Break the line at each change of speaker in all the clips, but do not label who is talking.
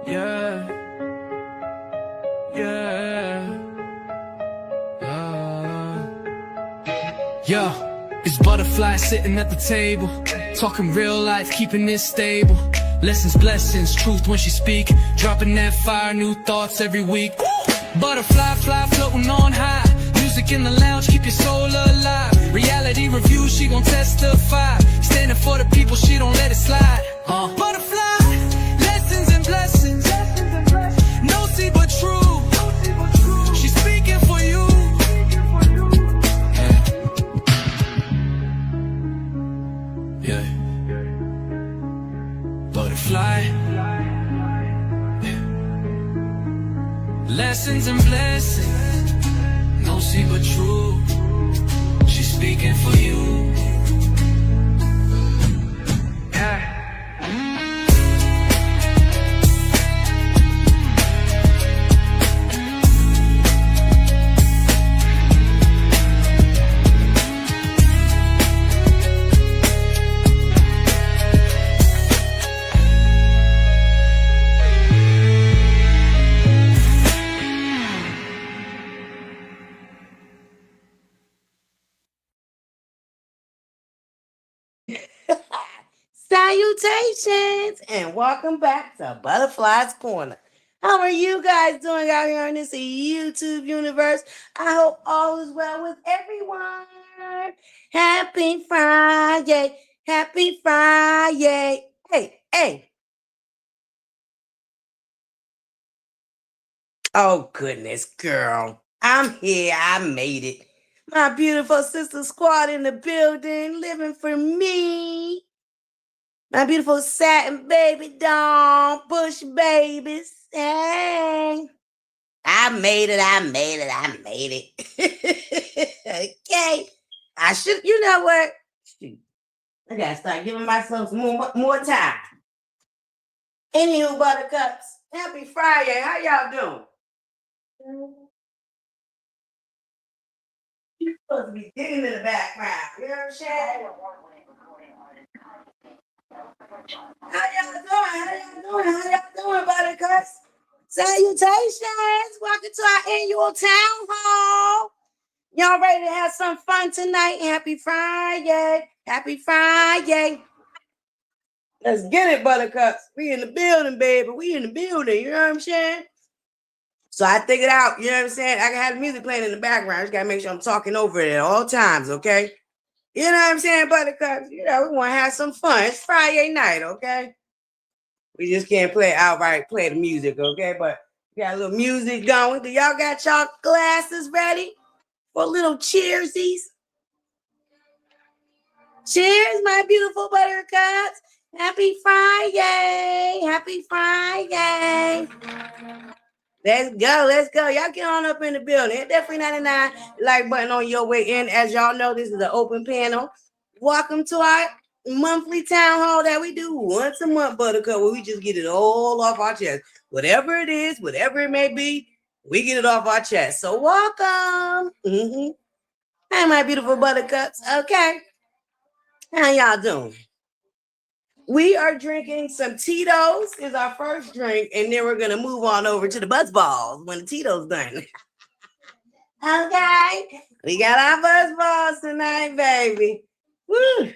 Yeah, yeah. Yo, it's ButterFlii's sitting at the table, talking real life, keeping it stable. Lessons, blessings, truth when she speak, dropping that fire, new thoughts every week. ButterFlii, fly, floating on high. Music in the lounge, keep your soul alive. Reality review, she gon' testify. Standing for the people, she don't let it slide. ButterFlii, lessons and blessings. No see but true. She's speaking for you. Yeah. ButterFlii. Lessons and blessings. No see but true. She's speaking for you. Yeah.
Salutations and welcome back to ButterFlii's Corner. How are you guys doing out here in this YouTube universe? I hope all is well with everyone. Happy Friday. Happy Friday. Hey. Oh, goodness, girl. I'm here. I made it. My beautiful sister squad in the building, living for me. My beautiful satin baby doll, bush babies. Hey. I made it. Okay. I should, you know what? Shoot. I gotta start giving myself some more time. Anywho, buttercups, happy Friday. How y'all doing? You're supposed to be digging in the background. You know what I'm saying? How y'all doing, buttercups? Salutations. Welcome to our annual town hall. Y'all ready to have some fun tonight? Happy Friday. Happy Friday. Let's get it, buttercups. We in the building, baby. We in the building. You know what I'm saying? So I figured out, you know what I'm saying? I can have the music playing in the background. I just got to make sure I'm talking over it at all times, okay? You know what I'm saying, buttercups? You know, we want to have some fun. It's Friday night, okay? We just can't play the music, okay? But we got a little music going. Do y'all got y'all glasses ready for a little cheersies? Cheers, my beautiful buttercups. Happy Friday. Happy Friday. Let's go. Y'all get on up in the building. Hit that free 99 like button on your way in. As y'all know, this is an open panel. Welcome to our monthly town hall that we do once a month, buttercup, where we just get it all off our chest. Whatever it is, whatever it may be, we get it off our chest. So welcome. Hi, my beautiful buttercups. Okay. How y'all doing? We are drinking some Tito's is our first drink, and then we're gonna move on over to the Buzz Balls when the Tito's done. Okay, we got our Buzz Balls tonight, baby. Woo!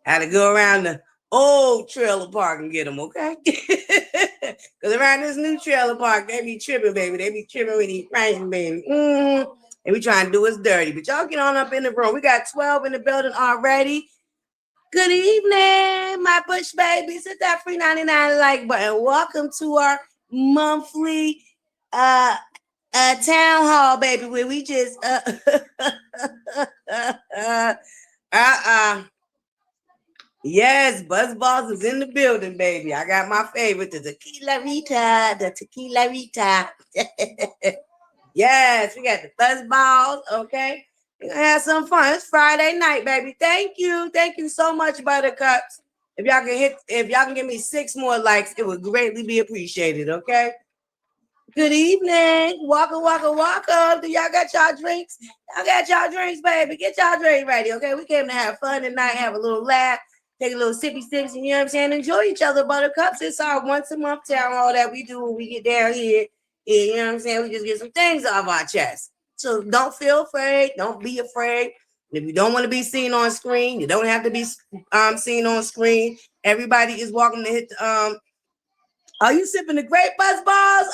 Had to go around the old trailer park and get them, okay? Because around this new trailer park, they be tripping, baby. They be tripping with these prices, baby. And we trying to do us dirty. But y'all get on up in the room. We got 12 in the building already. Good evening, my bush babies. Hit that free 99 like button. Welcome to our monthly town hall, baby, where we just yes, Buzz Balls is in the building, baby. I got my favorite, the tequila Rita. Yes, we got the Buzz Balls, okay? We're gonna have some fun. It's Friday night, baby. Thank you so much, buttercups. If y'all can give me 6 more likes, it would greatly be appreciated, okay? Good evening. Welcome. Do y'all got y'all drinks? Y'all got y'all drinks, baby. Get y'all drinks ready, okay? We came to have fun tonight, have a little laugh, take a little sippy sips, and you know what I'm saying? Enjoy each other, buttercups. It's our once a month town hall that we do when we get down here. You know what I'm saying? We just get some things off our chest. So don't feel afraid. Don't be afraid. If you don't want to be seen on screen, you don't have to be seen on screen. Everybody is welcome to hit the Are you sipping the great buzz balls?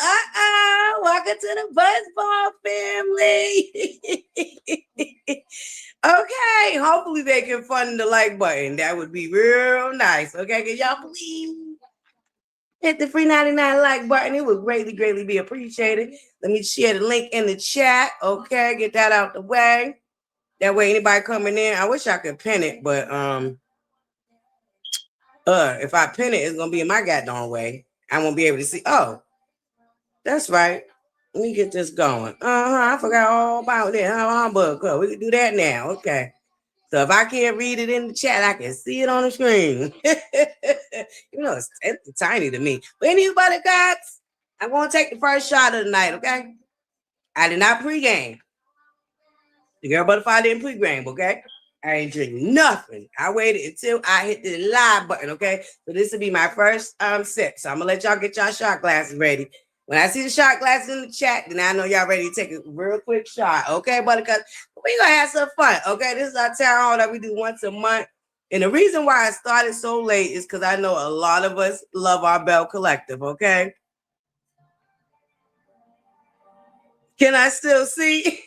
Welcome to the buzz ball family. Okay, hopefully they can fund the like button. That would be real nice. Okay, can y'all please hit the free 99 like button? It would greatly, greatly be appreciated. Let me share the link in the chat. Okay, get that out the way. That way, anybody coming in, I wish I could pin it, but if I pin it, it's gonna be in my goddamn way. I won't be able to see. Oh, that's right. Let me get this going. I forgot all about that. Humbug. We can do that now. Okay. So if I can't read it in the chat, I can see it on the screen. You know, it's tiny to me. But anybody, guys, I'm gonna take the first shot of the night. Okay. I did not pregame. The girl butterfly didn't pregame. Okay. I ain't drinking nothing. I waited until I hit the live button. Okay. So this will be my first sip. So I'm gonna let y'all get y'all shot glasses ready. When I see the shot glasses in the chat, then I know y'all ready to take a real quick shot. Okay, buttercup? We're gonna have some fun. Okay, this is our town hall that we do once a month. And the reason why I started so late is because I know a lot of us love our Bell Collective. Okay. Can I still see?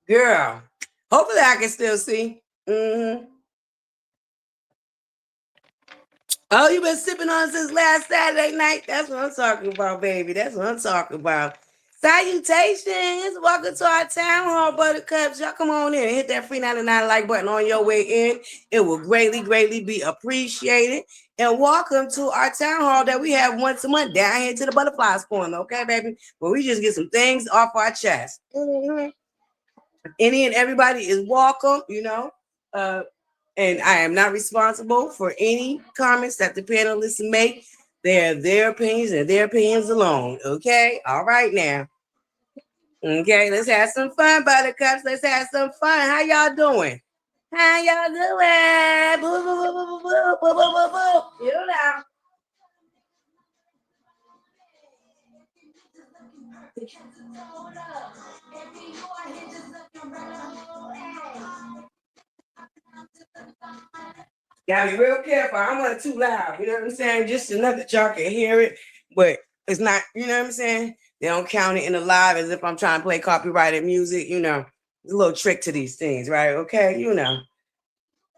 Girl, hopefully I can still see. Oh, you've been sipping on since last Saturday night? That's what I'm talking about, baby. That's what I'm talking about. Salutations. Welcome to our town hall, buttercups. Y'all come on in and hit that free 99 like button on your way in. It will greatly, greatly be appreciated. And welcome to our town hall that we have once a month down here to the ButterFlii's corner, okay, baby? Where we just get some things off our chest. Any and everybody is welcome, you know. And I am not responsible for any comments that the panelists make. They're their opinions and their opinions alone. Okay. All right now. Okay, let's have some fun, buttercups. Let's have some fun. How y'all doing? How y'all doing? Boo, boo, boo, boo, boo, boo, boo, boo, boo. You know. Gotta be real careful. I'm not too loud. You know what I'm saying? Just enough that y'all can hear it, but it's not, you know what I'm saying? They don't count it in the live as if I'm trying to play copyrighted music, you know. There's a little trick to these things, right? Okay, you know.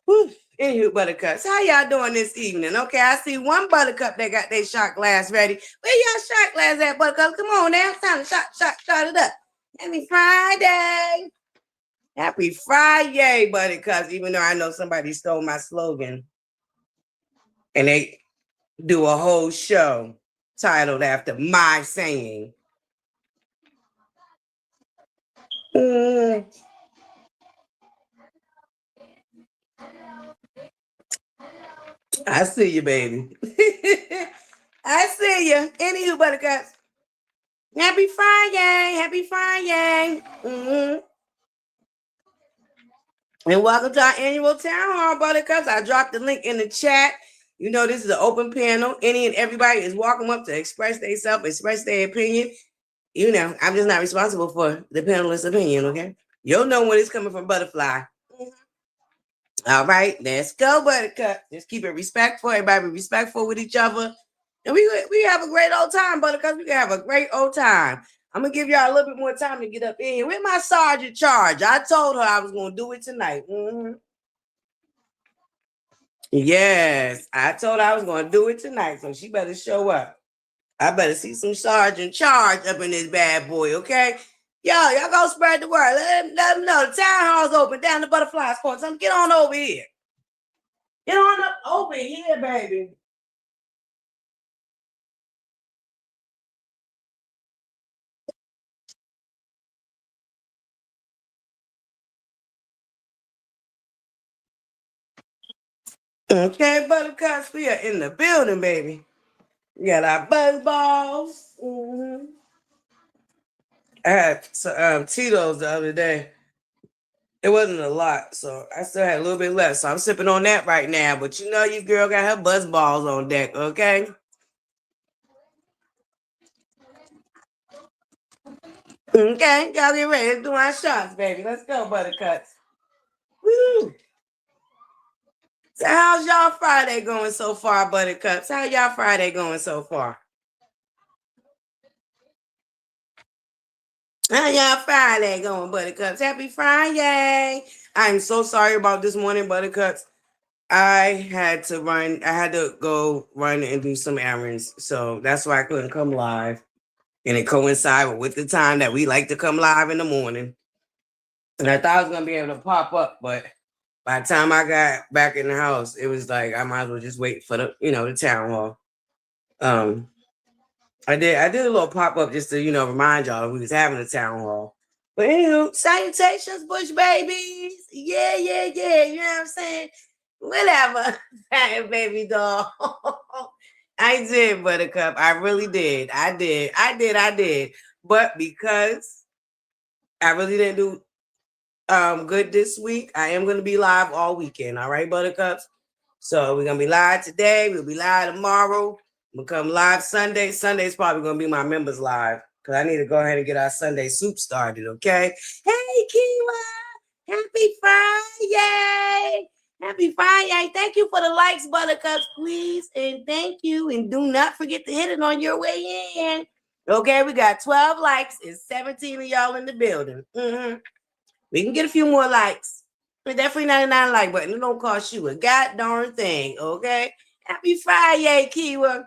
Whew. Anywho, buttercups, how y'all doing this evening? Okay, I see one buttercup that got their shot glass ready. Where y'all shot glass at, buttercup? Come on now, it's time to shot it up. Happy Friday. Happy Friday, buttercups, even though I know somebody stole my slogan. And they do a whole show titled after my saying. I see you, baby. I see you. Anywho, buttercups. Happy Friday. Happy Friday. And welcome to our annual town hall, buttercups. I dropped the link in the chat. You know, this is an open panel. Any and everybody is welcome up to express themselves, express their opinion. You know, I'm just not responsible for the panelist's opinion, okay? You'll know when it's coming from ButterFlii's. All right, let's go, buttercup. Just keep it respectful. Everybody be respectful with each other. And we have a great old time, buttercup. We can have a great old time. I'm going to give y'all a little bit more time to get up in here. With my sergeant charge. I told her I was going to do it tonight. Yes, I told her I was going to do it tonight, so she better show up. I better see some sergeant charge up in this bad boy, okay? Y'all go spread the word. Let them know the town hall's open down the ButterFlii's corner. So get on over here. Get on up over here, baby. Okay, buttercups, we are in the building, baby. We got our buzz balls. I had Tito's the other day. It wasn't a lot, so I still had a little bit left. So I'm sipping on that right now. But you know, your girl got her buzz balls on deck, okay? Okay, y'all get ready. Let's do our shots, baby. Let's go, Buttercups. Woo! So how's y'all Friday going so far, Buttercups? How y'all Friday going so far? How y'all Friday going, Buttercups? Happy Friday. I'm so sorry about this morning, Buttercups. I had to go run and do some errands. So that's why I couldn't come live. And it coincided with the time that we like to come live in the morning. And I thought I was gonna be able to pop up, but by the time I got back in the house, it was like I might as well just wait for the town hall. Um, I did a little pop up just to remind y'all we was having a town hall. But anywho, salutations, Bush babies. Yeah, yeah, yeah. You know what I'm saying? Whatever, baby doll. I did, Buttercup. I really did. I did. But because I really didn't do good this week, I am going to be live all weekend. All right, Buttercups. So we're going to be live today. We'll be live tomorrow. We'll come live Sunday. Sunday's probably going to be my members live because I need to go ahead and get our Sunday soup started, okay? Hey, Kiwa. Happy Friday. Happy Friday. Thank you for the likes, Buttercups, please. And thank you. And do not forget to hit it on your way in. Okay, we got 12 likes and 17 of y'all in the building. We can get a few more likes. Hit that free 99 like button. It don't cost you a goddamn thing, okay? Happy Friday, Kiwa.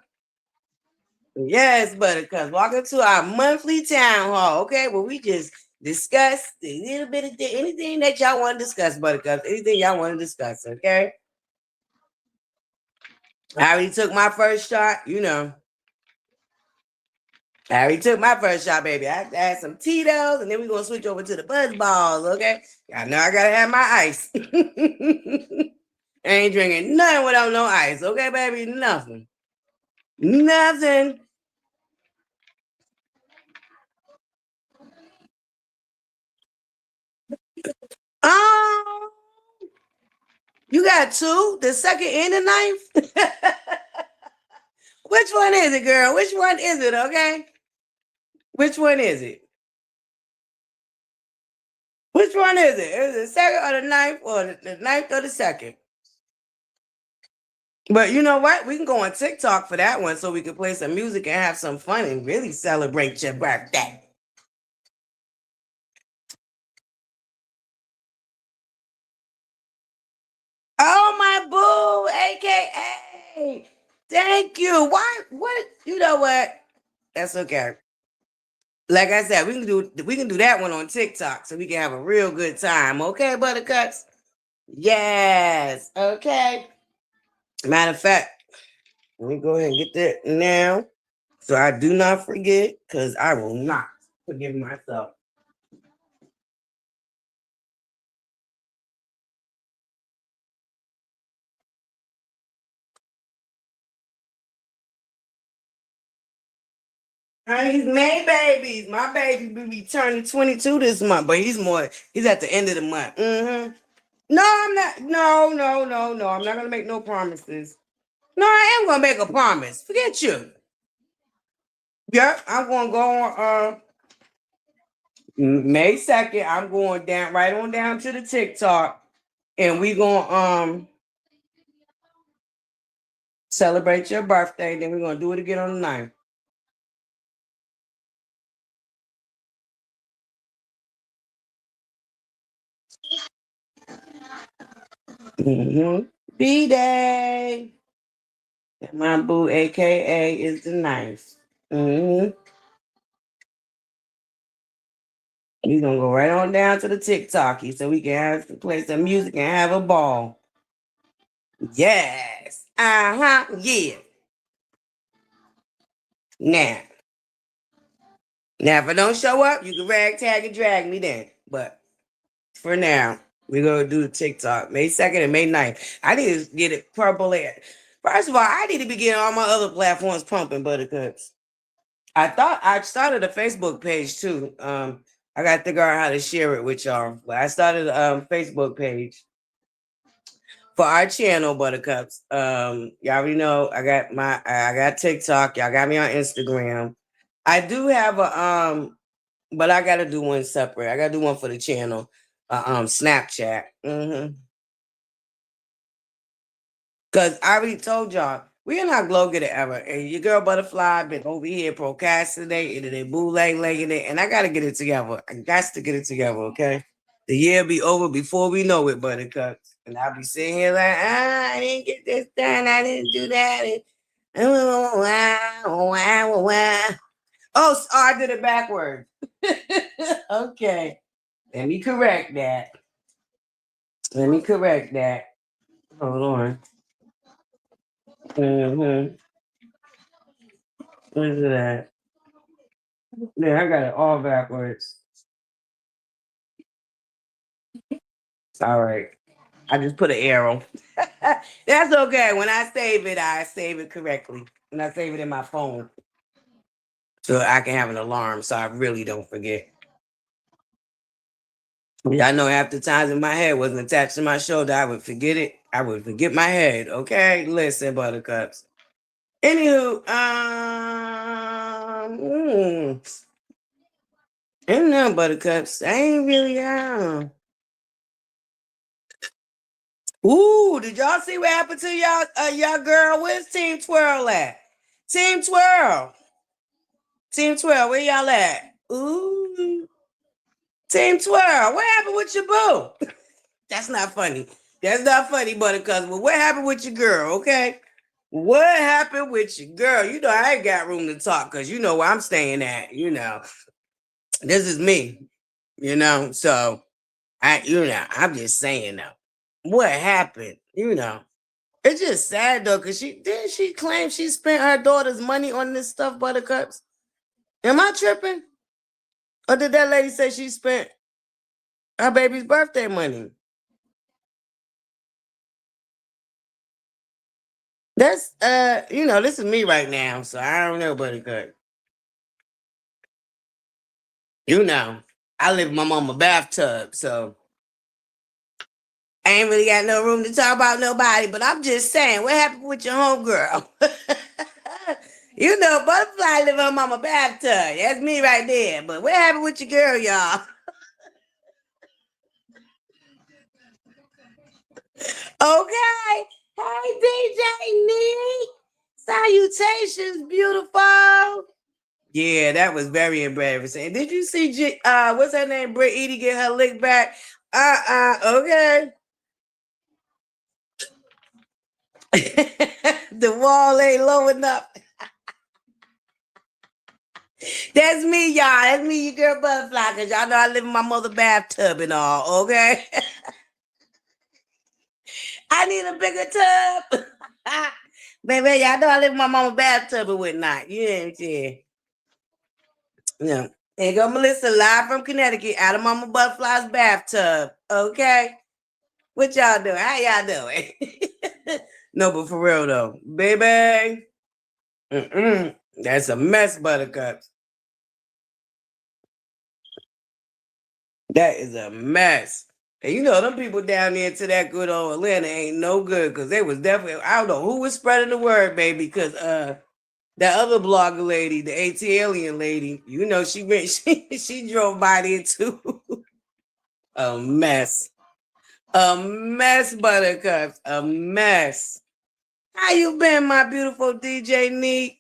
Yes, Buttercups. Welcome to our monthly town hall, okay? Where we just discuss a little bit of anything that y'all want to discuss, Buttercups. Anything y'all want to discuss, okay? I already took my first shot, I already took my first shot, baby. I had some Tito's, and then we're going to switch over to the Buzz Balls, okay? I know I got to have my ice. I ain't drinking nothing without no ice, okay, baby? Nothing. Nothing. Oh, you got two? The second and the ninth? Which one is it, girl? Which one is it, okay? Which one is it? Which one is it? Is it the second or the ninth, or the ninth or the second? But you know what? We can go on TikTok for that one so we can play some music and have some fun and really celebrate your birthday. Oh, my boo, AKA. Thank you. Why? What? You know what? That's okay. Like I said, we can do that one on TikTok so we can have a real good time. Okay, Buttercups? Yes. Okay. Matter of fact, let me go ahead and get that now so I do not forget, because I will not forgive myself. He's May babies. My baby will be turning 22 this month, but he's at the end of the month. No, I'm not. No, no, no, no. I'm not gonna make no promises. No, I am gonna make a promise. Forget you. Yep, I'm gonna go on May 2nd. I'm going down right on down to the TikTok, and we gonna celebrate your birthday. Then we're gonna do it again on the 9th. B-Day. My boo, AKA, is the 9th. We're gonna go right on down to the TikToky so we can play some music and have a ball. Yes. Yeah. Now, if I don't show up, you can rag, tag, and drag me then. But for now, we're gonna do the TikTok May 2nd and May 9th. I need to get it purple. First of all, I need to be getting all my other platforms pumping, Buttercups. I thought I started a Facebook page too. I got to figure out how to share it with y'all. But I started a Facebook page for our channel, Buttercups. Y'all already know I got TikTok. Y'all got me on Instagram. I do have a but I gotta do one separate. I gotta do one for the channel. Snapchat. Cause I already told y'all we are not glow getter ever. And your girl Butterfly been over here procrastinating and bootlegging it, and I gotta get it together. I got to get it together, okay? The year be over before we know it, Buttercups. And I'll be sitting here like, I didn't get this done, I didn't do that. Oh, I did it backwards. Okay. Let me correct that. Hold on. What is that? Yeah, I got it all backwards. All right. I just put an arrow. That's okay. When I save it correctly. When I save it in my phone. So I can have an alarm so I really don't forget. I know half the times in my head wasn't attached to my shoulder, I would forget it. I would forget my head. Okay? Listen, Buttercups. Anywho, ain't nothing, Buttercups. I ain't really Ooh, did y'all see what happened to y'all girl? Where's Team Twirl at? Team Twirl. Team Twirl, where y'all at? Ooh. Team Twirl, what happened with your boo? That's not funny. That's not funny, Buttercups. Well, what happened with your girl, okay? What happened with your girl? You know, I ain't got room to talk because you know where I'm staying at, you know. This is me, you know. So I'm just saying though. What happened? You know. It's just sad though, because she claim she spent her daughter's money on this stuff, Buttercups. Am I tripping? Or did that lady say she spent her baby's birthday money? That's this is me right now, so I don't know, Buttercup. You know, I live in my mama's bathtub, so I ain't really got no room to talk about nobody, but I'm just saying, what happened with your homegirl? You know, Butterfly live in her mama's bathtub. That's me right there. But what happened with your girl, y'all? Okay. Hey, DJ Nee. Salutations, beautiful. Yeah, that was very embarrassing. Did you see what's her name? Britt Edie get her lick back? Okay. The wall ain't low enough. That's me, y'all. That's me, your girl Butterfly, because y'all know I live in my mother's bathtub and all, okay? I need a bigger tub. Baby, y'all know I live in my mama's bathtub and whatnot. You know what I'm saying? Yeah. Here go Melissa, live from Connecticut, out of Mama Butterfly's bathtub. Okay? What y'all doing? How y'all doing? No, but for real though, baby. That's a mess, Buttercups. That is a mess. And you know, them people down there to that good old Atlanta ain't no good because they was definitely, I don't know who was spreading the word, baby, because that other blogger lady, the AT-alien lady, you know, she drove by there too. A mess. A mess, Buttercups. A mess. How you been, my beautiful DJ Neat?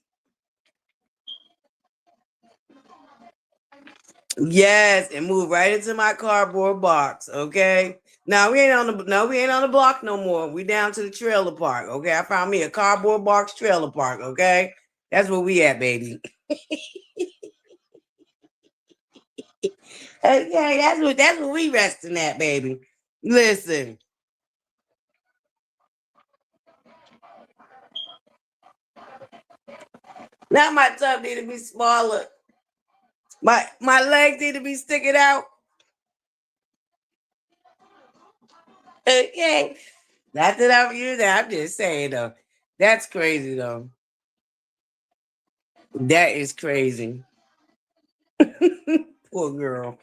Yes, and move right into my cardboard box. Okay. Now we ain't on the block no more. We down to the trailer park. Okay. I found me a cardboard box trailer park. Okay. That's where we at, baby. Okay, that's what we resting at, baby. Listen. Now my tub need to be smaller. My legs need to be sticking out. Okay. Not that I'm using. I'm just saying though. That's crazy though. That is crazy. Poor girl.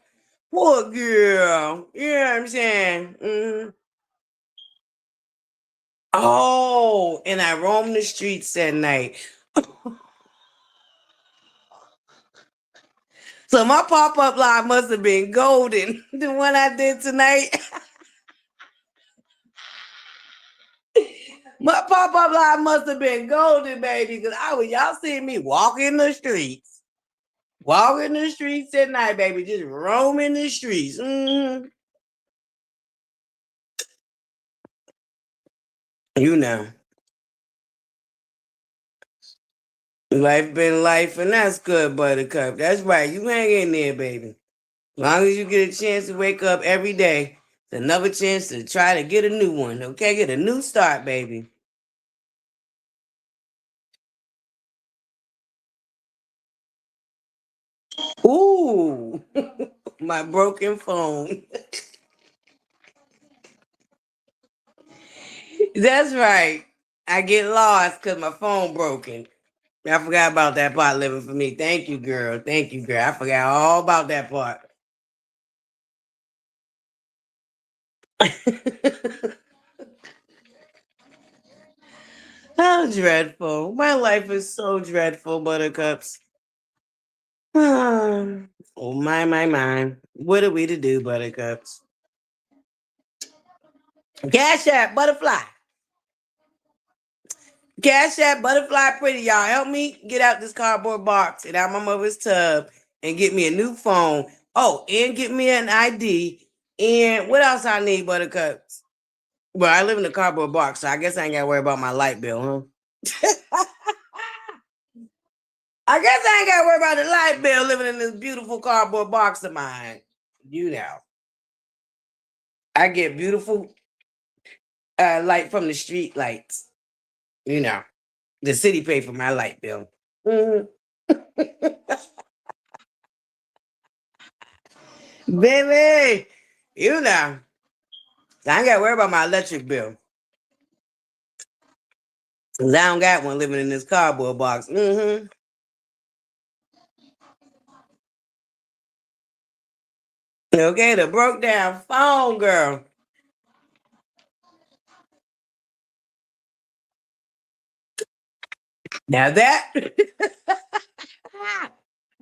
Poor girl. You know what I'm saying? Oh, and I roamed the streets that night. So my pop-up live must have been golden. The one I did tonight. My pop-up live must have been golden, baby, because y'all seeing me walking the streets. Walking the streets at night, baby. Just roaming the streets. You know. Life been life, and that's good, Buttercup. That's right. You hang in there, baby. As long as you get a chance to wake up every day, it's another chance to try to get a new one, okay? Get a new start, baby. Ooh, my broken phone. That's right. I get lost because my phone broken. I forgot about that part living for me. Thank you, girl. Thank you, girl. I forgot all about that part. How dreadful. My life is so dreadful, Buttercups. Oh, my. What are we to do, Buttercups? Cash App, Butterfly. Cash App, Butterfly Pretty. Y'all help me get out this cardboard box and out my mother's tub and get me a new phone. Oh, and get me an ID. And what else I need, Buttercups? Well, I live in a cardboard box, so I guess I ain't got to worry about my light bill, huh? I guess I ain't got to worry about the light bill living in this beautiful cardboard box of mine. You know. I get beautiful light from the street lights. You know. The city pay for my light bill. Mhm. Baby, you know. I ain't got to worry about my electric bill. Because I don't got one living in this cardboard box. Okay, the broke down phone, girl. Now that, baby,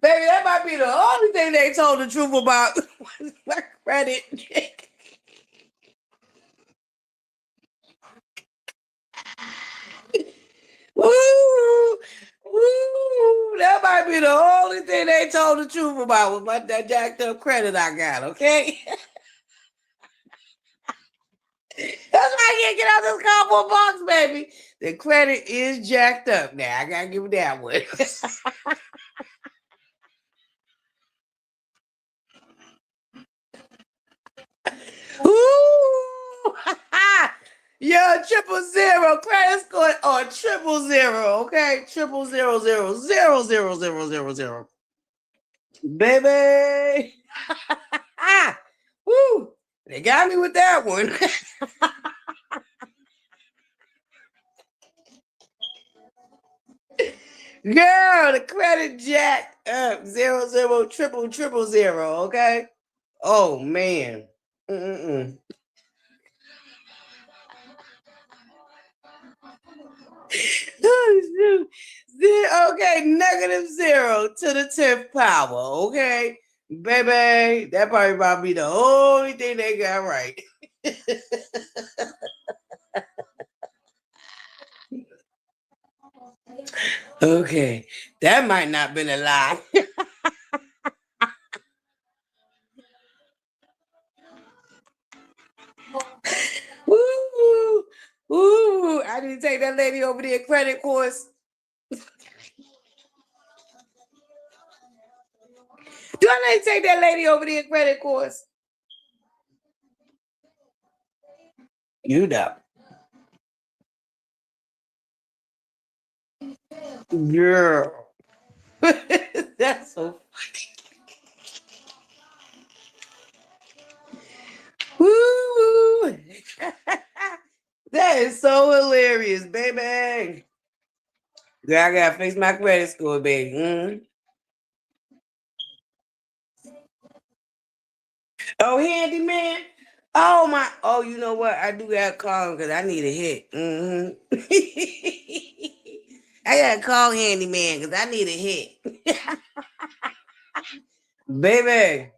that might be the only thing they told the truth about my credit. Woo, woo, that might be the only thing they told the truth about was that jacked up credit I got, okay? That's why I can't get out this cardboard box, baby. The credit is jacked up. Now I gotta give it that one. Ooh, yo, 000 credit score or 000, okay? 000000000. Baby. Woo, they got me with that one. Girl, the credit jack up 0000000, okay? Oh man. Mm-mm. Oh, shoot. Okay, -0 to the 10th power, okay? Baby, that probably about be the only thing they got right. Okay, that might not been a lie. Woo, woo. I didn't take that lady over there credit course. Do I need to take that lady over there credit course? You know. Girl. That's so woo. That is so hilarious, baby. Girl, I gotta fix my credit score, baby. Oh, handyman. Oh my. Oh, you know what? I do gotta call him because I need a hit. I gotta call handyman because I need a hit. Baby.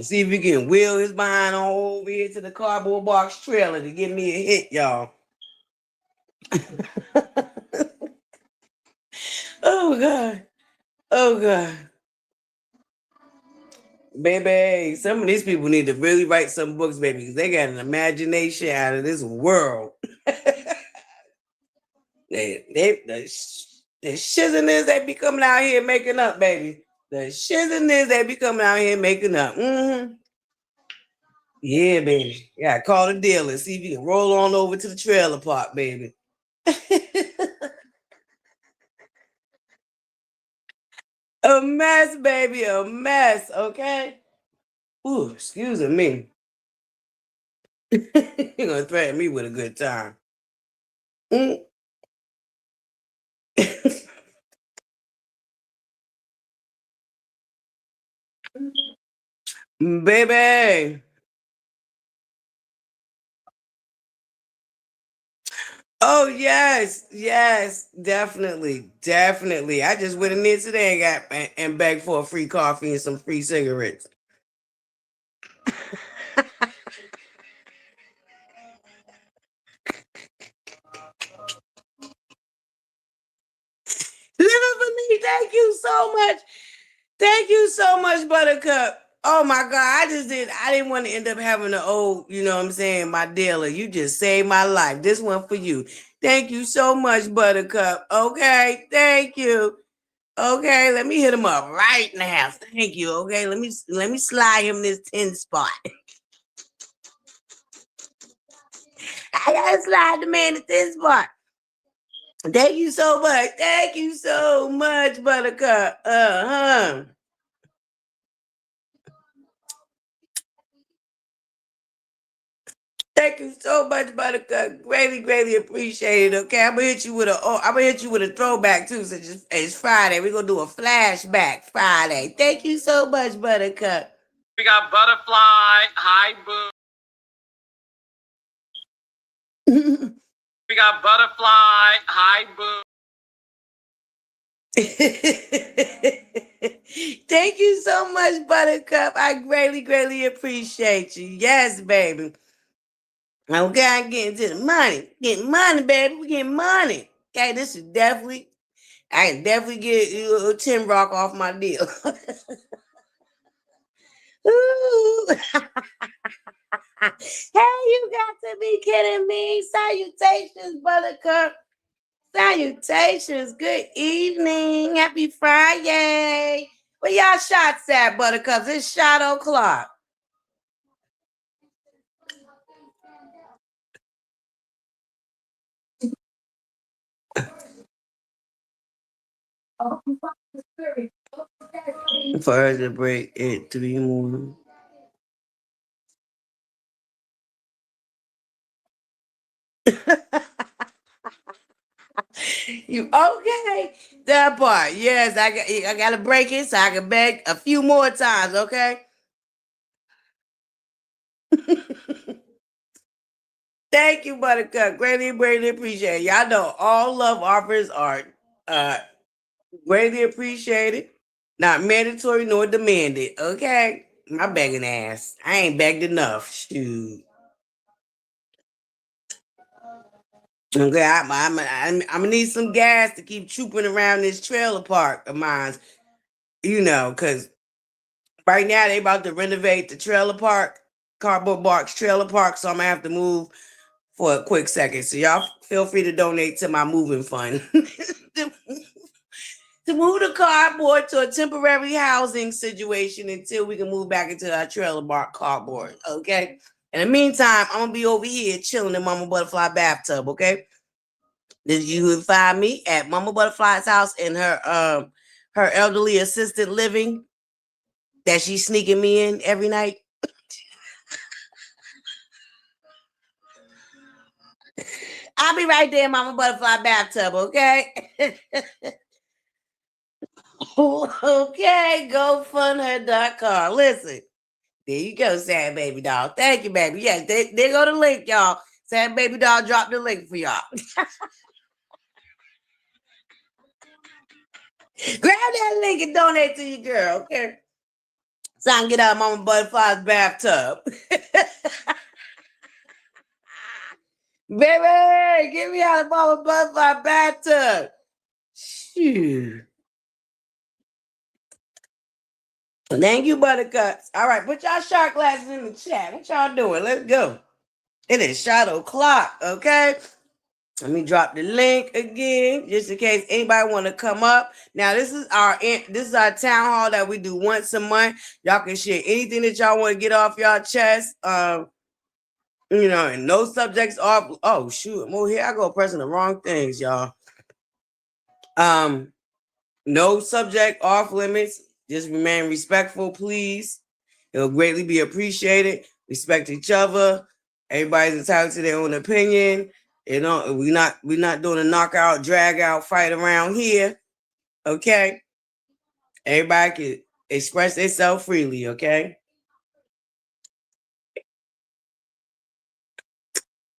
See if he can wheel his behind on over here to the cardboard box trailer to give me a hit, y'all. Oh God. Oh God. Baby, some of these people need to really write some books, baby, because they got an imagination out of this world. The shizness they be coming out here making up, baby. The shizness they be coming out here making up. Yeah, baby. Yeah, call the dealer. See if you can roll on over to the trailer park, baby. A mess, baby, a mess, okay? Ooh, excuse me. You're gonna threaten me with a good time. Mm. Baby. Oh yes, yes, definitely, definitely. I just went in there today and got and begged for a free coffee and some free cigarettes. Living for me, thank you so much. Thank you so much, Buttercup. Oh my God, I didn't want to end up having an old, you know what I'm saying, my dealer. You just saved my life. This one for you. Thank you so much, Buttercup. Okay, thank you. Okay, let me hit him up right now. Thank you. Okay, let me slide him this 10 spot. I gotta slide the man the 10 spot. Thank you so much. Thank you so much, Buttercup. Uh-huh. Thank you so much, Buttercup. Greatly, greatly appreciate it. Okay, I'm gonna hit you with a throwback too. Since it's Friday, we're gonna do a flashback Friday. Thank you so much, Buttercup.
We got Butterfly. Hi, boo. We got Butterfly. Hi, boo.
Thank you so much, Buttercup. I greatly, greatly appreciate you. Yes, baby. Okay, I'm getting to the money. Getting money, baby. We getting money. Okay, this is definitely, I can definitely get you a 10 rock off my deal. Ooh. Hey, you got to be kidding me. Salutations, Buttercup. Salutations. Good evening. Happy Friday. Where y'all shots at, Buttercups? It's shot o'clock. For the break at 3 more. You okay? That part. Yes, I gotta break it so I can beg a few more times, okay? Thank you, Buttercup. Greatly, greatly appreciate it. Y'all know all love offers are uh greatly appreciated, not mandatory nor demanded. Okay. My begging ass. I ain't begged enough. Shoot. Okay, I'm gonna need some gas to keep trooping around this trailer park of mine, you know, because right now they about to renovate the trailer park, cardboard box trailer park, so I'm gonna have to move for a quick second. So y'all feel free to donate to my moving fund. To move the cardboard to a temporary housing situation until we can move back into our trailer park cardboard. Okay. In the meantime, I'm gonna be over here chilling in Mama Butterfly bathtub. Okay. You can find me at Mama Butterfly's house in her elderly assisted living that she's sneaking me in every night. I'll be right there in Mama Butterfly bathtub, okay? Okay, GoFundHer.com. Listen, there you go, Sad Baby Doll. Thank you, baby. Yes, there go the link, y'all. Sad Baby Doll dropped the link for y'all. Grab that link and donate to your girl, okay? So I can get out of Mama ButterFlii's bathtub. Baby, get me out of Mama ButterFlii's bathtub. Shoo. Thank you, Buttercups. All right, put y'all shark glasses in the chat. What y'all doing? Let's go. It is shadow clock, okay? Let me drop the link again, just in case anybody want to come up. Now, this is our town hall that we do once a month. Y'all can share anything that y'all want to get off y'all chest. And no subjects off. Oh shoot, I'm over here. I go pressing the wrong things, y'all. No subject off limits. Just remain respectful, please. It'll greatly be appreciated. Respect each other. Everybody's entitled to their own opinion. We're not doing a knockout, drag out fight around here. Okay. Everybody can express themselves freely, okay?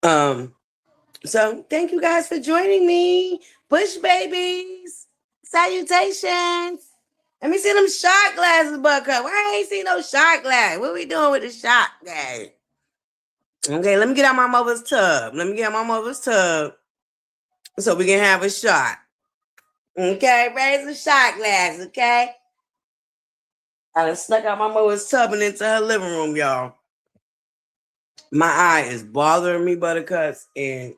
So thank you guys for joining me. Bush babies. Salutations. Let me see them shot glasses, Buttercup. Why I ain't see no shot glass? What we doing with the shot glass? Okay, let me get out my mother's tub. So we can have a shot. Okay, raise the shot glass, okay? I done snuck out my mother's tub and into her living room, y'all. My eye is bothering me, Buttercups, and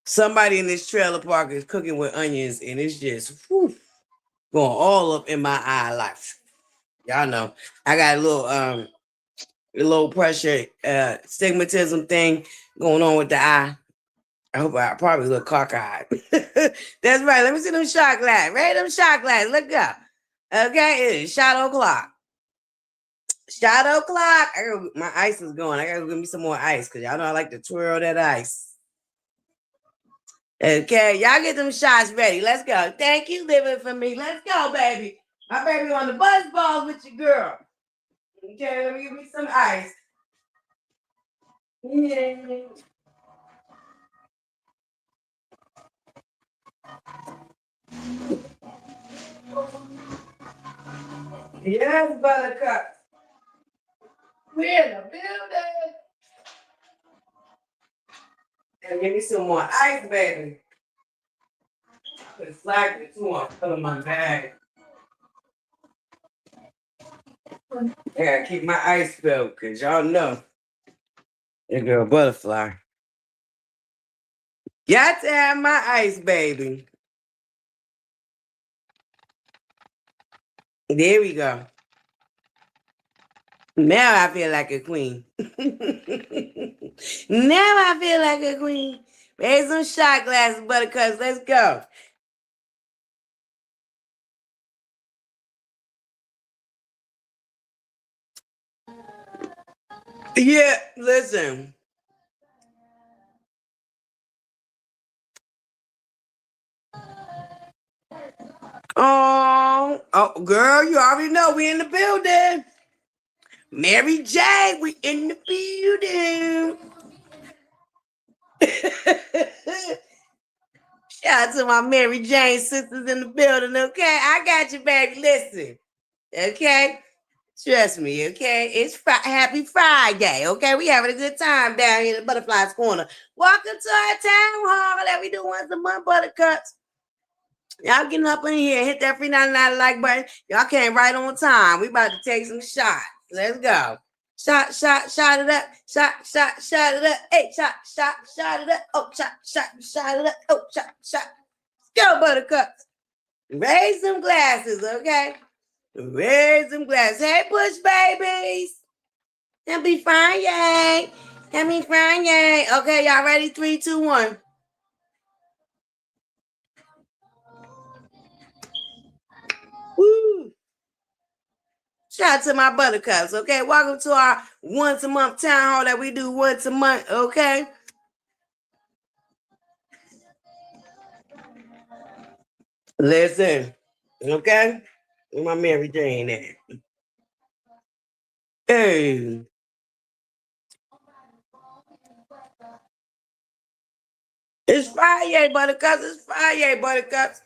somebody in this trailer park is cooking with onions, and it's just going all up in my eye like, y'all know. I got a little pressure, stigmatism thing going on with the eye. I hope I probably look cockeyed. That's right. Let me see them shot glass. Right, them shot glass. Look up. Okay, it is shadow clock. Shadow clock. My ice is going. I gotta go get me some more ice because y'all know I like to twirl that ice. Okay, y'all get them shots ready. Let's go. Thank you, living for me. Let's go, baby. My baby on the buzz balls with your girl. Okay, let me give me some ice. Yeah. Yes, Buttercup. We're in the building. And give me some more ice, baby. I put slack it too. I'm filling my bag. I gotta keep my ice filled because y'all know your girl Butterfly. Got to have my ice, baby. There we go. Now I feel like a queen. Now I feel like a queen. Raise some shot glasses, Buttercups. Let's go. Yeah, listen. Oh, girl, you already know we in the building. Mary J, we in the building. Shout out to my Mary Jane sisters in the building, okay? I got you, baby. Listen, okay? Trust me, okay? It's happy Friday, okay? We having a good time down here in the ButterFlii's Corner. Welcome to our town hall that we do once a month, Buttercups. Y'all getting up in here, hit that free 99 like button. Y'all came right on time. We about to take some shots. Let's go. Shot it up. Shot it up. Hey, shot it up. Oh, shot it up. Oh, shot. Go, Buttercups. Raise some glasses, okay? Raise some glasses. Hey, Bush babies. Happy Friday. Happy Friday. Okay, y'all ready? 3, 2, 1. Woo. Shout out to my Buttercups, okay? Welcome to our once a month town hall that we do once a month, okay? Listen, Okay? Where my Mary Jane at? Hey. It's Friday, Buttercups. It's Friday, Buttercups.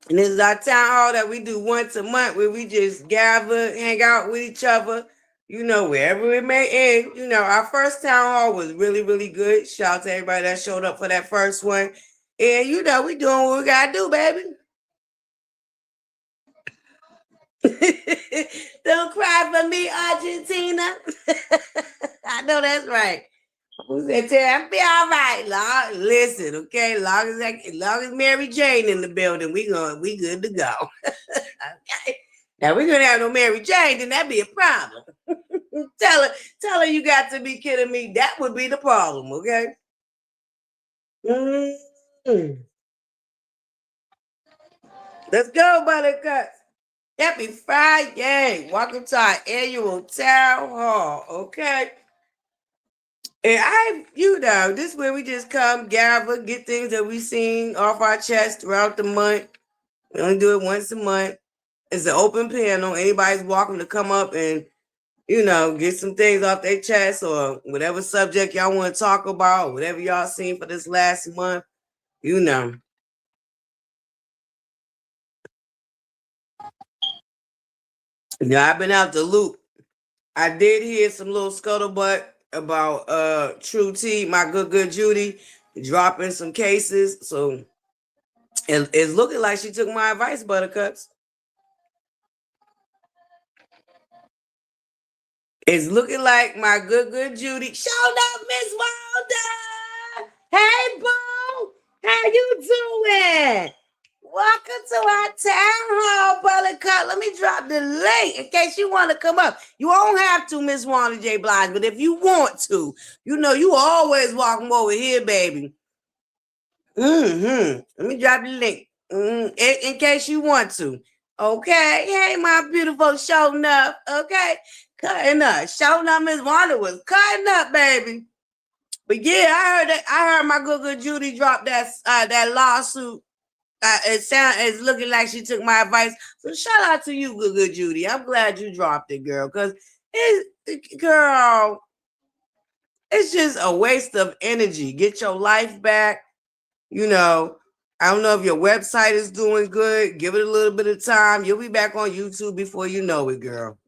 And this is our town hall that we do once a month where we just gather, hang out with each other, you know, wherever it may end. You know, our first town hall was really, really good. Shout out to everybody that showed up for that first one. And, you know, we doing what we got to do, baby. Don't cry for me, Argentina. I know that's right. Who said, "Tell I'll be all right, Lord. Listen, okay, long as Mary Jane in the building, we good to go." Okay. Now we're gonna have no Mary Jane, then that'd be a problem. tell her you got to be kidding me. That would be the problem, okay? Mm-hmm. Let's go, Buttercups. Happy Friday. Welcome to our annual town hall, okay? And this is where we just come, gather, get things that we've seen off our chest throughout the month. We only do it once a month. It's an open panel. Anybody's welcome to come up and, you know, get some things off their chest or whatever subject y'all want to talk about, whatever y'all seen for this last month, you know. Yeah, I've been out the loop. I did hear some little scuttlebutt about True T, my good Judy, dropping some cases. So it's looking like she took my advice, Buttercups. It's looking like my good Judy. Shout out, Miss Wilder. Hey, boo. How you doing? Welcome to our town hall, Buttercup. Let me drop the link in case you want to come up. You won't have to, Miss Wanda J. Blige, but if you want to, you know you always welcome over here, baby. Let me drop the link in case you want to. Okay. Hey, my beautiful showing up. Okay. Cutting up. Showing up, Miss Wanda was cutting up, baby. But yeah, I heard my good Judy drop that lawsuit. It's looking like she took my advice. So shout out to you, good Judy. I'm glad you dropped it, girl. Because it's just a waste of energy. Get your life back. You know, I don't know if your website is doing good. Give it a little bit of time. You'll be back on YouTube before you know it, girl.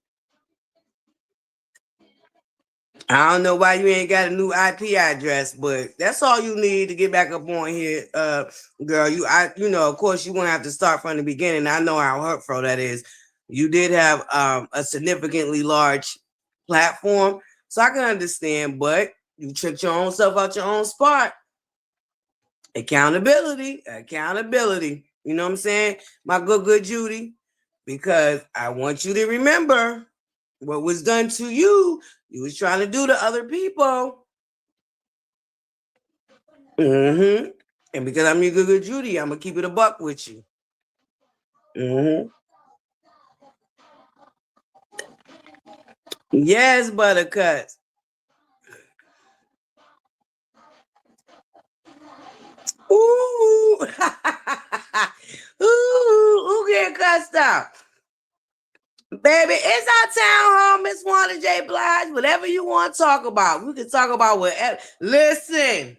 I don't know why you ain't got a new IP address, but that's all you need to get back up on here, girl. Of course, you won't have to start from the beginning. I know how hurtful that is. You did have a significantly large platform, so I can understand. But you tricked your own self out your own spot. Accountability. You know what I'm saying, my good Judy? Because I want you to remember what was done to you. You was trying to do to other people. And because I'm your good Judy, I'm gonna keep it a buck with you. Yes, Buttercups. Ooh. Ooh, who get cussed out? Baby, it's our town hall, Miss Wanda J. Blige. Whatever you want to talk about. We can talk about whatever. Listen.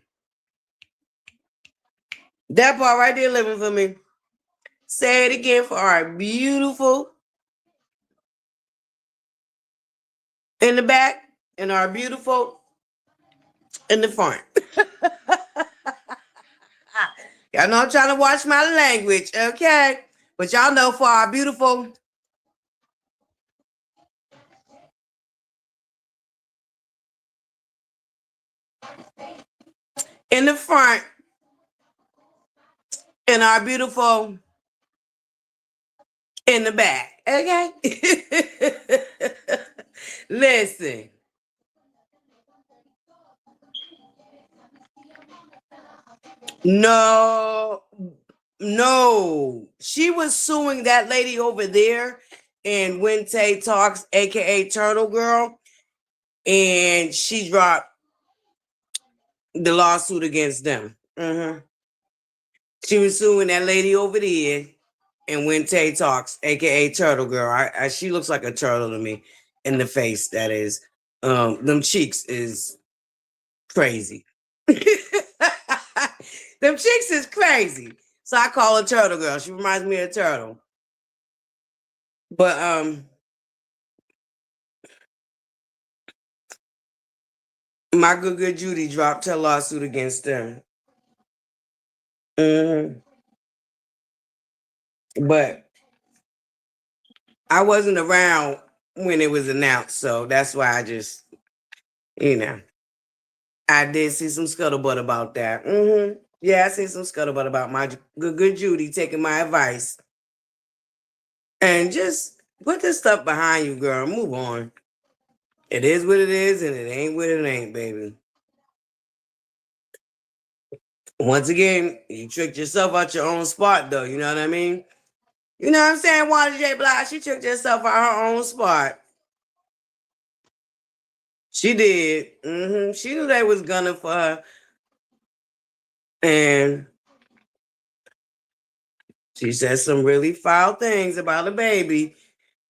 That part right there living for me. Say it again for our beautiful in the back and our beautiful in the front. Y'all know I'm trying to watch my language, okay? But y'all know for our beautiful in the front and our beautiful in the back, okay? Listen. No. She was suing that lady over there in Wente Talks, aka Turtle Girl, and she dropped the lawsuit against them. She was suing that lady over there, And when Tay talks, aka Turtle Girl, she looks like a turtle to me in the face. That is, them cheeks is crazy. Them cheeks is crazy. So I call her Turtle Girl. She reminds me of a turtle. But my good Judy dropped her lawsuit against them. But I wasn't around when it was announced, so that's why I just, you know, I did see some scuttlebutt about that. Yeah, I see some scuttlebutt about my good Judy taking my advice and just put this stuff behind you, girl. Move on. It is what it is, and it ain't what it ain't, baby. Once again, you tricked yourself out your own spot, though. You know what I mean? You know what I'm saying? Wanda J. Blige, she tricked herself out her own spot. She did. She knew they was gunning for her. And she said some really foul things about a baby.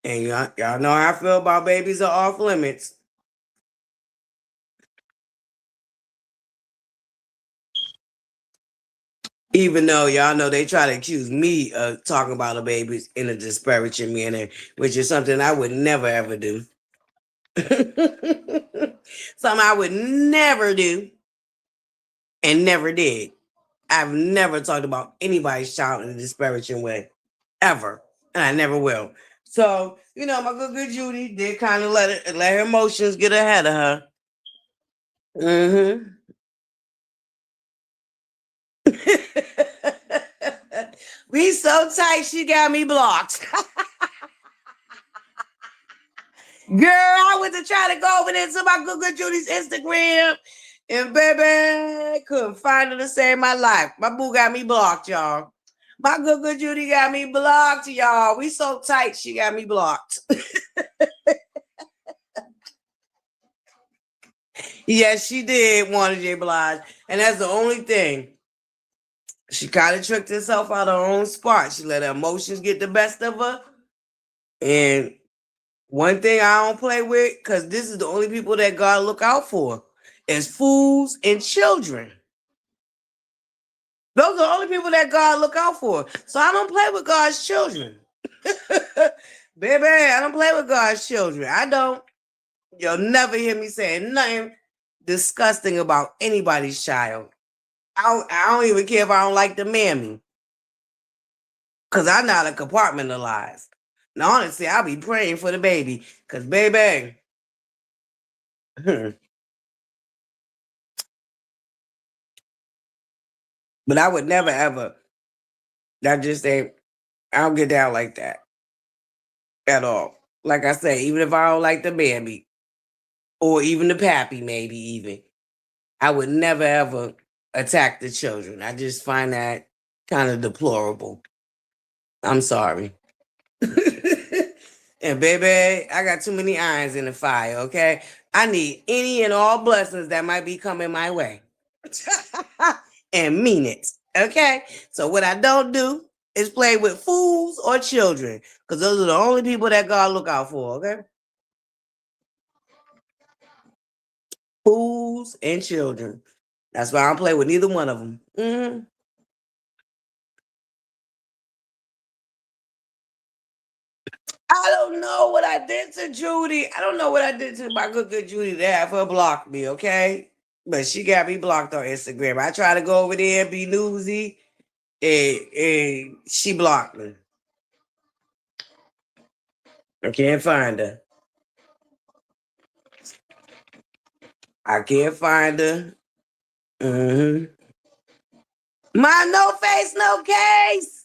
And y'all know how I feel about babies are off limits. Even though y'all know they try to accuse me of talking about a baby in a disparaging manner, which is something I would never ever do. Something I would never do and never did. I've never talked about anybody's child in a disparaging way, ever, and I never will. So, you know, my good Judy did kind of let her emotions get ahead of her. We so tight, she got me blocked. Girl, I went to try to go over there to my good Judy's Instagram, and baby, couldn't find her to save my life. My boo got me blocked, y'all. My good Judy got me blocked, y'all. We so tight, she got me blocked. Yes, she did, Wanda J. Blige. And that's the only thing. She kind of tricked herself out of her own spot. She let her emotions get the best of her. And one thing I don't play with, because this is the only people that God look out for, is fools and children. Those are the only people that God look out for. So I don't play with God's children. Baby, I don't play with God's children. I don't. You'll never hear me saying nothing disgusting about anybody's child. I don't even care if I don't like the mammy. Because I'm not a compartmentalized. Now, honestly, I'll be praying for the baby. Because, baby, but I would never, ever, I just say, I don't get down like that at all. Like I say, even if I don't like the baby, or even the pappy, maybe even, I would never, ever attack the children. I just find that kind of deplorable. I'm sorry. And baby, I got too many irons in the fire, okay? I need any and all blessings that might be coming my way. And mean it, okay? So what I don't do is play with fools or children, because those are the only people that God look out for, okay? Fools and children. That's why I don't play with neither one of them. I don't know what I did to Judy. I don't know what I did to my good Judy to have her block me, okay? But she got me blocked on Instagram. I try to go over there and be newsy, and she blocked me. I can't find her. I can't find her. My no face, no case.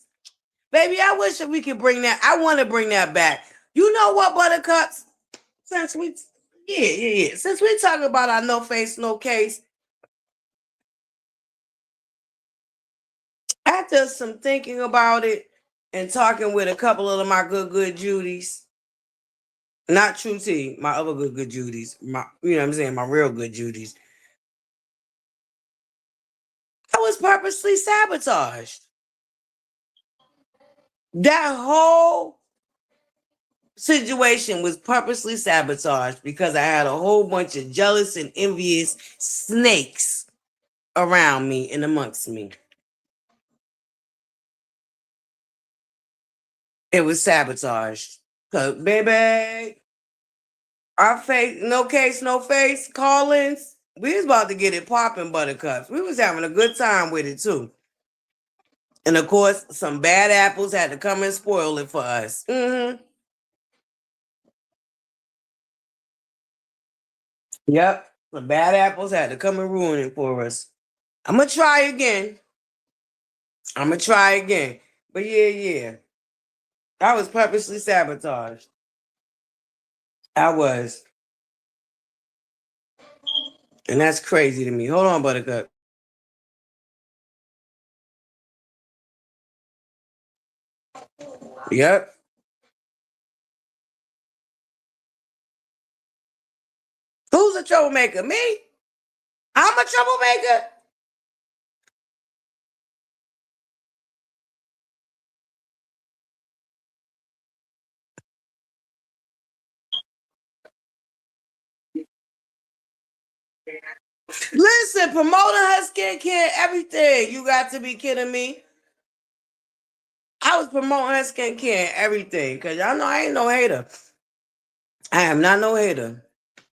Baby, I wish that we could bring that. I want to bring that back. You know what, Buttercups? Since we, yeah. Since we talk about our no face, no case, after some thinking about it and talking with a couple of my good Judies, not True T, my other good Judies, you know what I'm saying, my real good Judies, I was purposely sabotaged. That whole situation was purposely sabotaged because I had a whole bunch of jealous and envious snakes around me and amongst me. It was sabotaged. Cause baby, our face, no case, no face, Collins. We was about to get it popping, Buttercups. We was having a good time with it too. And of course, some bad apples had to come and spoil it for us. Yep. The bad apples had to come and ruin it for us. I'm gonna try again. But yeah. I was purposely sabotaged. I was. And that's crazy to me. Hold on, Buttercup. Yep. Who's a troublemaker? Me? I'm a troublemaker. Listen, promoting her skincare, everything. You got to be kidding me. I was promoting her skincare and everything because y'all know I ain't no hater. I am not no hater.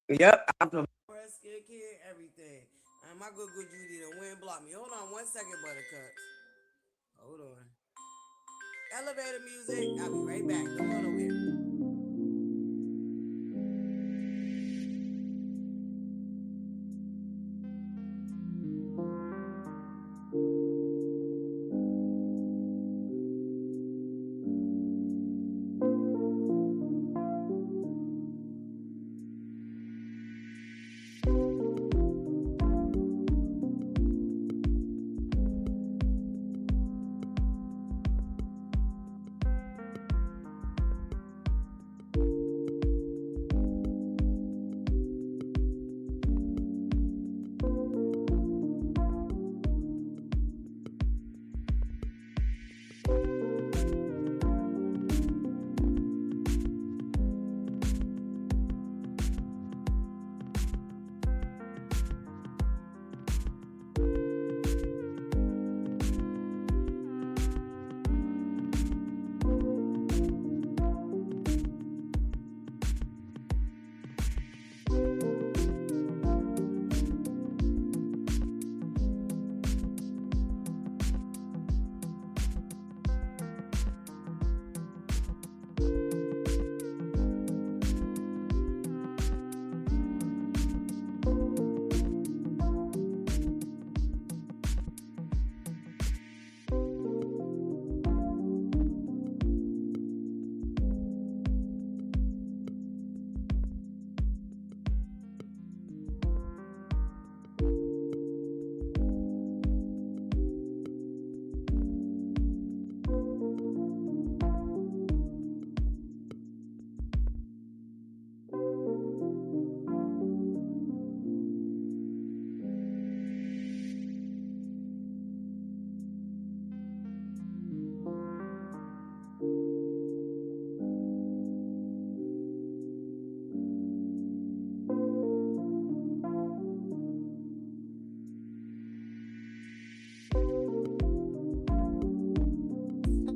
Yep, I'm promoting her skincare, everything. My good Judy done went and blocked me. Hold on 1 second, Buttercup. Hold on. Elevator music. I'll be right back. Don't go nowhere.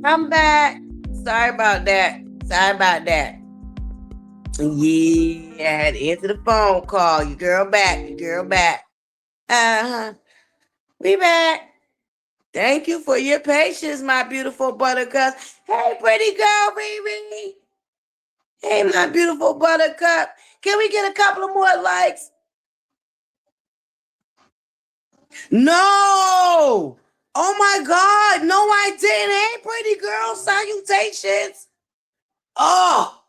I'm back. Sorry about that. Yeah, I had to answer the phone call. Your girl back. Uh-huh. We back. Thank you for your patience, my beautiful Buttercup. Hey, pretty girl, Riri. Hey, my beautiful Buttercup. Can we get a couple of more likes? No. Oh my God. No, I didn't. Hey, pretty girl. Salutations. Oh,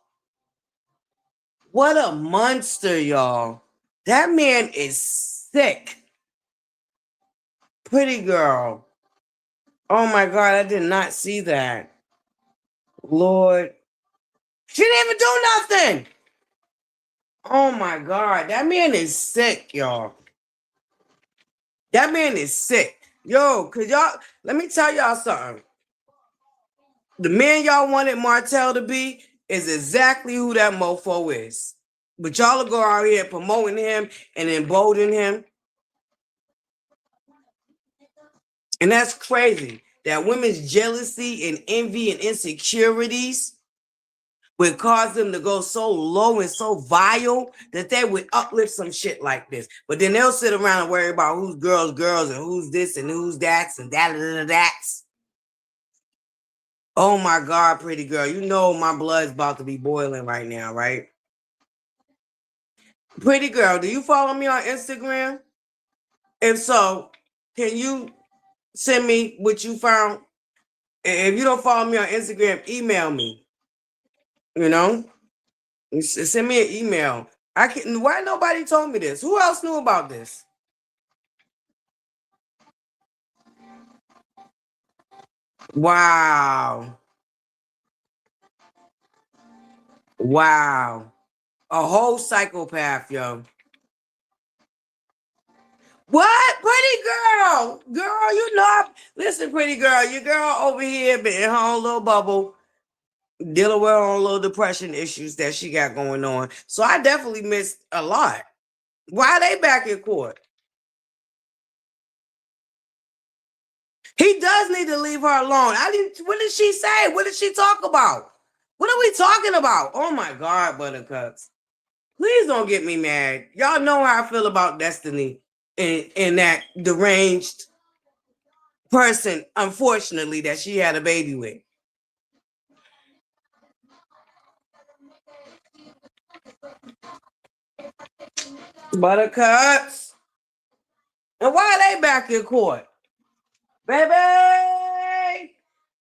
what a monster, y'all. That man is sick. Pretty girl. Oh my God, I did not see that. Lord. She didn't even do nothing. Oh my God, that man is sick, y'all. That man is sick. Yo, let me tell y'all something. The man y'all wanted Martell to be is exactly who that mofo is. But y'all will go out here promoting him and emboldening him. And that's crazy. That women's jealousy and envy and insecurities would cause them to go so low and so vile that they would uplift some shit like this. But then they'll sit around and worry about who's girls, and who's this and who's that's and that's. Oh my God, pretty girl. You know my blood's about to be boiling right now, right? Pretty girl, do you follow me on Instagram? If so, can you send me what you found? If you don't follow me on Instagram, email me. You know? Send me an email. Why nobody told me this? Who else knew about this? Wow. Wow. A whole psychopath, yo. What? Pretty girl. Girl, you know. Listen, pretty girl. Your girl over here been in her own little bubble, dealing with her own little depression issues that she got going on. So I definitely missed a lot. Why are they back in court? He does need to leave her alone. What did she say? What did she talk about? What are we talking about? Oh my God, Buttercups. Please don't get me mad. Y'all know how I feel about Destiny and that deranged person, unfortunately, that she had a baby with. Buttercups. And why are they back in court? Baby!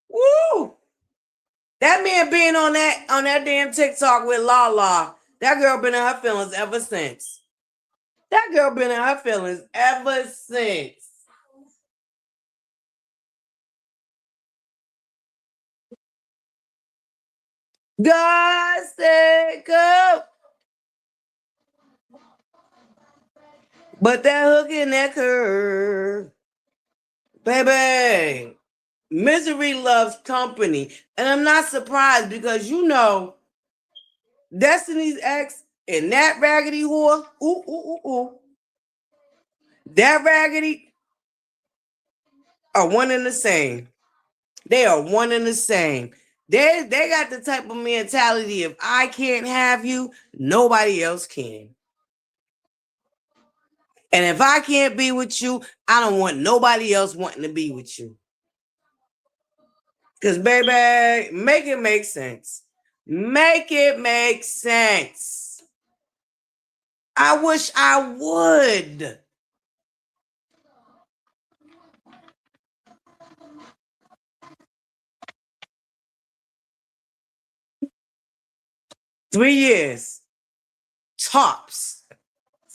Woo! That man being on that damn TikTok with Lala, that girl been in her feelings ever since. That girl been in her feelings ever since. God said go. But that hook in that curve. Baby, misery loves company. And I'm not surprised because you know Destiny's ex and that raggedy whore. That raggedy are one and the same. They are one and the same. They got the type of mentality, if I can't have you, nobody else can. And if I can't be with you, I don't want nobody else wanting to be with you. Because, baby, make it make sense. Make it make sense. I wish I would. Three years. Tops.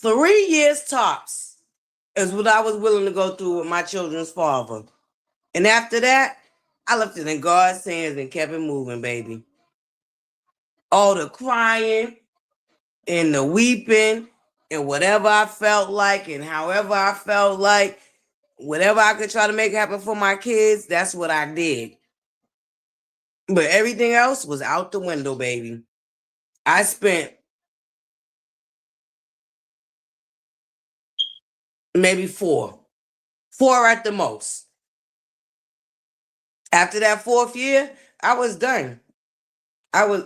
3 years tops is what I was willing to go through with my children's father. And after that, I left it in God's hands and kept it moving, baby. All the crying and the weeping and whatever I felt like and however I felt like, whatever I could try to make happen for my kids, that's what I did. But everything else was out the window, baby. I spent maybe 4 at the most. After that 4th year, I was done.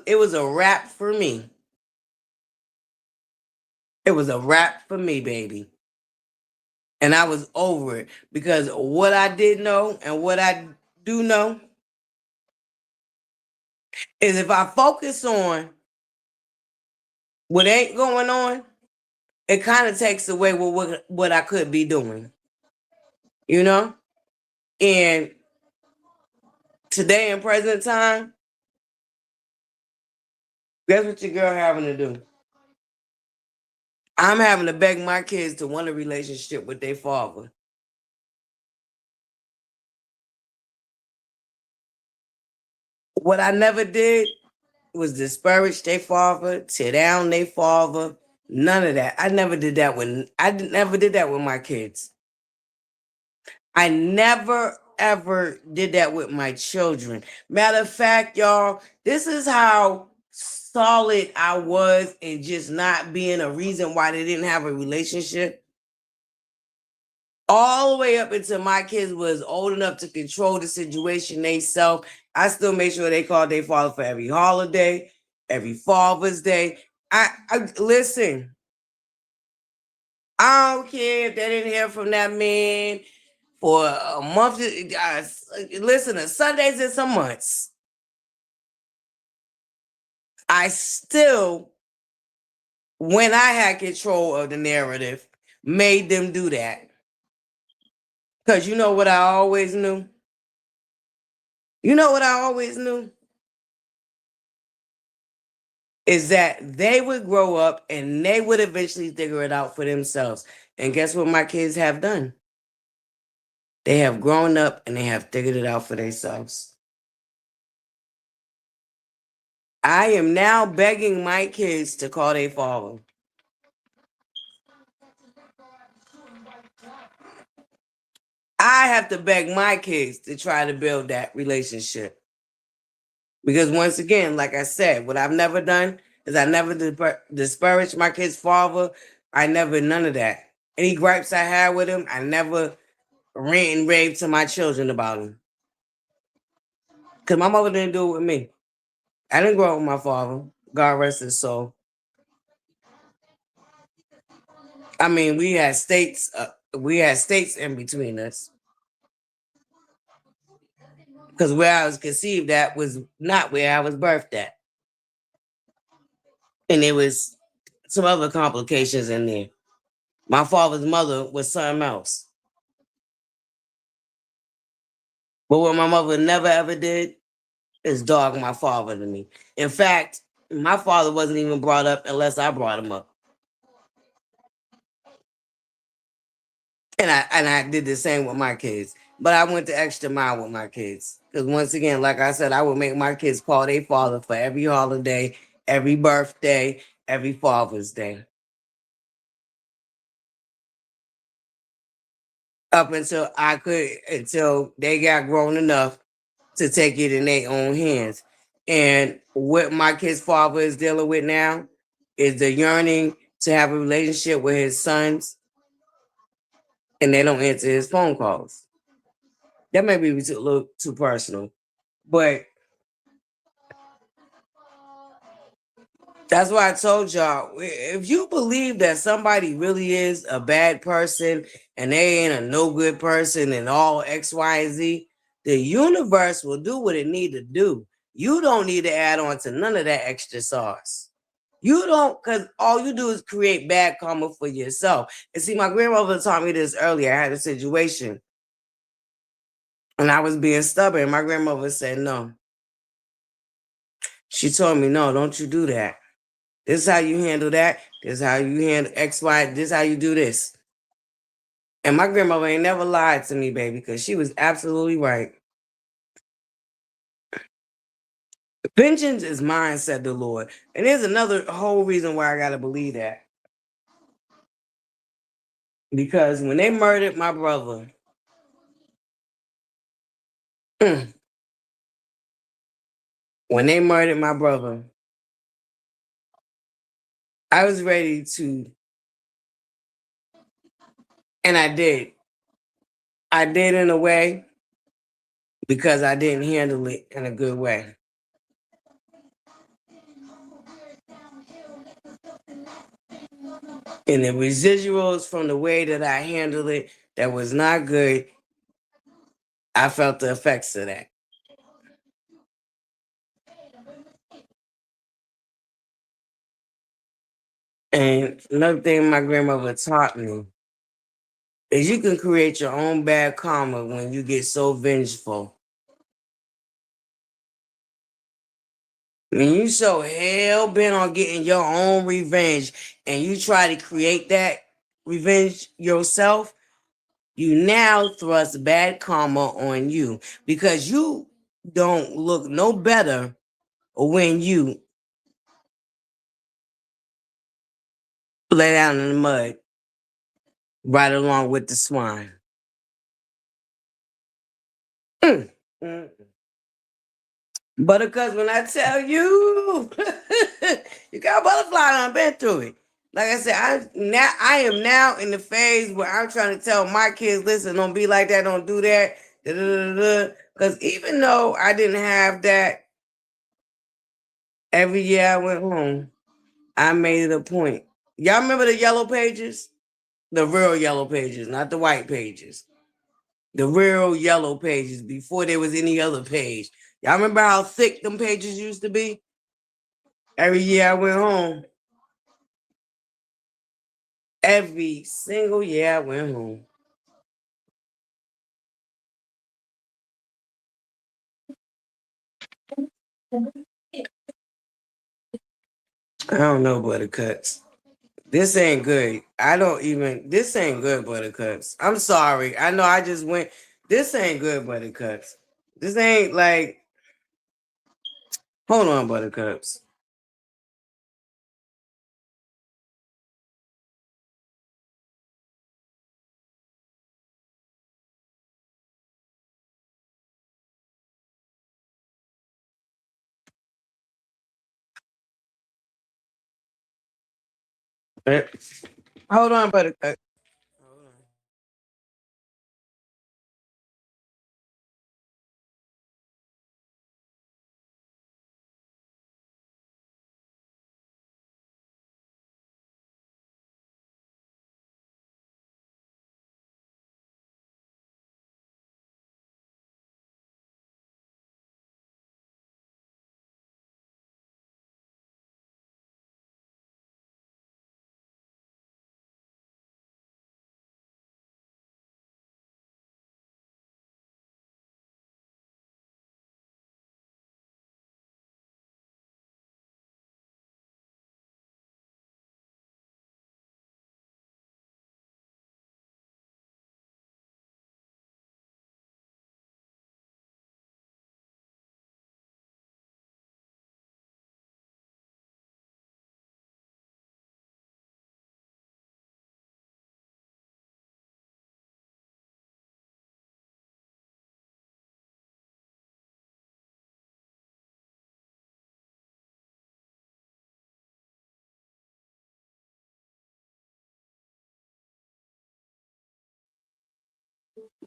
It was a wrap for me. It was a wrap for me, baby. And I was over it because what I did know and what I do know is if I focus on what ain't going on, it kind of takes away what I could be doing. You know? And today in present time, guess what your girl having to do? I'm having to beg my kids to want a relationship with their father. What I never did was disparage their father, tear down their father. None of that. I never did that with my kids. I never ever did that with my children. Matter of fact, y'all, this is how solid I was in just not being a reason why they didn't have a relationship. All the way up until my kids was old enough to control the situation they self. I still make sure they called their father for every holiday, every Father's Day. I listen. I don't care if they didn't hear from that man for a month. Listen, Sundays and some months. I still, when I had control of the narrative, made them do that. Because you know what I always knew? You know what I always knew? Is that they would grow up and they would eventually figure it out for themselves. And guess what my kids have done? They have grown up and they have figured it out for themselves. I am now begging my kids to call their father. I have to beg my kids to try to build that relationship. Because once again, like I said, what I've never done is I never disparaged my kid's father. I never, none of that. Any gripes I had with him, I never rant and rave to my children about him. Because my mother didn't do it with me. I didn't grow up with my father. God rest his soul. I mean, we had states in between us. Because where I was conceived at was not where I was birthed at. And there was some other complications in there. My father's mother was something else. But what my mother never ever did is dog my father to me. In fact, my father wasn't even brought up unless I brought him up. And I did the same with my kids. But I went the extra mile with my kids. Because once again, like I said, I would make my kids call their father for every holiday, every birthday, every Father's Day. Up until they got grown enough to take it in their own hands. And what my kid's father is dealing with now is the yearning to have a relationship with his sons, and they don't answer his phone calls. That may be a little too personal, but that's why I told y'all, if you believe that somebody really is a bad person and they ain't a no good person and all X, Y, and Z, the universe will do what it need to do. You don't need to add on to none of that extra sauce. You don't, because all you do is create bad karma for yourself. And see, my grandmother taught me this earlier. I had a situation and I was being stubborn. My grandmother said, no. She told me, no, don't you do that. This is how you handle that. This is how you handle X, Y. This is how you do this. And my grandmother ain't never lied to me, baby, because she was absolutely right. Vengeance is mine, said the Lord. And there's another whole reason why I got to believe that. Because when they murdered my brother, when they murdered my brother, I was ready to, and I did. I did in a way because I didn't handle it in a good way. And the residuals from the way that I handled it that was not good, I felt the effects of that. And another thing my grandmother taught me is you can create your own bad karma when you get so vengeful. When you so hell bent on getting your own revenge and you try to create that revenge yourself, you now thrust bad karma on you because you don't look no better when you lay down in the mud right along with the swine. ButterCups, when I tell you, you got ButterFlii's. I've been through it. Like I said, I am now in the phase where I'm trying to tell my kids, listen, don't be like that, don't do that. Because even though I didn't have that every year I went home, I made it a point. Y'all remember the yellow pages? The real yellow pages, not the white pages. The real yellow pages before there was any other page. Y'all remember how thick them pages used to be? Every year I went home. Every single year I went home. I don't know, ButterCups. This ain't good. This ain't good, ButterCups. I'm sorry. I know I just went. This ain't good, ButterCups. This ain't like, hold on, ButterCups. Hold on, ButterCups. Hold on.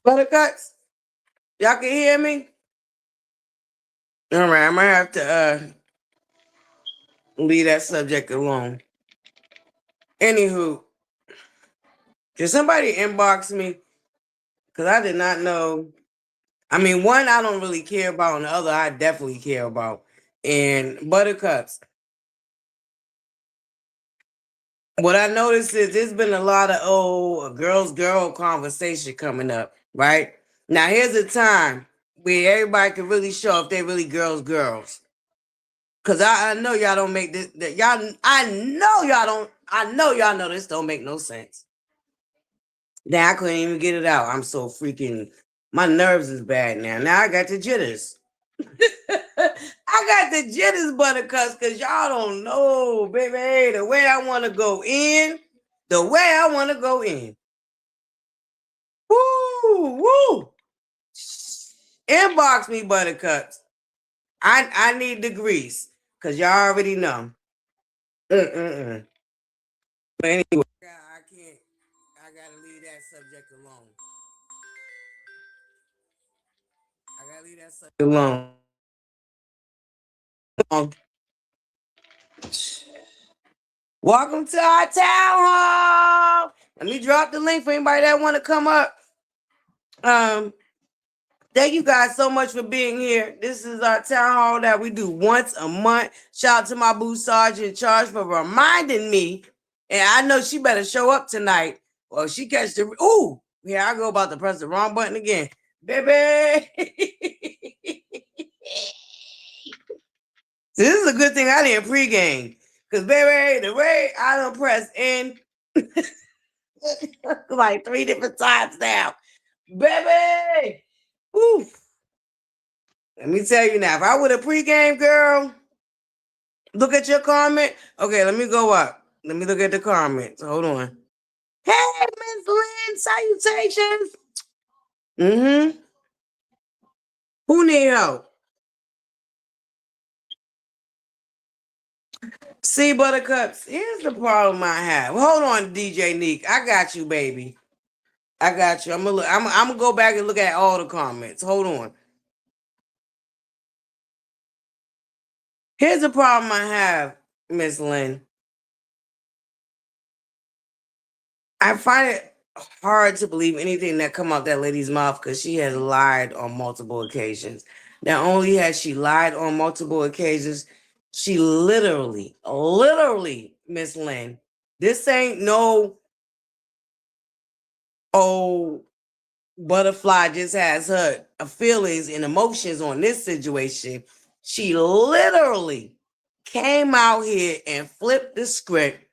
ButterCups, y'all can hear me? All right, I'm gonna have to leave that subject alone. Anywho, can somebody inbox me? Because I did not know. I mean, one I don't really care about, and the other I definitely care about. And ButterCups, what I noticed is there's been a lot of girl conversation coming up, right? Now here's a time where everybody can really show if they really girls. Cause I know y'all don't make this that y'all I know y'all know this don't make no sense. Now I couldn't even get it out. I'm so freaking my nerves is bad now. Now I got the jitters. I got the jitters, ButterCups, because y'all don't know, baby. The way I want to go in, the way I want to go in. Woo, woo. Inbox me, ButterCups. I need the grease, because y'all already know. Mm-mm-mm. But anyway, I can't. I got to leave that subject alone. I got to leave that subject alone. Welcome to our town hall. Let me drop the link for anybody that want to come up. Thank you guys so much for being here. This is our town hall that we do once a month. Shout out to my boo sergeant Charge for reminding me. And I know she better show up tonight. Or she catch the here I go about to press the wrong button again. Baby. So this is a good thing I didn't pregame. Because baby, the way I don't press in like 3 different times now. Baby. Woo. Let me tell you now, if I would have pregame, girl, look at your comment. Okay, let me go up. Let me look at the comments. Hold on. Hey, Miss Lynn, salutations. Mm-hmm. Who need help? See, Buttercups, here's the problem I have. Hold on, DJ Neek. I got you, baby. I got you. I'm gonna go back and look at all the comments. Hold on. Here's the problem I have, Miss Lynn. I find it hard to believe anything that come out that lady's mouth because she has lied on multiple occasions. Not only has she lied on multiple occasions, she literally, Miss Lynn, this ain't no, oh, ButterFlii's just has her feelings and emotions on this situation. She literally came out here and flipped the script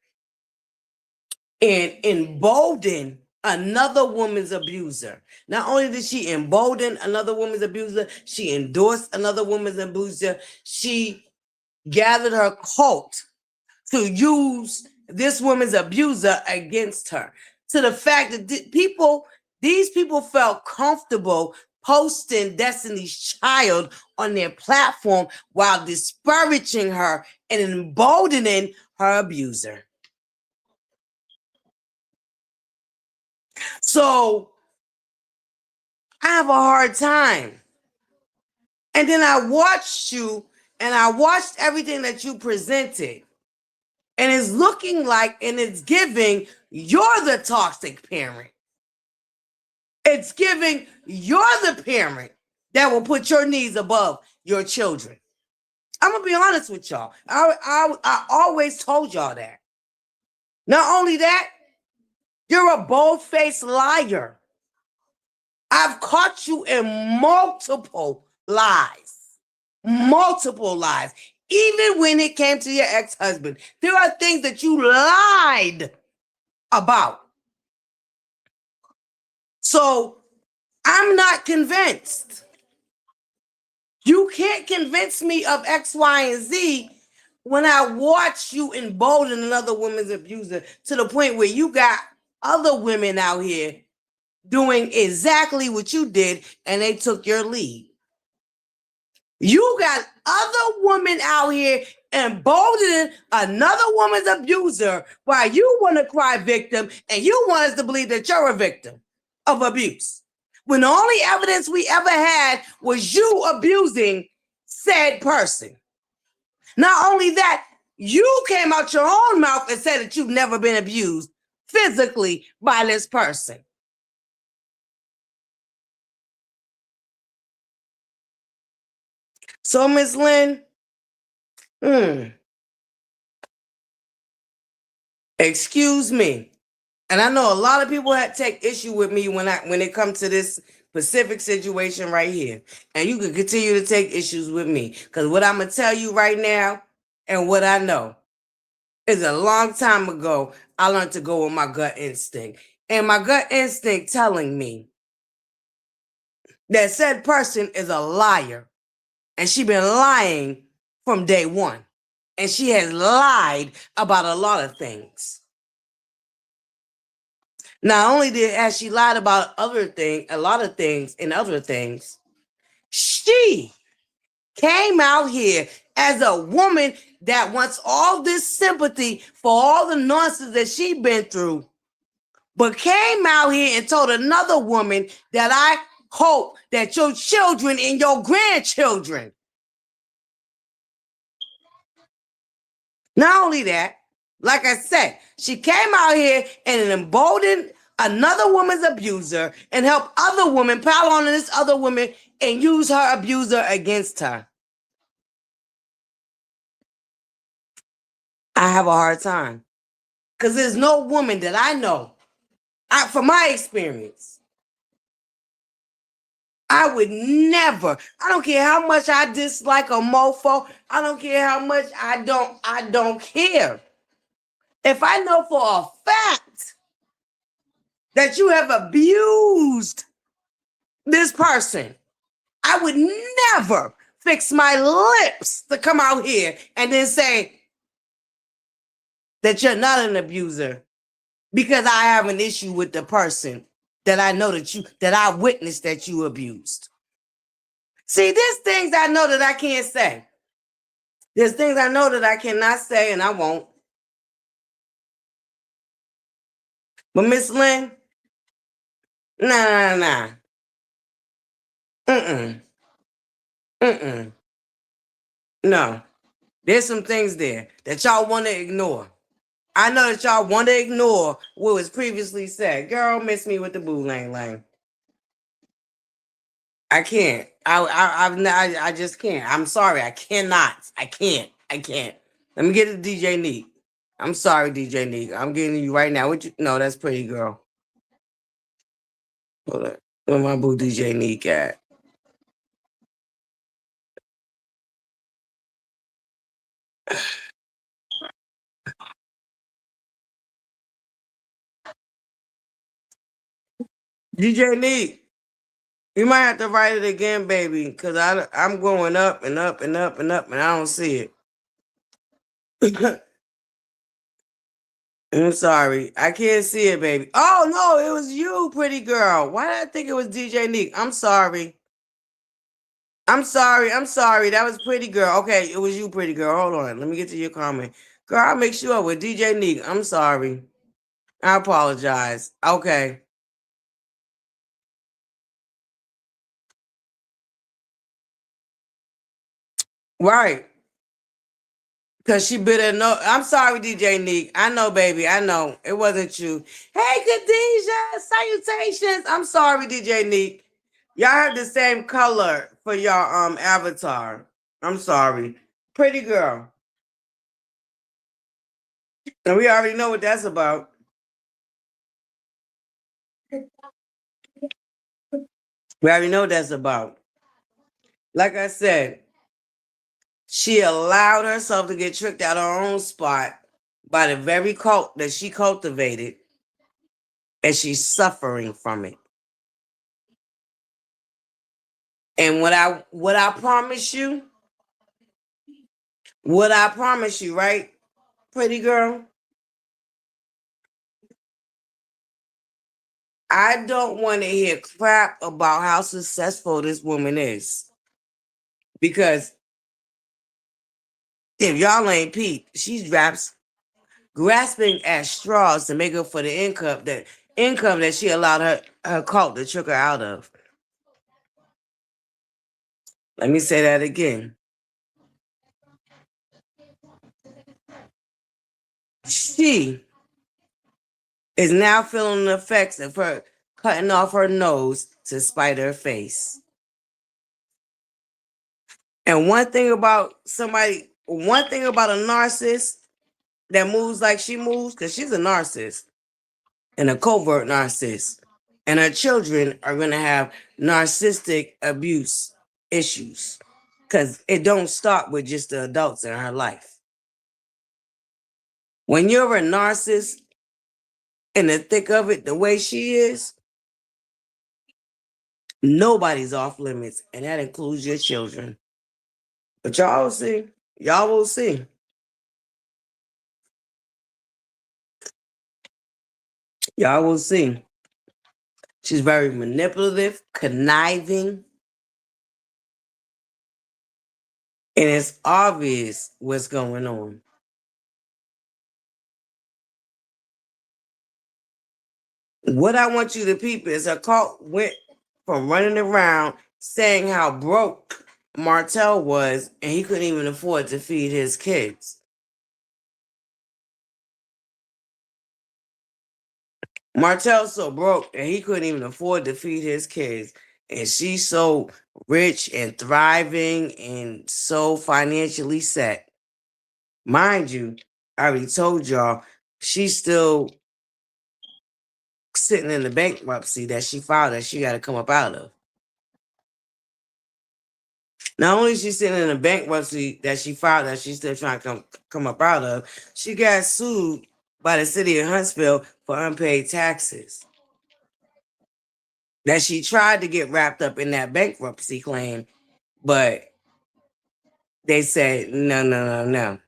and emboldened another woman's abuser. Not only did she embolden another woman's abuser, she endorsed another woman's abuser. She gathered her cult to use this woman's abuser against her. To the fact that these people felt comfortable posting Destiny's Child on their platform while disparaging her and emboldening her abuser. So I have a hard time. And then I watched you and I watched everything that you presented. And it's looking like, and it's giving, you're the toxic parent. It's giving, you're the parent that will put your needs above your children. I'm going to be honest with y'all. I always told y'all that. Not only that, you're a bold-faced liar. I've caught you in multiple lies. Multiple lies. Even when it came to your ex-husband, there are things that you lied about. So I'm not convinced. You can't convince me of X, Y, and Z when I watch you embolden another woman's abuser to the point where you got other women out here doing exactly what you did and they took your lead. You got other women out here emboldening another woman's abuser while you want to cry victim and you want us to believe that you're a victim of abuse. When the only evidence we ever had was you abusing said person. Not only that, you came out your own mouth and said that you've never been abused physically by this person. So, Miss Lynn, excuse me. And I know a lot of people had take issue with me when it comes to this specific situation right here. And you can continue to take issues with me. Because what I'm going to tell you right now and what I know is a long time ago, I learned to go with my gut instinct. And my gut instinct telling me that said person is a liar. And she been lying from day one. And she has lied about a lot of things. Not only has she lied about a lot of things and other things, she came out here as a woman that wants all this sympathy for all the nonsense that she's been through, but came out here and told another woman that I hope that your children and your grandchildren. Not only that, like I said, she came out here and emboldened another woman's abuser and helped other women pile on this other woman and use her abuser against her. I have a hard time because there's no woman that I know, from my experience, I would never, I don't care how much I dislike a mofo, I don't care how much I don't care. If I know for a fact that you have abused this person, I would never fix my lips to come out here and then say that you're not an abuser because I have an issue with the person that I know that I witnessed that you abused. See, there's things I know that I can't say. There's things I know that I cannot say, and I won't. But Miss Lynn, nah. Mm-mm. Mm-mm. No. There's some things there that y'all want to ignore. I know that y'all want to ignore what was previously said. Girl, miss me with the boo lang. I can't. I just can't. I'm sorry. I cannot. I can't. Let me get it to DJ Neek. I'm sorry, DJ Neek. I'm getting you right now. What you? No, that's pretty girl. Hold on. Where my boo DJ Neek at? DJ Neek, you might have to write it again, baby, because I'm going up and up and up and up, and I don't see it. I'm sorry. I can't see it, baby. Oh, no, it was you, pretty girl. Why did I think it was DJ Neek? I'm sorry. I'm sorry. That was pretty girl. Okay, it was you, pretty girl. Hold on. Let me get to your comment. Girl, I'll make sure with DJ Neek. I'm sorry. I apologize. Okay. Right. Because she better know. I'm sorry, DJ Neek. I know, baby. I know. It wasn't you. Hey, Khadijah. Salutations. I'm sorry, DJ Neek. Y'all have the same color for y'all avatar. I'm sorry. Pretty girl. And we already know what that's about. We already know what that's about. Like I said, she allowed herself to get tricked out of her own spot by the very cult that she cultivated, and she's suffering from it. And what I promise you, right, pretty girl? I don't want to hear crap about how successful this woman is. Because if y'all ain't peeped, she's grasping at straws to make up for the income that she allowed her cult to trick her out of. Let me say that again. She is now feeling the effects of her cutting off her nose to spite her face. And one thing about a narcissist that moves like she moves, because she's a narcissist and a covert narcissist, and her children are going to have narcissistic abuse issues, because it don't start with just the adults in her life. When you're a narcissist in the thick of it, the way she is, nobody's off limits, and that includes your children. But y'all will see. Y'all will see. Y'all will see. She's very manipulative, conniving, and it's obvious what's going on. What I want you to peep is her cult went from running around saying how broke Martell was, and he couldn't even afford to feed his kids. Martell's so broke, and he couldn't even afford to feed his kids. And she's so rich and thriving and so financially set. Mind you, I already told y'all, she's still sitting in the bankruptcy that she filed that she got to come up out of. Not only is she sitting in a bankruptcy that she filed that she's still trying to come up out of, she got sued by the city of Huntsville for unpaid taxes. That she tried to get wrapped up in that bankruptcy claim, but they said, no.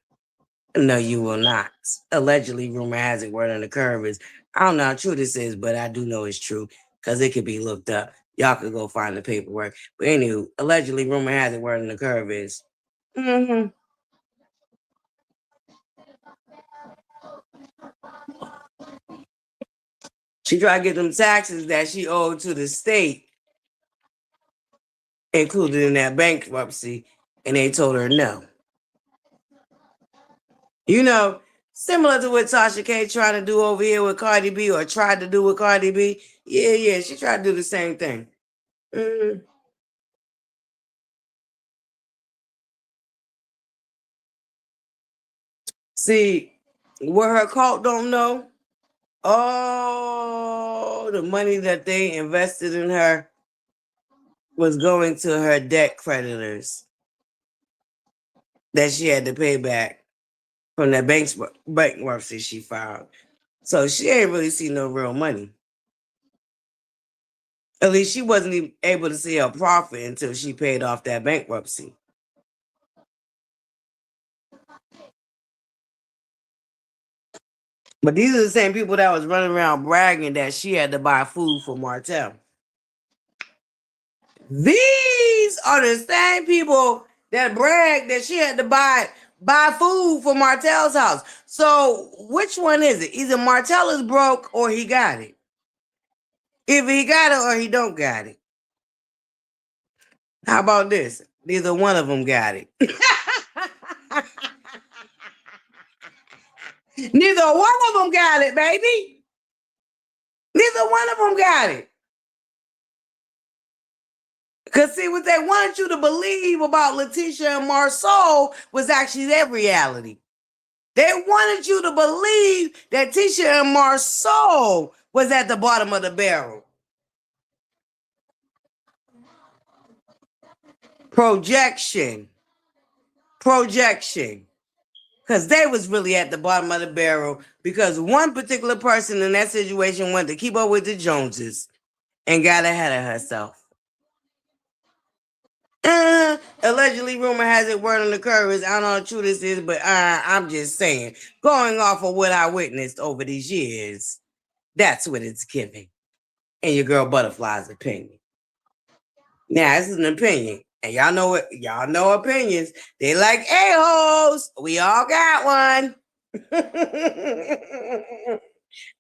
No, you will not. Allegedly, rumor has it, word on the curve is, I don't know how true this is, but I do know it's true because it could be looked up. Y'all could go find the paperwork. But anyway, allegedly, rumor has it, word on the curve is. She tried to get them taxes that she owed to the state included in that bankruptcy, and they told her no. You know, similar to what Tasha K trying to do over here with Cardi B, or tried to do with Cardi B. Yeah, she tried to do the same thing. See, what her cult don't know, all the money that they invested in her was going to her debt creditors that she had to pay back from that bankruptcy she filed. So she ain't really see no real money. At least she wasn't even able to see a profit until she paid off that bankruptcy. But these are the same people that was running around bragging that she had to buy food for Martell. These are the same people that brag that she had to buy food for Martell's house. So which one is it? Either Martell is broke or he got it. If he got it or he don't got it. How about this? Neither one of them got it. Neither one of them got it, baby. Neither one of them got it. Because see, what they wanted you to believe about Letitia and Marsau was actually their reality. They wanted you to believe that Tisha and Marsau was at the bottom of the barrel. Projection. Because they was really at the bottom of the barrel because one particular person in that situation wanted to keep up with the Joneses and got ahead of herself. Allegedly, rumor has it, word on the curve is, I don't know how true this is, but I'm just saying, going off of what I witnessed over these years, that's what it's giving. And your girl ButterFlii's opinion. Now, this is an opinion. And y'all know what? Y'all know opinions. They like a-holes. We all got one.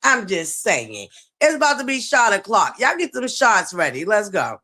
I'm just saying. It's about to be shot o'clock. Y'all get some shots ready. Let's go.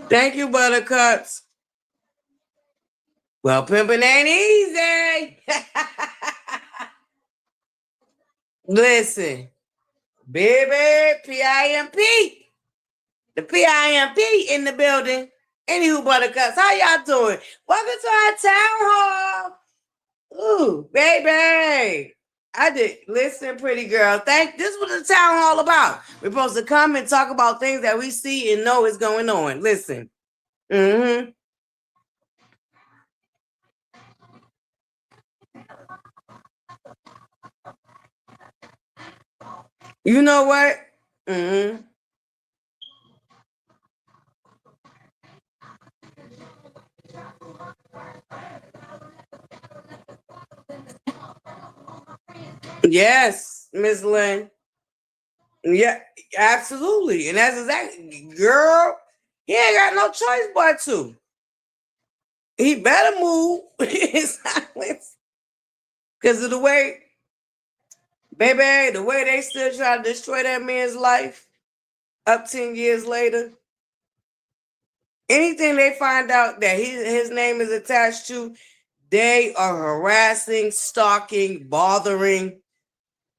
Thank you, Buttercups. Well, pimping ain't easy. Listen, baby, PIMP. The PIMP in the building. Anywho, Buttercups, how y'all doing? Welcome to our town hall. Ooh, baby. I did. Listen, pretty girl. This is what the town hall about. We're supposed to come and talk about things that we see and know is going on. Listen. Mm-hmm. You know what? Mm-hmm. Yes, Miss Lynn. Yeah, absolutely. And that's exactly, girl, he ain't got no choice but to. He better move in silence. Because of the way, baby, the way they still try to destroy that man's life up 10 years later. Anything they find out that his name is attached to, they are harassing, stalking, bothering.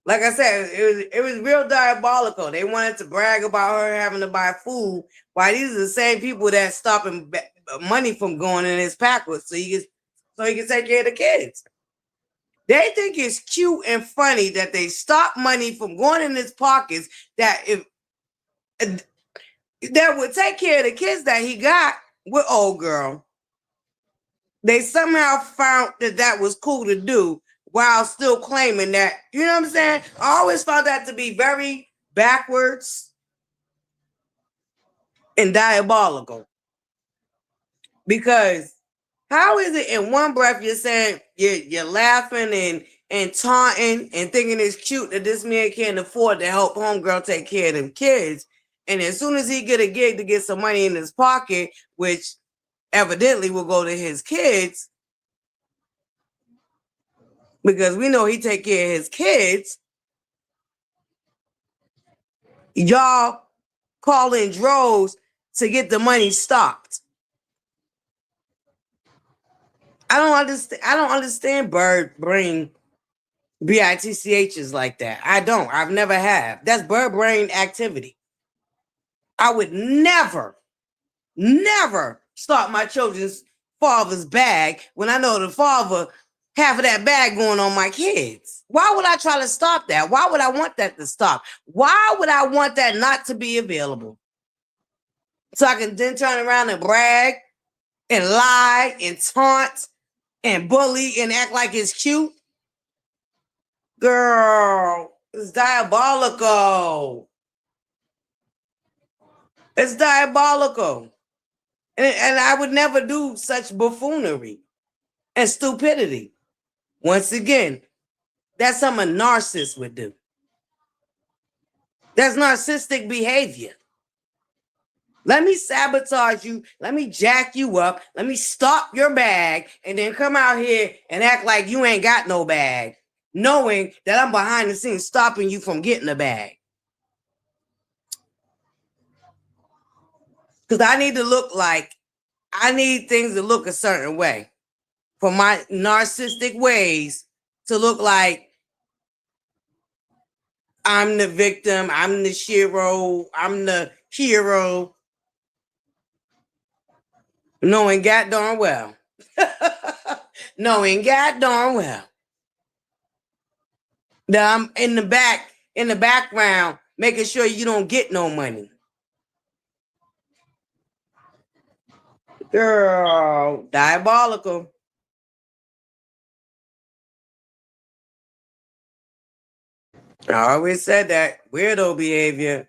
Like I said, it was real diabolical. They wanted to brag about her having to buy food, while these are the same people that stopping money from going in his pockets so he can take care of the kids. They think it's cute and funny that they stop money from going in his pockets that would take care of the kids that he got with old girl. They somehow found that was cool to do while still claiming that, you know what I'm saying? I always found that to be very backwards and diabolical. Because how is it in one breath you're saying you're laughing and taunting and thinking it's cute that this man can't afford to help homegirl take care of them kids, and as soon as he get a gig to get some money in his pocket, which evidently will go to his kids, because we know he take care of his kids, y'all call in droves to get the money stopped. I don't understand bird brain BITCHs like that. I don't. I've never have. That's bird brain activity. I would never start my children's father's bag when I know the father half of that bag going on my kids. Why would I try to stop that? Why would I want that to stop? Why would I want that not to be available? So I can then turn around and brag and lie and taunt and bully and act like it's cute? Girl, it's diabolical. It's diabolical. And I would never do such buffoonery and stupidity. Once again, that's something a narcissist would do. That's narcissistic behavior. Let me sabotage you. Let me jack you up. Let me stop your bag and then come out here and act like you ain't got no bag, knowing that I'm behind the scenes stopping you from getting a bag. Because I need things to look a certain way for my narcissistic ways to look like I'm the victim, I'm the shiro, I'm the hero, knowing God darn well. Knowing God darn well that I'm in the background, making sure you don't get no money. Girl, diabolical. I always said that. Weirdo behavior.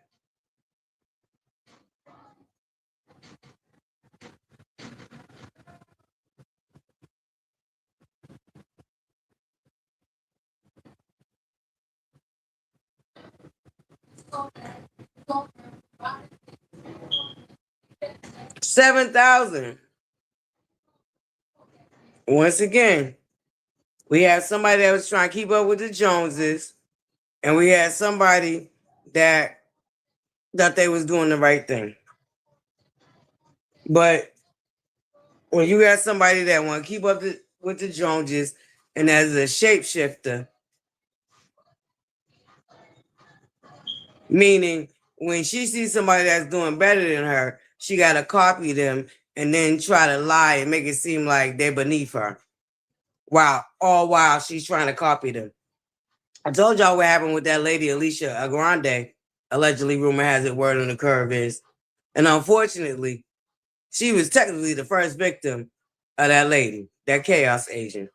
$7,000. Once again, we had somebody that was trying to keep up with the Joneses, and we had somebody that thought they was doing the right thing.
But when you got somebody that want to keep up with the Joneses and as a shapeshifter, meaning when she sees somebody that's doing better than her, she got to copy them and then try to lie and make it seem like they're beneath her. While she's trying to copy them. I told y'all what happened with that lady, Alicia Grande. Allegedly, rumor has it, word on the curve is. And unfortunately, she was technically the first victim of that lady, that chaos agent.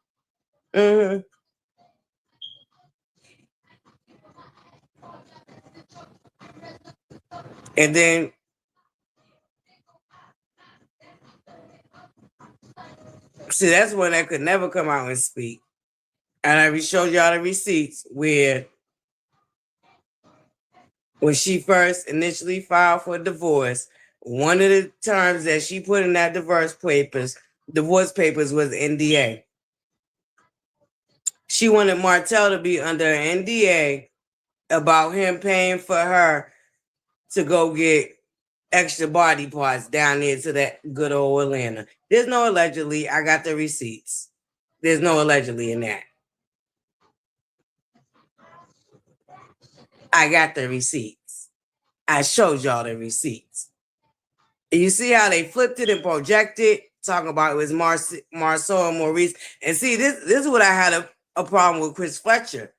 Mm-hmm. And then see, that's one that could never come out and speak. And I showed y'all the receipts where when she first initially filed for divorce, one of the terms that she put in that divorce papers was NDA. She wanted Martell to be under an NDA about him paying for her to go get extra body parts down there to that good old Atlanta. There's no allegedly. I got the receipts. There's no allegedly in that. I got the receipts. I showed y'all the receipts. And you see how they flipped it and projected, talking about it was Marceau and Maurice. And see, this is what I had a problem with Chris Fletcher.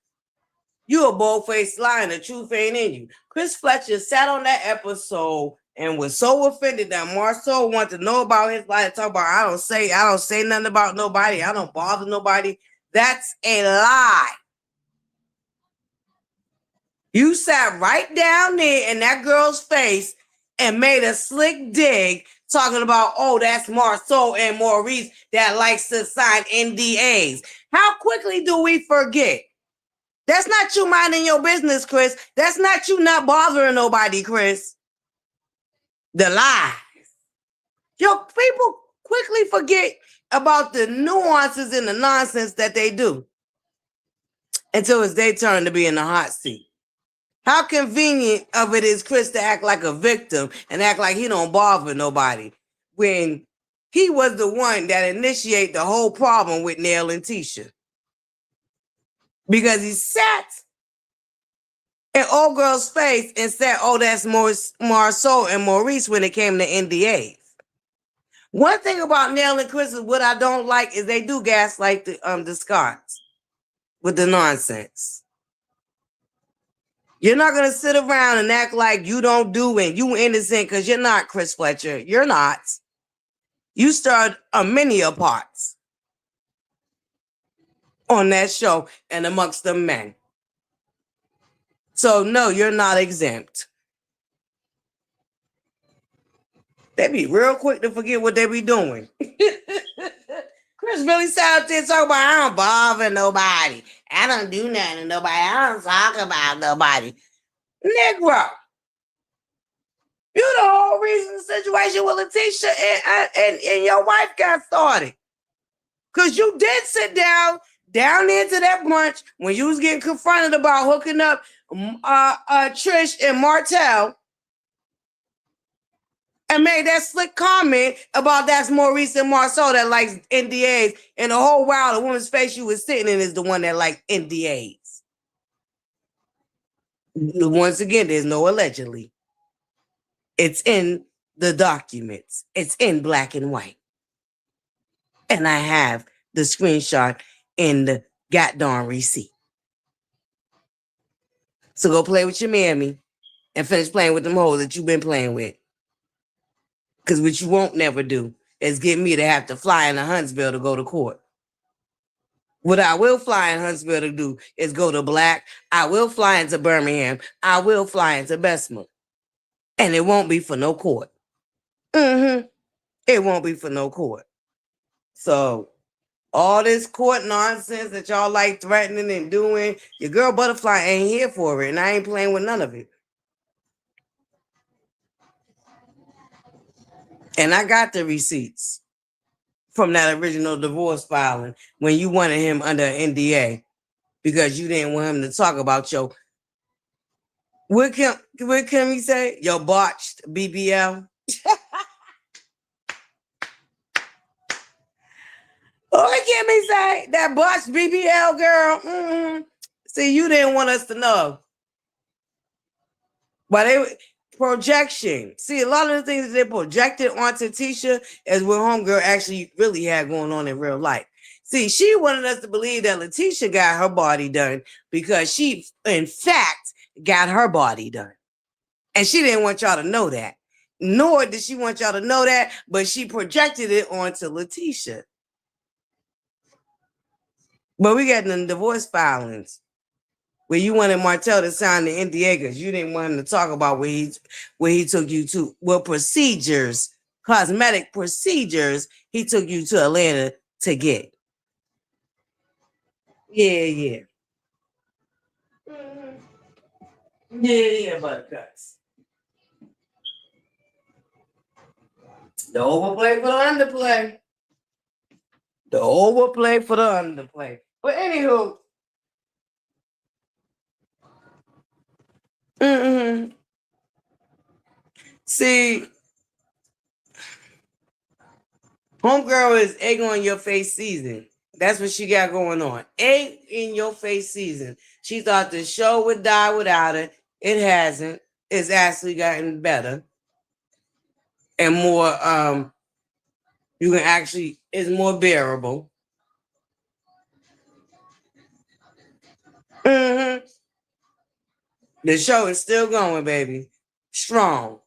You a bold-faced liar and the truth ain't in you. Chris Fletcher sat on that episode and was so offended that Marceau wanted to know about his life. Talk about I don't say nothing about nobody. I don't bother nobody. That's a lie. You sat right down there in that girl's face and made a slick dig talking about, oh, that's Marceau and Maurice that likes to sign NDAs. How quickly do we forget? That's not you minding your business, Chris. That's not you not bothering nobody, Chris. The lies. Yo, people quickly forget about the nuances and the nonsense that they do until it's their turn to be in the hot seat. How convenient of it is Chris to act like a victim and act like he don't bother nobody when he was the one that initiated the whole problem with Nell and Tisha. Because he sat in old girl's face and said, oh, that's Marceau and Maurice when it came to NDAs. One thing about Nell and Chris is what I don't like is they do gaslight the Scots with the nonsense. You're not going to sit around and act like you don't do it. You innocent because you're not, Chris Fletcher. You're not. You stirred a many a pots on that show and amongst the men. So, no, you're not exempt. They be real quick to forget what they be doing. Chris really sat out there talking about, I don't bother nobody. I don't do nothing to nobody. I don't talk about nobody. Negro. You the whole reason the situation with Letitia and your wife got started. Because you did sit down into that brunch when you was getting confronted about hooking up Trish and Martell and made that slick comment about that's Maurice and Marceau that likes NDAs, and the whole while the woman's face you was sitting in is the one that likes NDAs. Once again, there's no allegedly. It's in the documents. It's in black and white. And I have the screenshot in the goddamn receipt. So go play with your mammy and finish playing with them hoes that you've been playing with. Because what you won't never do is get me to have to fly into Huntsville to go to court. What I will fly in Huntsville to do is go to Black. I will fly into Birmingham. I will fly into Bessemer. And it won't be for no court. It won't be for no court. So all this court nonsense that y'all like threatening and doing, your girl ButterFlii's ain't here for it. And I ain't playing with none of it. And I got the receipts from that original divorce filing when you wanted him under NDA because you didn't want him to talk about your, what can he say? Your botched BBL. what can me say? That botched BBL girl. See, you didn't want us to know. But they projection. See, a lot of the things that they projected onto Tisha is what homegirl actually really had going on in real life. See, she wanted us to believe that Letitia got her body done because she, in fact, got her body done. And she didn't want y'all to know that. Nor did she want y'all to know that, but she projected it onto Letitia. But we got the divorce filings where you wanted Martell to sign the NDA because you didn't want him to talk about where he took you to, what procedures, cosmetic procedures he took you to Atlanta to get. Yeah. Yeah, ButterCups. The overplay for the underplay. The overplay for the underplay. But anywho, see, homegirl is egg on your face season. That's what she got going on. Egg in your face season. She thought the show would die without her. It hasn't. It's actually gotten better and more. You can actually. It's more bearable. The show is still going, baby. Strong.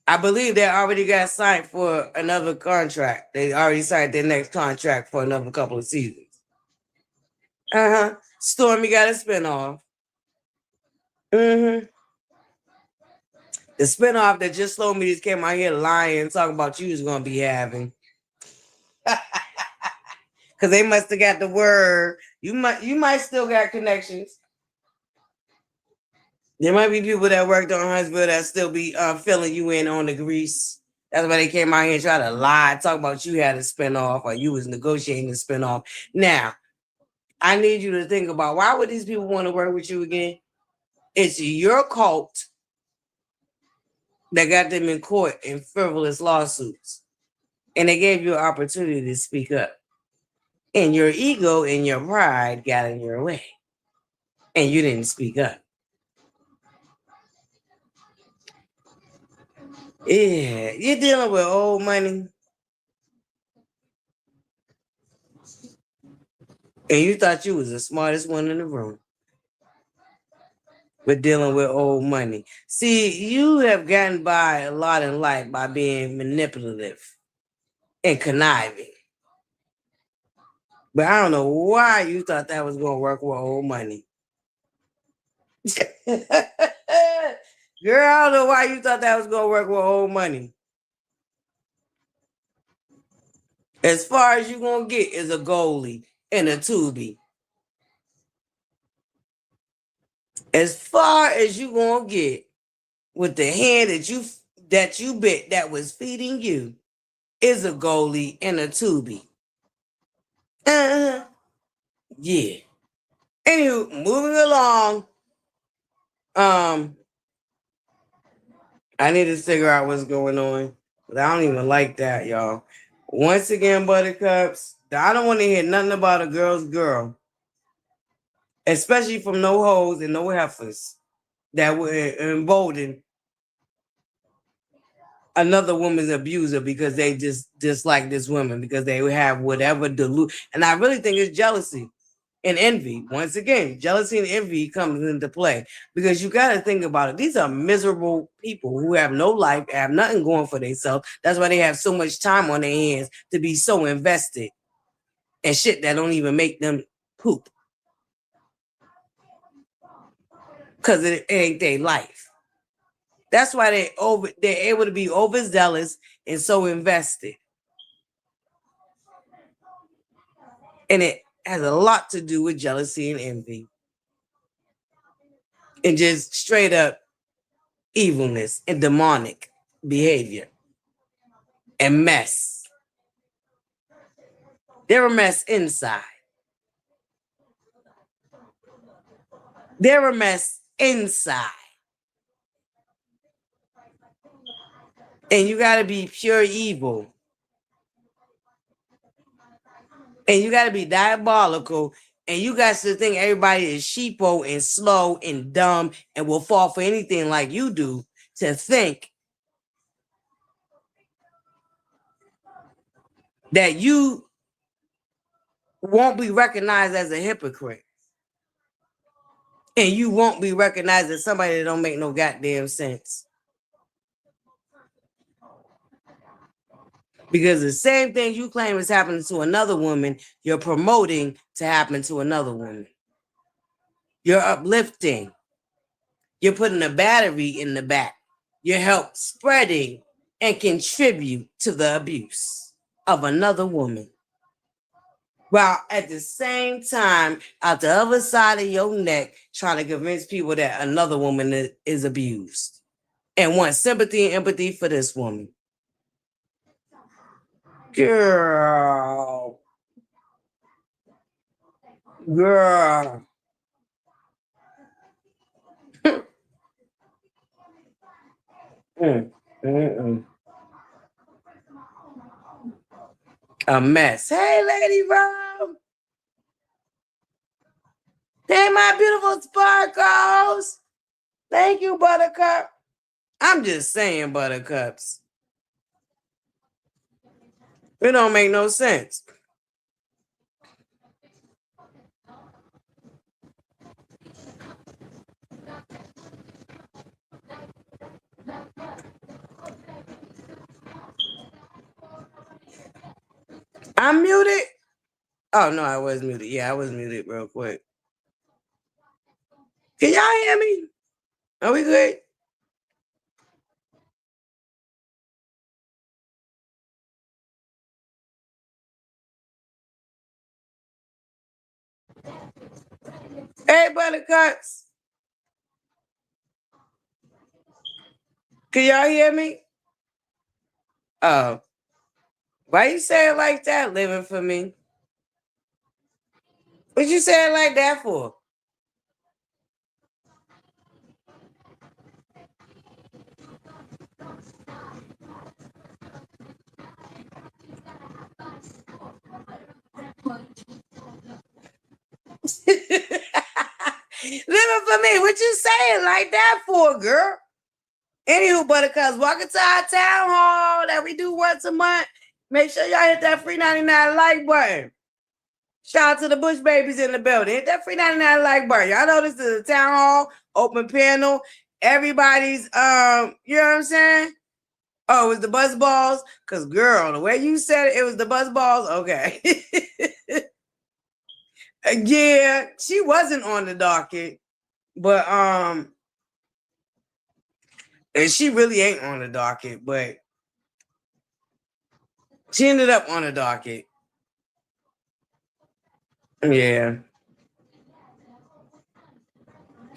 I believe they already got signed for another contract. They already signed their next contract for another couple of seasons. Stormy got a spinoff. The spinoff that just Slow Me just came out here lying, talking about you was gonna be having. Cause they must have got the word. You might still got connections. There might be people that worked on Huntsville that still be filling you in on the grease. That's why they came out here and tried to lie, talk about you had a spinoff or you was negotiating a spinoff. Now, I need you to think about why would these people want to work with you again? It's your cult that got them in court in frivolous lawsuits. And they gave you an opportunity to speak up. And your ego and your pride got in your way. And you didn't speak up. Yeah, you're dealing with old money. And you thought you was the smartest one in the room. With dealing with old money. See, you have gotten by a lot in life by being manipulative and conniving. But I don't know why you thought that was going to work with old money. Girl, I don't know why you thought that was going to work with old money. As far as you're going to get is a goalie and a tubie. As far as you're going to get with the hand that you bit that was feeding you is a goalie and a tubie. Yeah. Anywho, moving along. I need to figure out what's going on. But I don't even like that, y'all. Once again, ButterCups, I don't want to hear nothing about a girl's girl. Especially from no hoes and no heifers that would embolden another woman's abuser because they just dislike this woman because they have whatever and I really think it's jealousy and envy. Once again, jealousy and envy comes into play because you got to think about it. These are miserable people who have no life, have nothing going for themselves. That's why they have so much time on their hands to be so invested in shit that don't even make them poop because it ain't their life. That's why they're able to be overzealous and so invested. And it has a lot to do with jealousy and envy. And just straight up evilness and demonic behavior. And mess. They're a mess inside. They're a mess inside. And you got to be pure evil And you got to be diabolical. And you got to think everybody is sheepo and slow and dumb and will fall for anything like you do to think that you won't be recognized as a hypocrite. And you won't be recognized as somebody that don't make no goddamn sense. Because the same thing you claim is happening to another woman, you're promoting to happen to another woman. You're uplifting. You're putting a battery in the back. You help spreading and contribute to the abuse of another woman. While at the same time, out the other side of your neck, trying to convince people that another woman is abused and want sympathy and empathy for this woman. Girl. A mess. Hey, Lady Rob. Hey, my beautiful sparkles. Thank you, Buttercup. I'm just saying, Buttercups. It don't make no sense. I'm muted. Oh, no, I was muted. Yeah, I was muted real quick. Can y'all hear me? Are we good? Hey, Buttercups. Can y'all hear me? Oh. Why you say it like that, living for me? What you say it like that for? Living for me. What you saying like that for, girl? Anywho, Buttercups, welcome to our town hall that we do once a month. Make sure y'all hit that free 99 like button. Shout out to the Bush babies in the building. Hit that free 99 like button. Y'all know this is a town hall, open panel. Everybody's, you know what I'm saying? Oh, it was the buzz balls? Because, girl, the way you said it, it was the buzz balls? Okay. Yeah, she wasn't on the docket, but, and she really ain't on the docket, but she ended up on the docket. Yeah.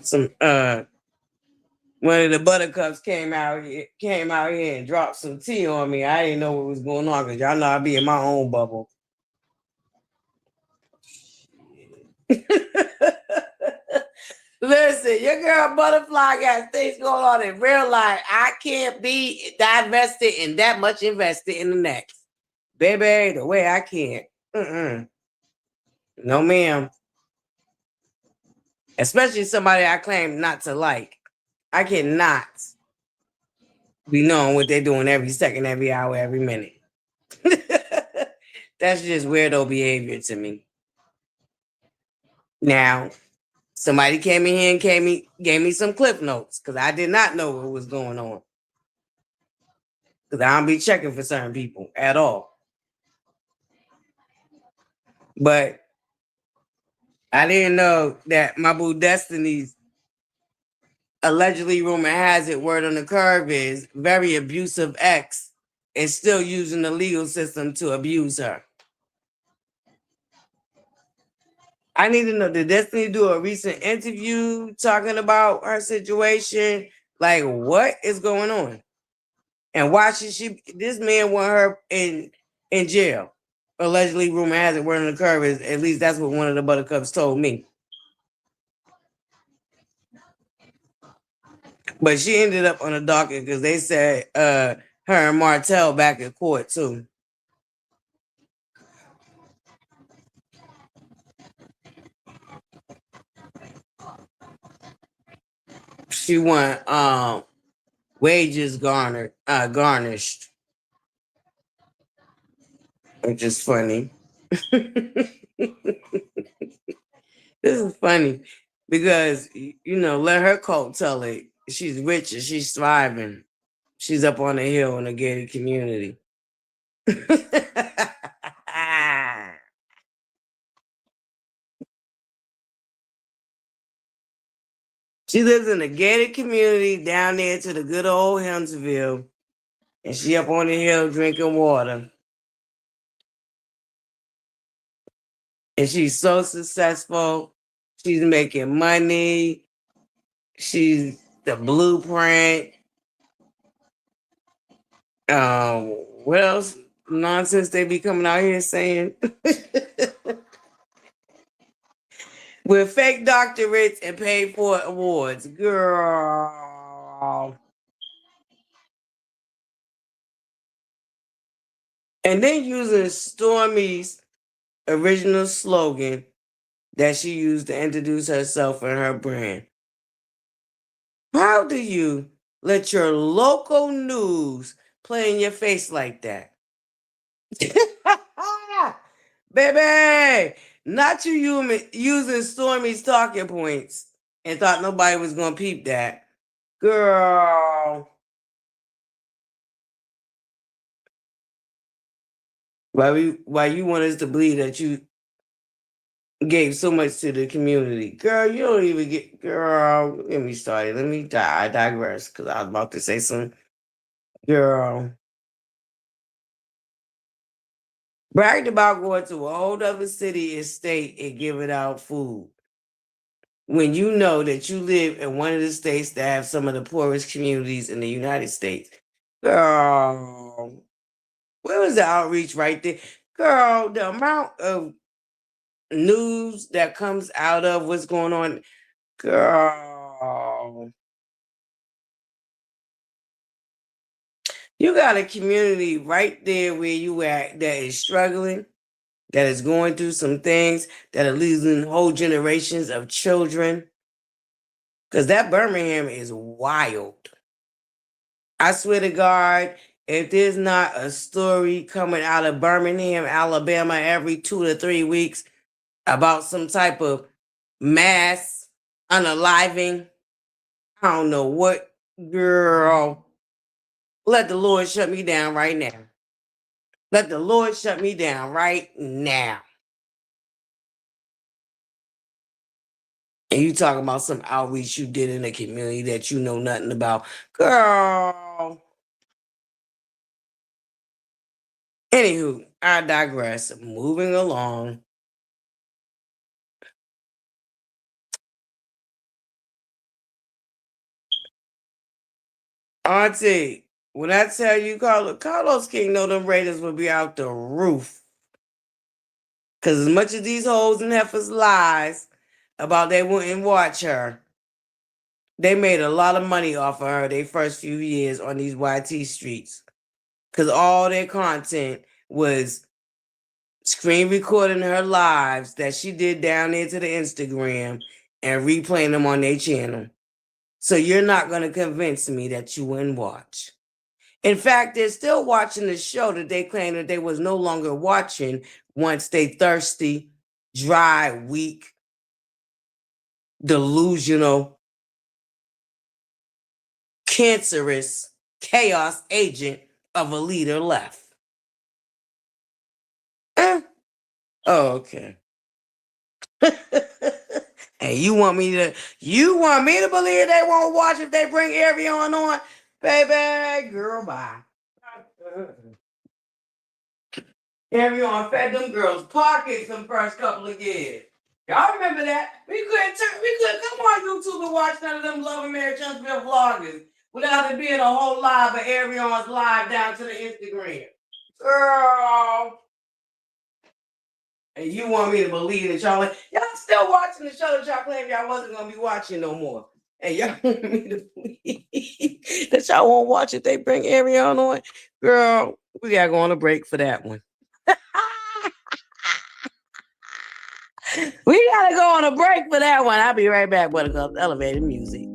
Some one of the Buttercups came out here and dropped some tea on me. I didn't know what was going on because y'all know I be in my own bubble. Listen, your girl ButterFlii's got things going on in real life. I can't be divested and that much invested in the next. Baby, the way I can't. No, ma'am. Especially somebody I claim not to like. I cannot be knowing what they're doing every second, every hour, every minute. That's just weirdo behavior to me. Now, somebody came in here and gave me some cliff notes because I did not know what was going on. Because I don't be checking for certain people at all. But I didn't know that my boo Destiny's allegedly, rumor has it, word on the curve is very abusive ex is still using the legal system to abuse her. I need to know, did Destiny do a recent interview talking about her situation? Like, what is going on? And why should this man want her in jail? Allegedly, rumor has it, word on the curve is, at least that's what one of the Buttercups told me. But she ended up on the docket because they said her and Martell back in court too. she want wages garnished, which is funny. This is funny because let her cult tell it. She's rich and she's thriving. She's up on the hill in a gated community. She lives in a gated community down there to the good old Huntsville, and she up on the hill drinking water. And she's so successful. She's making money. She's the blueprint. What else nonsense they be coming out here saying? With fake doctorates and paid for awards. Girl. And then using Stormy's original slogan that she used to introduce herself and her brand. How do you let your local news play in your face like that? Baby, not you using Stormy's talking points and thought nobody was going to peep that. Girl. Why you want us to believe that you gave so much to the community? Girl, you don't even get... Girl, let me start it. I digress because I was about to say something. Girl. Bragged about going to a whole other city and state and giving out food. When you know that you live in one of the states that have some of the poorest communities in the United States. Girl, where was the outreach right there? Girl, the amount of news that comes out of what's going on. Girl. You got a community right there where you at that is struggling, that is going through some things, that are losing whole generations of children. Because that Birmingham is wild. I swear to God, if there's not a story coming out of Birmingham, Alabama every 2 to 3 weeks about some type of mass unaliving, I don't know what, girl. Let the Lord shut me down right now. Let the Lord shut me down right now. And you talking about some outreach you did in the community that you know nothing about. Girl. Anywho, I digress. Moving along. Auntie, when I tell you Carlos King know them Raiders will be out the roof. Because as much as these hoes and heifers lies about they wouldn't watch her, they made a lot of money off of her their first few years on these YT streets. Because all their content was screen recording her lives that she did down there to the Instagram and replaying them on their channel. So you're not going to convince me that you wouldn't watch. In fact, they're still watching the show that they claim that they was no longer watching once they thirsty, dry, weak, delusional, cancerous chaos agent of a leader left. Oh, okay. And you want me to believe they won't watch if they bring Arion on? Baby, girl, bye. Arion fed them girls pockets the first couple of years. Y'all remember that? We couldn't come on YouTube and watch none of them Love Mary Huntsville vloggers without it being a whole live of Arion's live down to the Instagram. Girl. And you want me to believe that y'all still watching the show that y'all claimed y'all wasn't going to be watching no more. And y'all want me to believe that y'all won't watch if they bring Arion on? Girl, we got to go on a break for that one. We got to go on a break for that one. I'll be right back, ButterCups Elevated Music.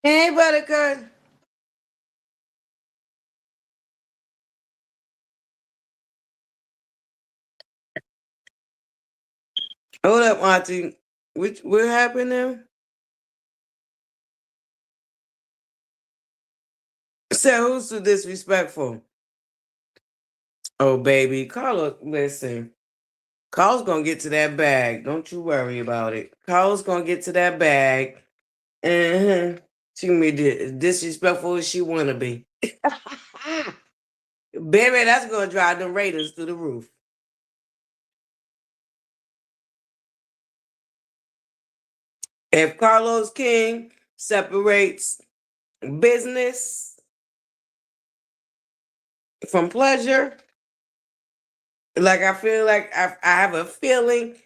Hey, ButterCups. Hold up, Auntie. What happened now? Said who's so disrespectful? Oh, baby. Carla, listen. Carl's gonna get to that bag. Don't you worry about it. Carl's gonna get to that bag. And she can be disrespectful as she wanna be. Baby, that's gonna drive them ratings through the roof. If Carlos King separates business from pleasure, like I feel like I have a feeling,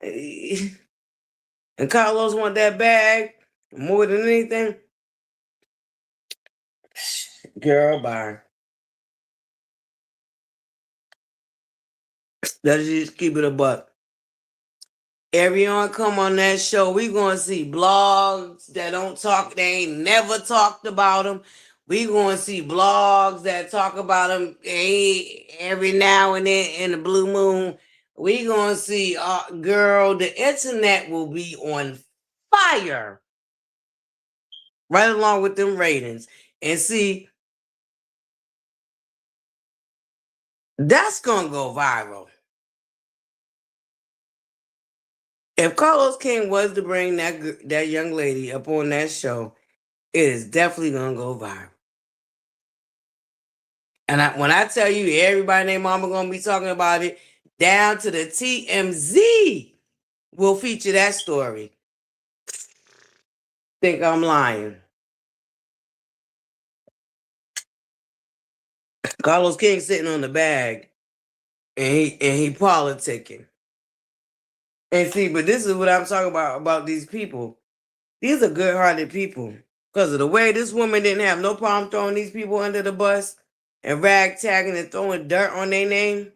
and Carlos want that bag more than anything. Girl, bye. Let's just keep it a buck. Everyone come on that show, we gonna see blogs that don't talk, they ain't never talked about them. We gonna see blogs that talk about them every now and then in the blue moon. We gonna see, girl, the internet will be on fire right along with them ratings. And see, that's gonna go viral. If Carlos King was to bring that young lady up on that show, it is definitely gonna go viral. And when I tell you everybody and their mama gonna be talking about it, down to the TMZ will feature that story. Think I'm lying. Carlos King sitting on the bag and he politicking. And see, but this is what I'm talking about these people. These are good-hearted people. Because of the way this woman didn't have no problem throwing these people under the bus and ragtagging and throwing dirt on their name.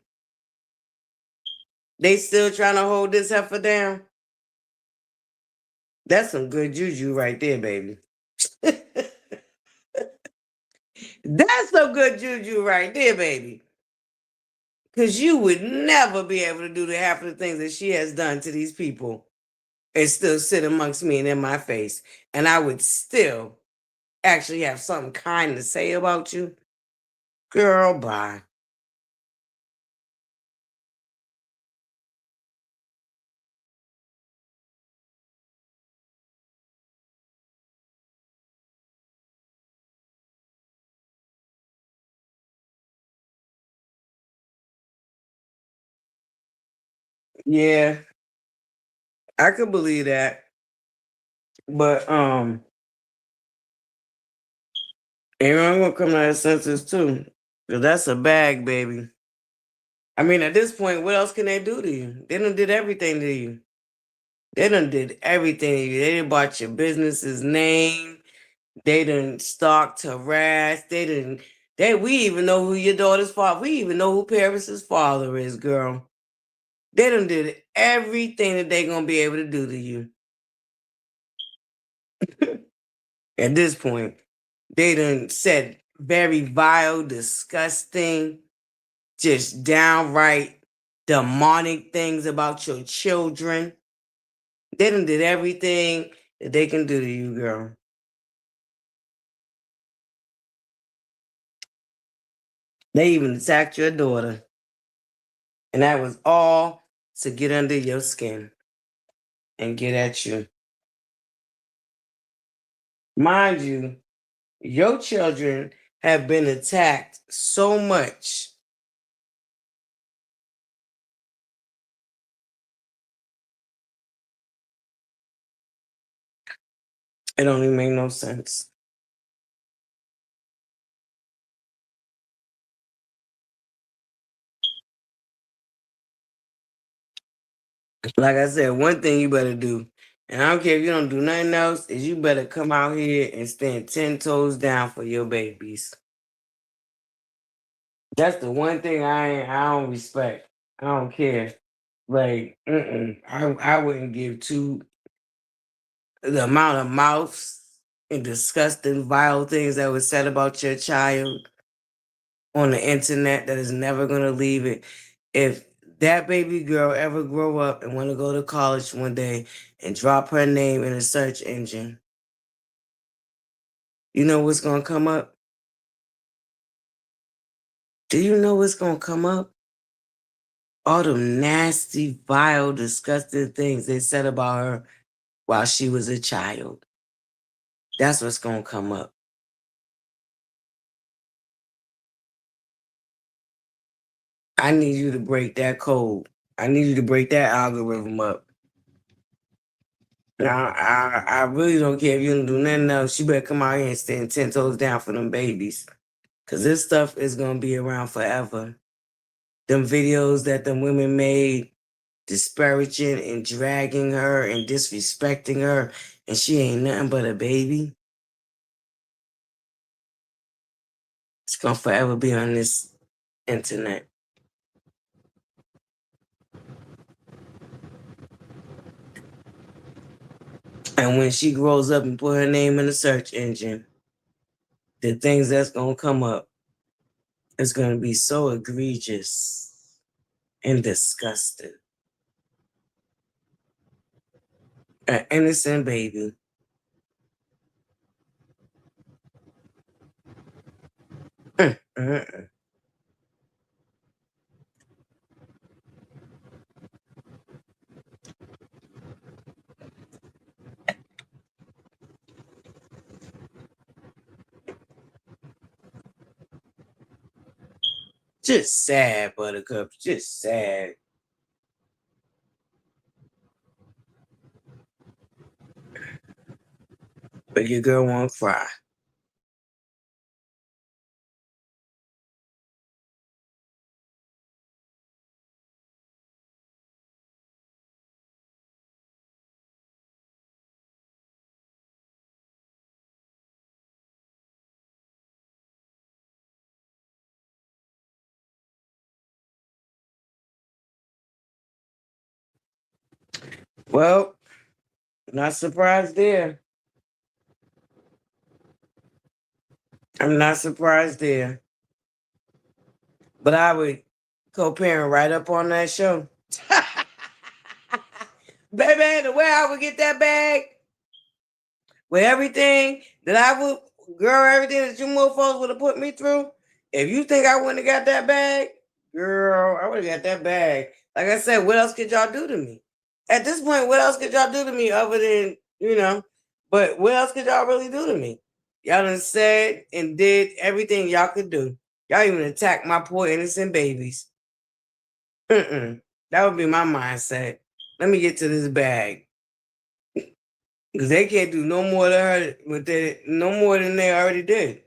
They still trying to hold this heifer down. That's some good juju right there, baby. That's some good juju right there, baby. Because you would never be able to do the half of the things that she has done to these people and still sit amongst me and in my face. And I would still actually have something kind to say about you. Girl, bye. Yeah, I could believe that. But everyone gonna come to their senses too. 'Cause that's a bag, baby. I mean, at this point, what else can they do to you? They done did everything to you. They done did everything to you. They done bought your business's name. They done stalked, harassed. We even know who your daughter's father. We even know who Paris's father is, girl. They done did everything that they gonna be able to do to you. At this point, they done said very vile, disgusting, just downright demonic things about your children. They done did everything that they can do to you, girl. They even attacked your daughter. And that was all to get under your skin and get at you. Mind you, your children have been attacked so much. It don't even make no sense. Like I said, one thing you better do, and I don't care if you don't do nothing else, is you better come out here and stand 10 toes down for your babies. That's the one thing I don't respect. I don't care. Like, I wouldn't give two the amount of mouths and disgusting, vile things that was said about your child on the internet that is never gonna leave it. If that baby girl ever grow up and want to go to college one day and drop her name in a search engine, you know what's gonna come up? Do you know what's gonna come up? All them nasty, vile, disgusting things they said about her while she was a child. That's what's gonna come up. I need you to break that code. I need you to break that algorithm up. I really don't care if you don't do nothing else. You better come out here and stand 10 toes down for them babies. Because this stuff is going to be around forever. Them videos that the women made disparaging and dragging her and disrespecting her, and she ain't nothing but a baby. It's going to forever be on this internet. And when she grows up and put her name in the search engine, the things that's going to come up is going to be so egregious and disgusting. An innocent baby. Just sad, Buttercups. Just sad. But your girl won't cry. Well, not surprised there. I'm not surprised there. But I would co-parent right up on that show. Baby, the way I would get that bag with everything that I would, girl, everything that you mofos would have put me through. If you think I wouldn't have got that bag, girl, I would have got that bag. Like I said, what else could y'all do to me? At this point, what else could y'all do to me other than, but what else could y'all really do to me? Y'all done said and did everything y'all could do. Y'all even attacked my poor innocent babies. That would be my mindset. Let me get to this bag. Because they can't do no more than her with they, no more than they already did.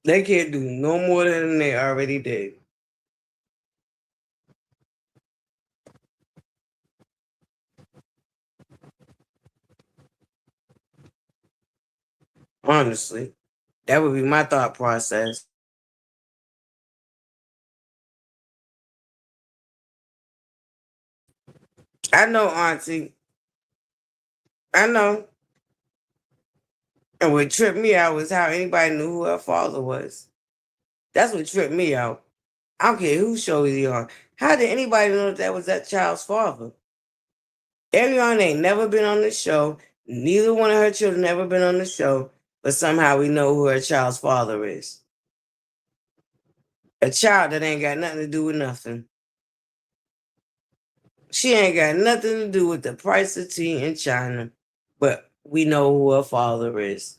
They can't do no more than they already did. Honestly, that would be my thought process. I know, Auntie. I know. And what tripped me out was how anybody knew who her father was. That's what tripped me out. I don't care who show he on. How did anybody know that was that child's father? Ariana ain't never been on the show. Neither one of her children ever been on the show. But somehow we know who her child's father is. A child that ain't got nothing to do with nothing. She ain't got nothing to do with the price of tea in China. But we know who her father is.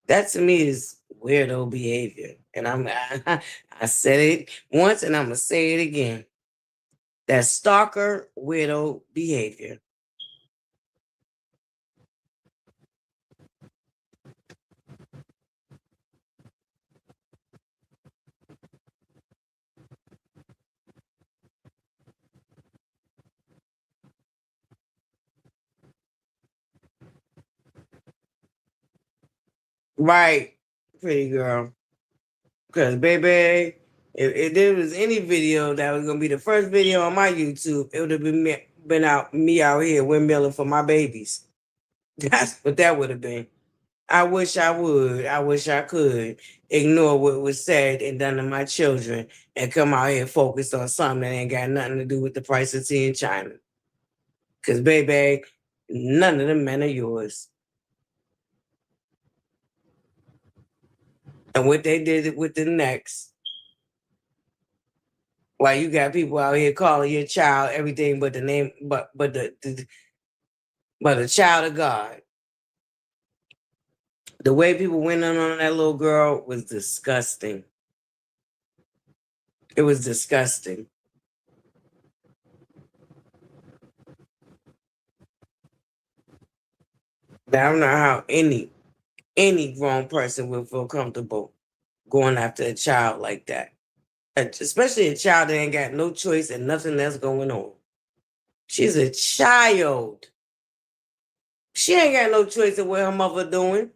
That to me is weirdo behavior. And I said it once and I'm gonna say it again. That stalker weirdo behavior. Right, pretty girl. Because baby, if there was any video that was gonna be the first video on my YouTube, it would have been me out here windmilling for my babies. That's what that would have been. I wish I would. I wish I could ignore what was said and done to my children and come out here focused on something that ain't got nothing to do with the price of tea in China. Because, baby, none of them men are yours. And what they did with the next, why you got people out here calling your child everything but the name, but a child of God. The way people went in on that little girl was disgusting. It was disgusting. Now, I don't know how any grown person would feel comfortable going after a child like that. Especially a child that ain't got no choice and nothing that's going on. She's a child. She ain't got no choice of what her mother doing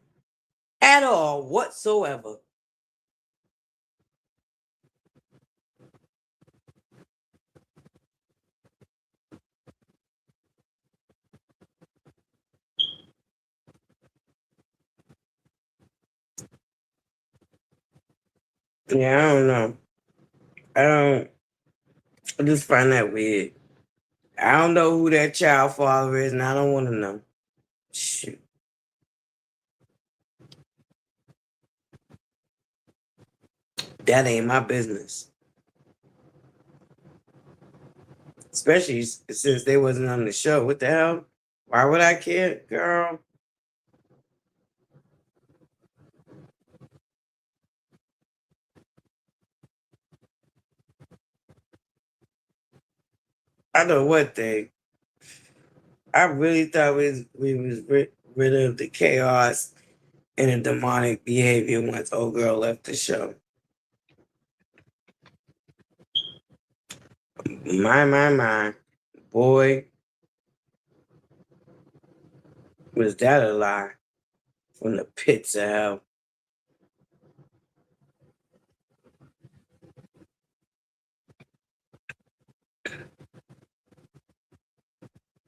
at all whatsoever. Yeah, I don't know. I don't. I just find that weird. I don't know who that child father is, and I don't want to know. Shoot. That ain't my business. Especially since they wasn't on the show. What the hell? Why would I care, girl? I know one thing. I really thought we was rid of the chaos and the demonic behavior once old girl left the show. My. Boy, was that a lie from the pits of hell.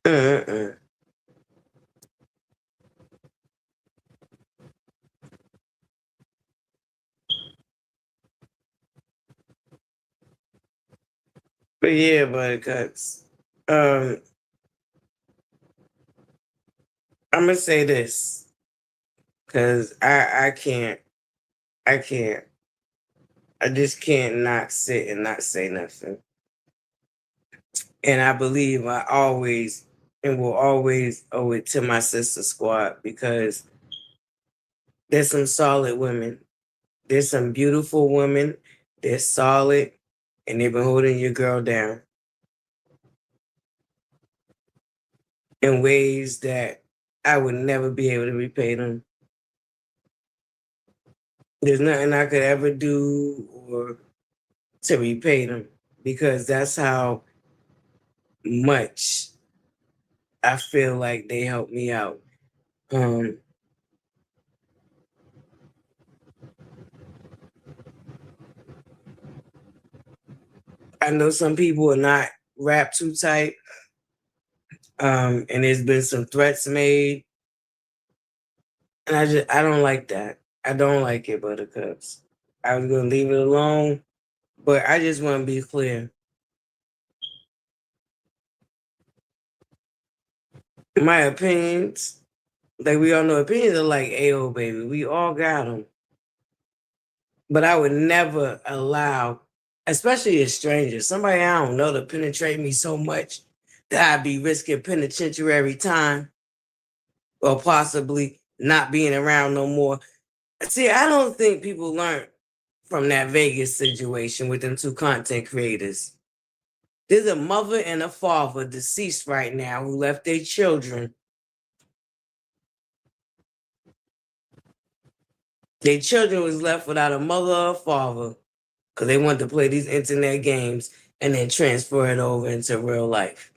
Uh-uh. But yeah, buttercups. Um, I'm gonna say this because I can't, I just can't not sit and not say nothing. And I believe I always and will always owe it to my sister squad because there's some solid women. There's some beautiful women They're solid, and they've been holding your girl down in ways that I would never be able to repay them. There's nothing I could ever do or to repay them because that's how much I feel like they helped me out. I know some people are not wrapped too tight, and there's been some threats made, and I don't like that. I don't like it, Buttercups. I was gonna leave it alone, but I just want to be clear. My opinions, like we all know, opinions are like AO baby. We all got them, but I would never allow, especially a stranger, somebody I don't know, to penetrate me so much that I'd be risking penitentiary time or possibly not being around no more. See, I don't think people learn from that Vegas situation with them two content creators. There's a mother and a father deceased right now who left their children. Their children was left without a mother or a father because they wanted to play these internet games and then transfer it over into real life.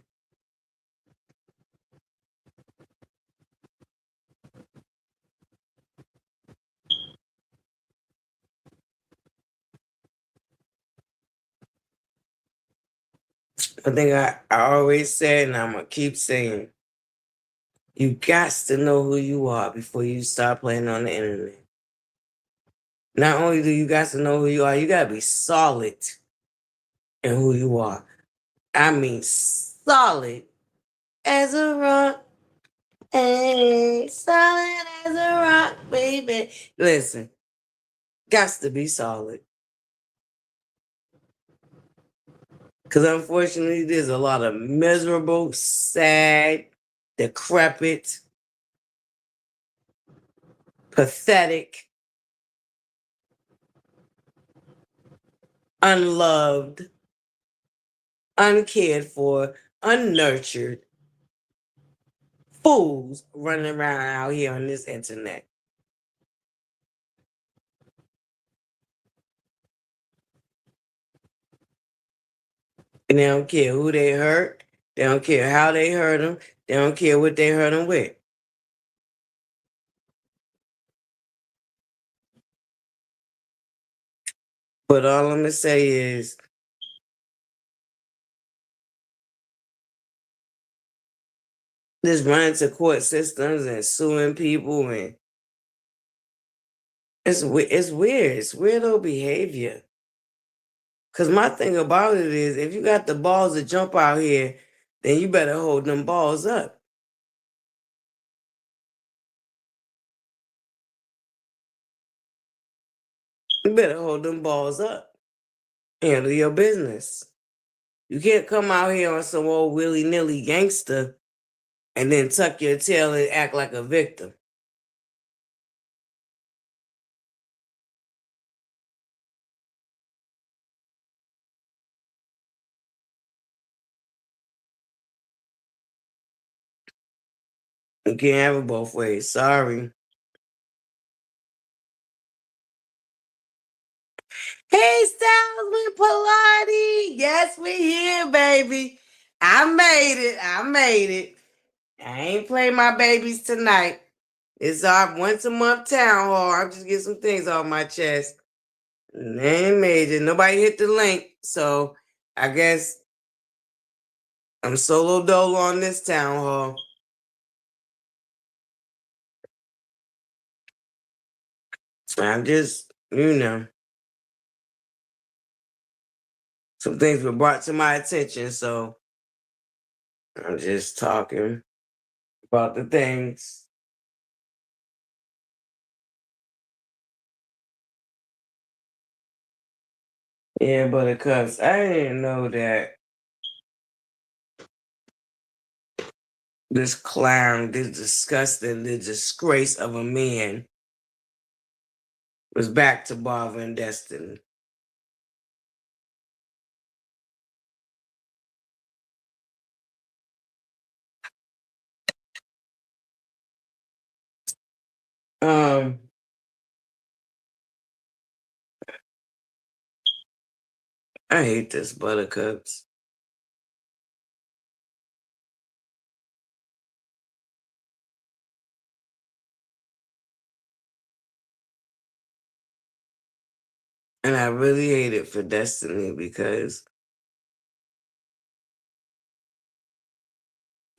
I think I always said, and I'm going to keep saying, you got to know who you are before you start playing on the internet. Not only do you got to know who you are, you got to be solid in who you are. I mean, solid as a rock. Hey, solid as a rock, baby. Listen, got to be solid. Because unfortunately, there's a lot of miserable, sad, decrepit, pathetic, unloved, uncared for, unnurtured fools running around out here on this internet. And they don't care who they hurt. They don't care how they hurt them. They don't care what they hurt them with. But all I'm going to say is, just running to court systems and suing people, and it's weird. It's weirdo behavior. Because my thing about it is, if you got the balls to jump out here, then you better hold them balls up. You better hold them balls up. Handle your business. You can't come out here on some old willy-nilly gangster and then tuck your tail and act like a victim. You can't have it both ways. Sorry. Hey, Salesman Pilates. Yes, we here, baby. I made it. I ain't playing my babies tonight. It's our once a month town hall. I'm just getting some things off my chest. And they ain't major. Nobody hit the link. So I guess I'm solo dolo on this town hall. I'm just, some things were brought to my attention. So I'm just talking about the things. Yeah, Buttercups, I didn't know that this clown, this disgusting, this disgrace of a man was back to bothering Destiny. I hate this Buttercups. And I really hate it for Destiny because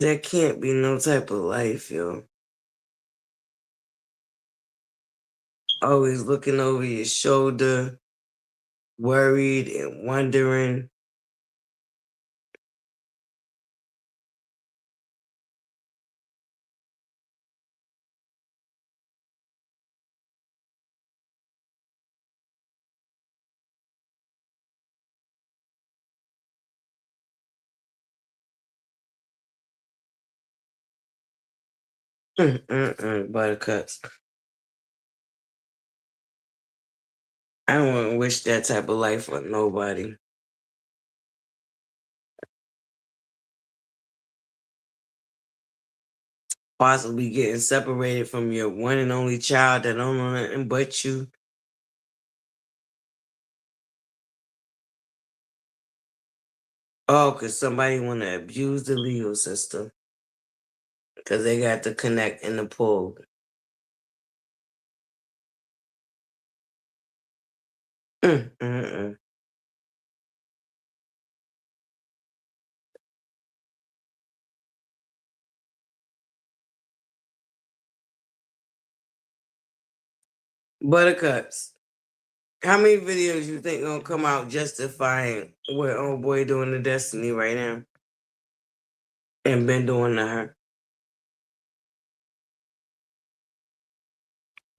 there can't be no type of life, yo. Always looking over your shoulder, worried and wondering. Buttercups. I don't want to wish that type of life on nobody. Possibly getting separated from your one and only child that don't know nothing but you. Oh, because somebody want to abuse the legal system. Because they got to connect in the pool. Mm-mm-mm. Buttercups. How many videos you think gonna come out justifying what old boy doing to Destiny right now? And been doing to her?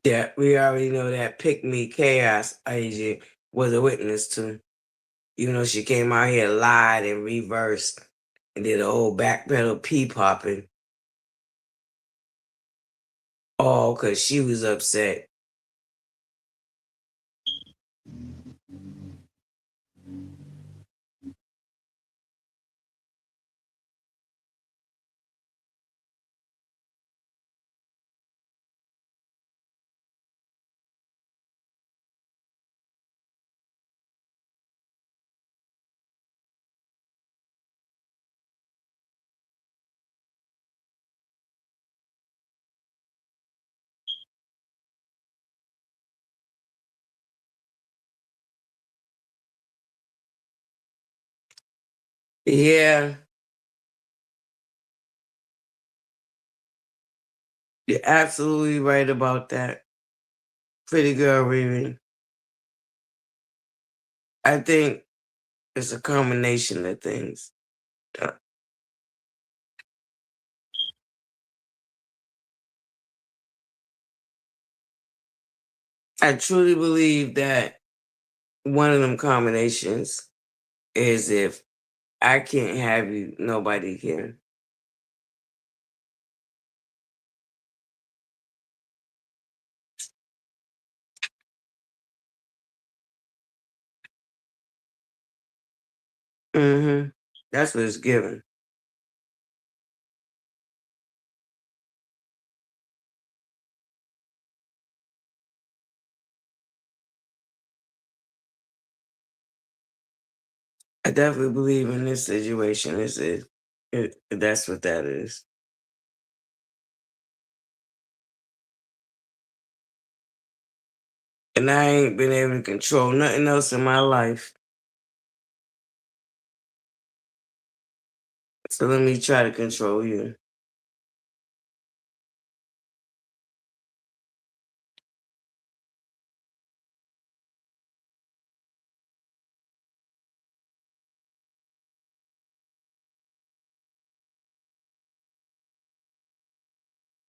Yeah, we already know that Pick Me Chaos agent was a witness to. Even though she came out here, lied and reversed and did a whole backpedal pee popping. All because she was upset. Yeah, you're absolutely right about that. Pretty girl, Riri. I think it's a combination of things. Uh, I truly believe that one of them combinations is if I can't have you, nobody can. Mm-hmm. That's what it's given. I definitely believe in this situation. That's what that is. And I ain't been able to control nothing else in my life. So let me try to control you.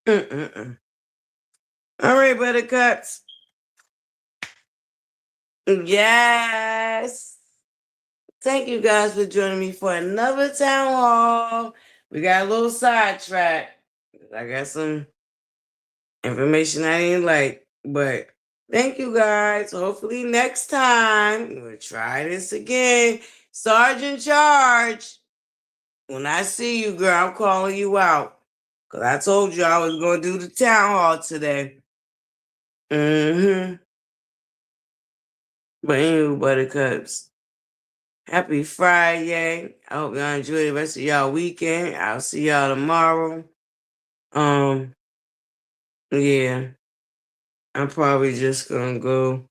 Mm-mm-mm. All right, buttercups. Yes. Thank you guys for joining me for another town hall. We got a little sidetracked. I got some information I didn't like, but thank you guys. Hopefully next time we'll try this again. Sergeant Charge. When I see you, girl, I'm calling you out. Cause I told you I was gonna do the town hall today. Mm-hmm. But anyway, Buttercups, happy Friday. I hope y'all enjoy the rest of y'all weekend. I'll see y'all tomorrow. Um, yeah, I'm probably just gonna go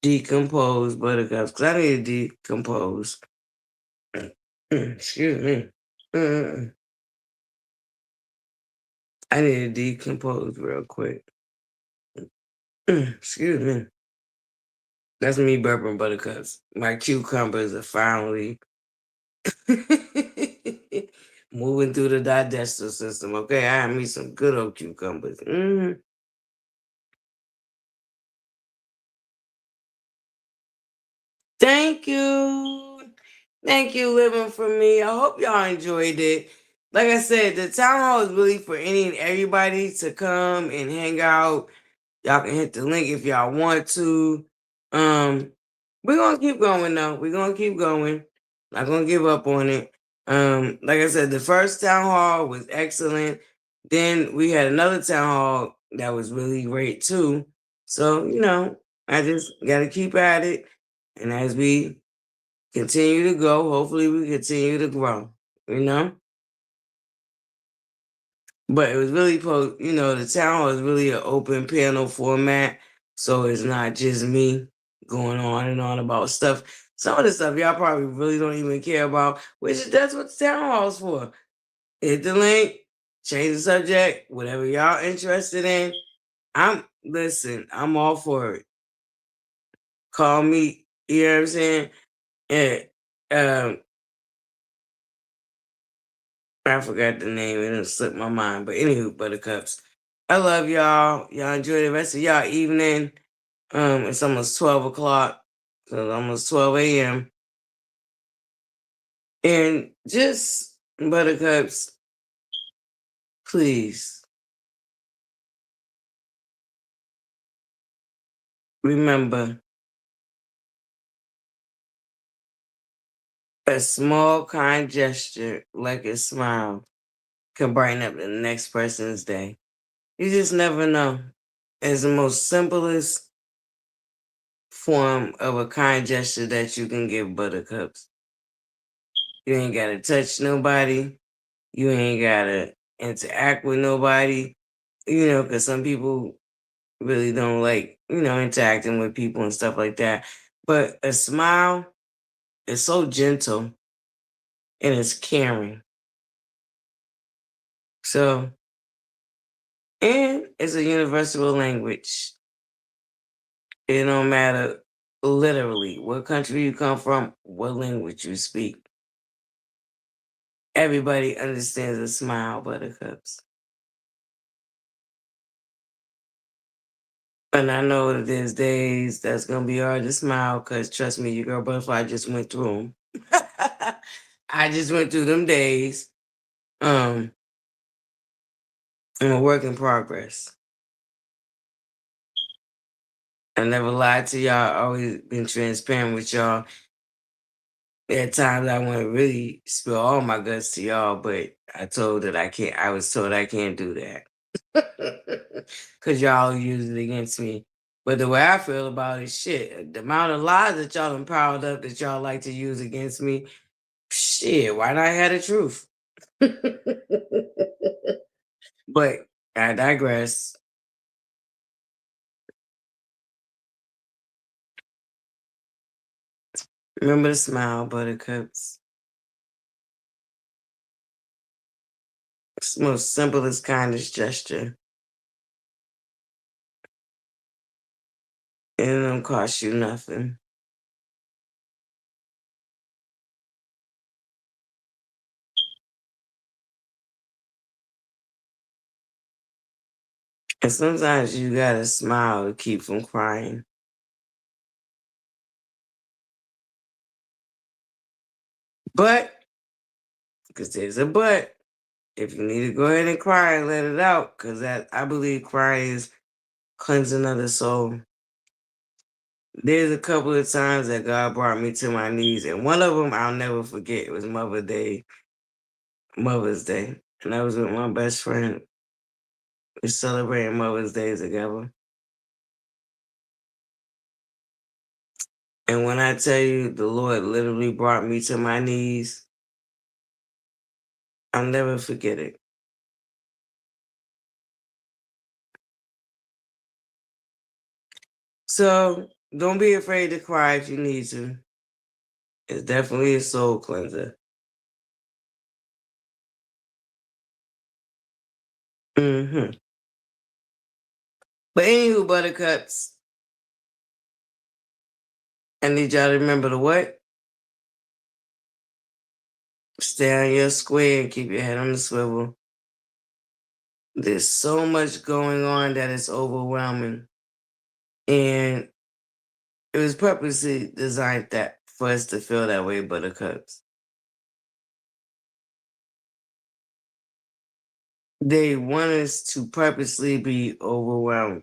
decompose Buttercups because I need to decompose. Excuse me. Mm. I need to decompose real quick. Excuse me. That's me burping Buttercups. My cucumbers are finally moving through the digestive system. Okay, I had me some good old cucumbers. Thank you. Thank you, living for me. I hope y'all enjoyed it. Like I said, the town hall is really for any and everybody to come and hang out. Y'all can hit the link if y'all want to. Um, we're gonna keep going though. We're gonna keep going. Not gonna give up on it. Like I said, the first town hall was excellent. Then we had another town hall that was really great too. So, I just gotta keep at it. And as we continue to go, hopefully we continue to grow, you know? But it was really, the town hall is really an open panel format. So it's not just me going on and on about stuff. Some of the stuff y'all probably really don't even care about, that's what the town hall is for. Hit the link, change the subject, whatever y'all interested in. I'm all for it. Call me, you know what I'm saying? And I forgot the name, it didn't slip my mind. But anywho, Buttercups. I love y'all. Y'all enjoy the rest of y'all evening. It's almost 12 o'clock. So it's almost 12 a.m. And just Buttercups, please remember a small kind gesture like a smile can brighten up the next person's day. You just never know. It's the most simplest form of a kind gesture that you can give, Buttercups. You ain't gotta touch nobody. You ain't gotta interact with nobody. Because some people really don't like, interacting with people and stuff like that. But a smile is so gentle and it's caring. So, and it's a universal language. It don't matter literally what country you come from, what language you speak. Everybody understands a smile, Buttercups. And I know that there's days that's gonna be hard to smile because trust me, your girl Butterfly just went through them. I just went through them days. I'm a work in progress. I never lied to y'all. Always been transparent with y'all. At times I want to really spill all my guts to y'all, but I told that I can't. I was told I can't do that because y'all use it against me. But the way I feel about it, shit, the amount of lies that y'all done piled up that y'all like to use against me, shit, why not have the truth? But I digress. Remember to smile, Buttercups. It's the most simplest, kindest gesture. And it don't cost you nothing. And sometimes you gotta smile to keep from crying. But, because there's a but, if you need to go ahead and cry and let it out, because I believe crying is cleansing of the soul. There's a couple of times that God brought me to my knees, and one of them I'll never forget. It was Mother's Day, and I was with my best friend. We're celebrating Mother's Day together. And when I tell you the Lord literally brought me to my knees, I'll never forget it. So don't be afraid to cry if you need to. It's definitely a soul cleanser. Mm-hmm. But anywho, buttercups, I need y'all to remember the what? Stay on your square and keep your head on the swivel. There's so much going on that is overwhelming. And it was purposely designed that for us to feel that way, buttercups. They want us to purposely be overwhelmed.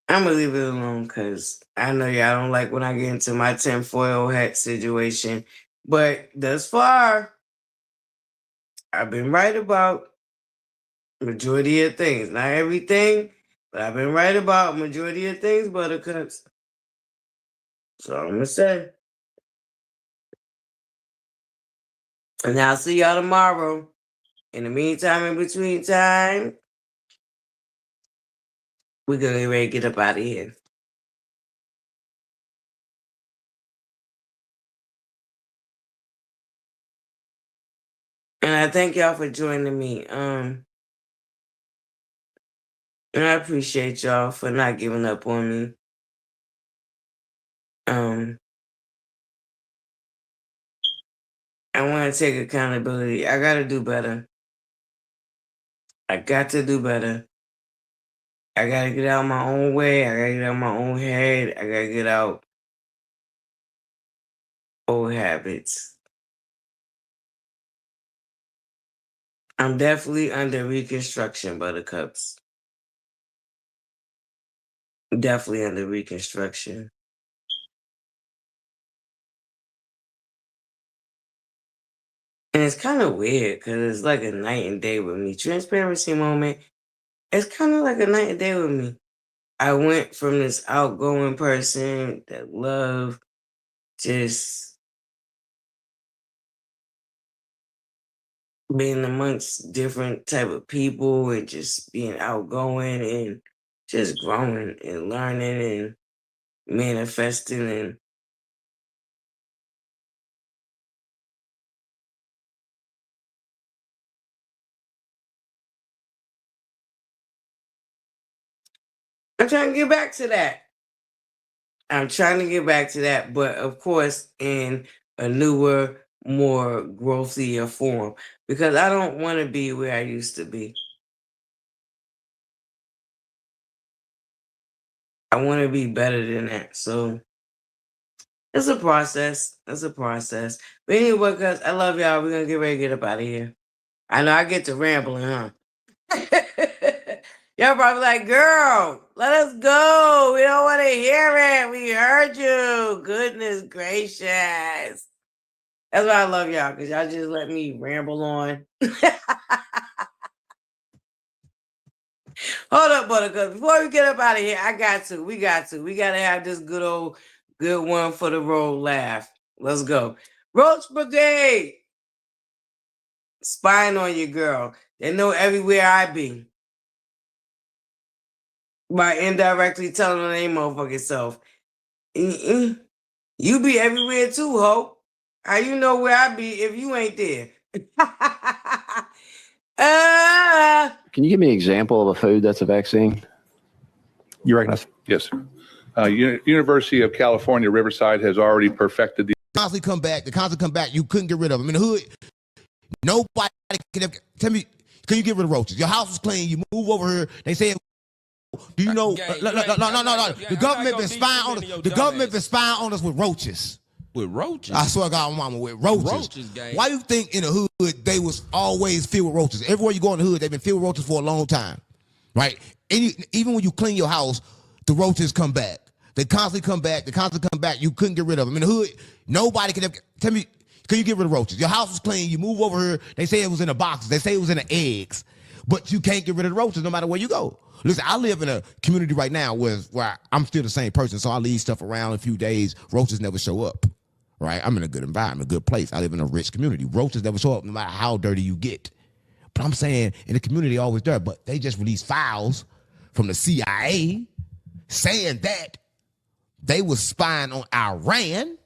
I'm gonna leave it alone because I know y'all don't like when I get into my tinfoil hat situation. But thus far, I've been right about majority of things. Not everything, but I've been right about majority of things, buttercups. So I'm gonna say. And I'll see y'all tomorrow. In the meantime, in between time, we're gonna get ready to get up out of here. And I thank y'all for joining me. And I appreciate y'all for not giving up on me. I want to take accountability. I got to do better. I got to do better. I got to get out my own way. I got to get out my own head. I got to get out old habits. I'm definitely under reconstruction, buttercups. Definitely under reconstruction. And it's kind of weird because it's like a night and day with me. Transparency moment. It's kind of like a night and day with me. I went from this outgoing person that loved just being amongst different type of people and just being outgoing and just growing and learning and manifesting and I'm trying to get back to that. I'm trying to get back to that, but of course in a newer, more growthier form because I don't want to be where I used to be. I want to be better than that. So it's a process. It's a process. But anyway, guys, I love y'all. We're going to get ready to get up out of here. I know I get to rambling, huh? Y'all probably like, girl, let us go. We don't want to hear it. We heard you. Goodness gracious. That's why I love y'all, because y'all just let me ramble on. Hold up, buttercup. Before we get up out of here, we got to have this good one for the road laugh. Let's go. Roach Brigade. Spying on you, girl. They know everywhere I be. By indirectly telling them their motherfucking self. You be everywhere too, ho. How you know where I be if you ain't there?
Can you give me an example of a food that's a vaccine?
You recognize? Yes. University of California, Riverside has already perfected the
constantly come back. The constantly come back. You couldn't get rid of them. In the hood, nobody can ever, tell me, can you get rid of roaches? Your house was clean. You move over here. They say, do you know? No. The government been spying on us. The government been spying on us with roaches.
With roaches?
I swear to God, mama, with roaches. Why you think in the hood they was always filled with roaches? Everywhere you go in the hood, they've been filled with roaches for a long time, right? Even when you clean your house, the roaches come back. They constantly come back. You couldn't get rid of them. In the hood, nobody can ever, tell me, Can you get rid of roaches? Your house was clean. You move over here. They say it was in the boxes. They say it was in the eggs. But you can't get rid of the roaches no matter where you go. Listen, I live in a community right now where I'm still the same person, so I leave stuff around a few days. Roaches never show up, right? I'm in a good environment, a good place. I live in a rich community. Roaches never show up no matter how dirty you get. But I'm saying in the community, always there. But they just released files from the CIA saying that they was spying on Iran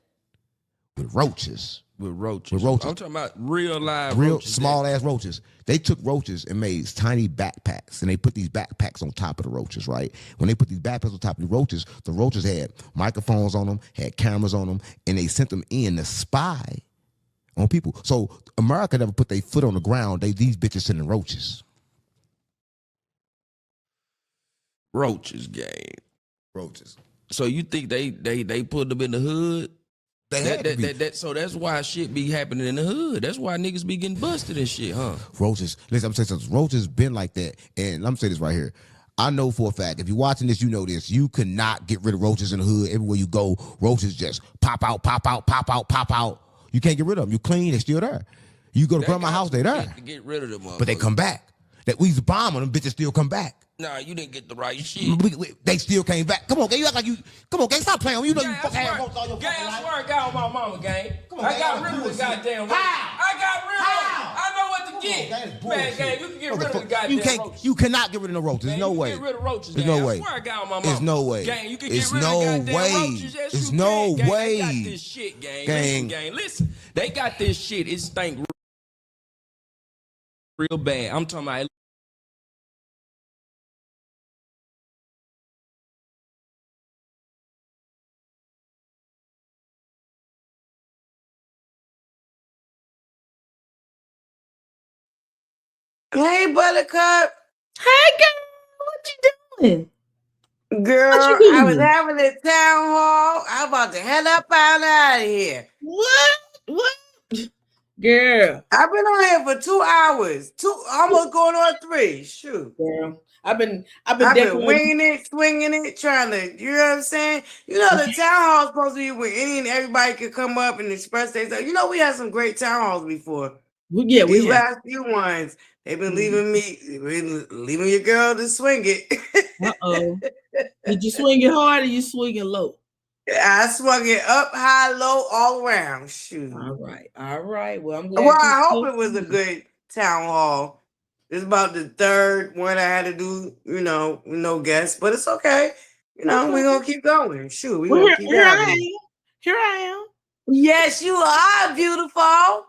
with roaches.
With roaches.
With roaches.
I'm talking about real live
real
roaches.
small ass roaches. They took roaches and made tiny backpacks, and they put these backpacks on top of the roaches, right? When they put these backpacks on top of the roaches had microphones on them, had cameras on them, and they sent them in to spy on people. So America never put their foot on the ground. These bitches sending roaches.
Roaches, gang.
Roaches.
So you think they put them in the hood? So that's why shit be happening in the hood. That's why niggas be getting busted and shit, huh?
Roaches. Listen, I'm saying something. Roaches been like that. And I'm saying this right here. I know for a fact, if you're watching this, you know this. You cannot get rid of roaches in the hood. Everywhere you go, roaches just pop out, pop out, pop out, pop out. You can't get rid of them. You clean, they're still there. You go to grandma's house, they're there.
Get rid of them,
but they come back. That we used to bomb on them, bitches still come back.
Nah, you didn't get the right shit.
They still came back. Come on, gang. You act like you. Come on, gang. Stop playing. You know you fucking have roaches all your
gang,
fucking life.
I swear I got on my mama, gang.
Come on,
I
gang,
got
that's
rid of the
bullshit.
goddamn roaches.
How?
I got rid of them. I know what to get.
Gang, that's
Man,
bullshit.
gang, you can get rid of the goddamn roaches.
You cannot get rid of the roaches. There's no way.
Get rid of roaches,
There's
gang.
no way.
I swear I got on my mama.
There's no way.
Gang, you can
There's
get rid
no
of the goddamn
way.
roaches. Yes,
There's
you
no
can, gang.
way.
They got this shit, gang.
Gang.
Listen, gang, listen. They got this shit. It stink real bad. I'm talking about.
Hey, Buttercup.
Hey, girl, what you doing?
Girl,
What you
I was
doing?
having a town hall. I'm about to head up out of here.
What? Girl,
I've been on here for 2 hours. Almost going on 3. Shoot.
girl. I've been
winging it, swinging it, trying to, you know what I'm saying? You know, the town hall is supposed to be where any and everybody could come up and express themselves. You know, we had some great town halls before.
Yeah,
These
we have.
last few ones, they've been leaving your girl to swing it.
Uh-oh. Did you swing it hard or you swing it low?
I swung it up, high, low, all around. Shoot.
All right. Well, I'm glad.
Well, I hope it was a good town hall. It's about the 3rd one I had to do, you know, with no guests, but it's okay. You know, we're going to keep going. Shoot, we're going to keep
Here
going.
Here I am.
Yes, you are beautiful.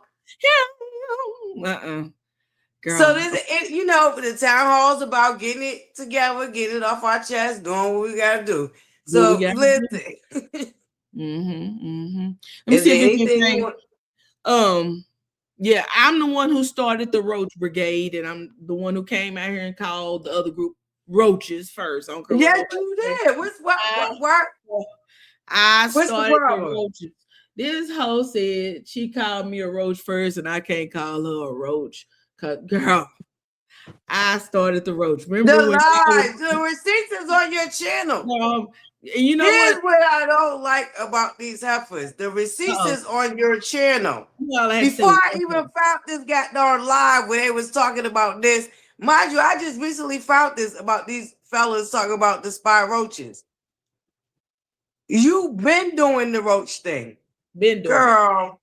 Girl.
So you know, the town hall's about getting it together, getting it off our chest, doing what we gotta do. So listen.
Let me
Is
see
there
if you
anything
can yeah, I'm the one who started the Roach Brigade, and I'm the one who came out here and called the other group roaches first.
Yes, you did. What's
I started
the problem?
the roaches. This hoe said she called me a roach first, and I can't call her a roach. Cause girl, I started the roach. Remember
the
when
lies, the receipts is on your channel.
You know
Here's what I don't like about these heifers. The receipts is on your channel. Before I even found this goddamn live where they was talking about this, mind you, I just recently found this about these fellas talking about the spy roaches. You've been doing the roach thing.
Been doing
Girl.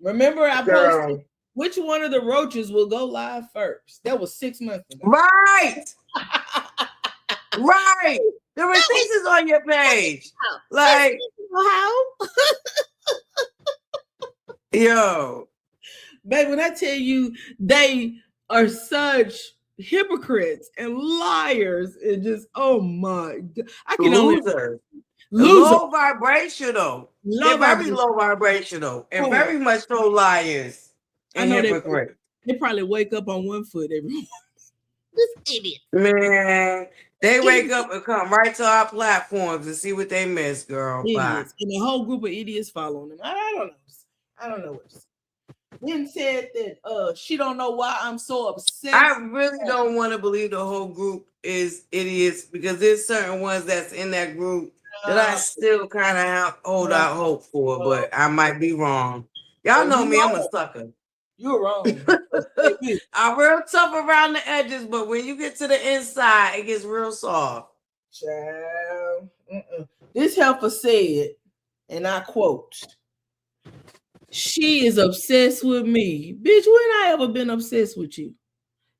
Remember I posted which one of the roaches will go live first? That was 6 months ago.
Right. Right. The receipts is on your page. Like,
how?
Yo.
Babe, when I tell you they are such hypocrites and liars and just, oh my God. I can only
low vibrational. They're very low vibrational and very much so liars.
I know they probably wake up on one foot every morning. This idiot.
Man, they wake up and come right to our platforms and see what they miss, girl.
Idiots. And the whole group of idiots following them. I don't know what to say. Then said that she don't know why I'm so upset.
I really don't want to believe the whole group is idiots because there's certain ones that's in that group that I still kind of hold out hope for, but I might be wrong. Y'all know me, I'm a sucker.
You're wrong.
I'm real tough around the edges, but when you get to the inside, it gets real soft.
Child. This helper said, and I quote, "She is obsessed with me." Bitch, when I ever been obsessed with you?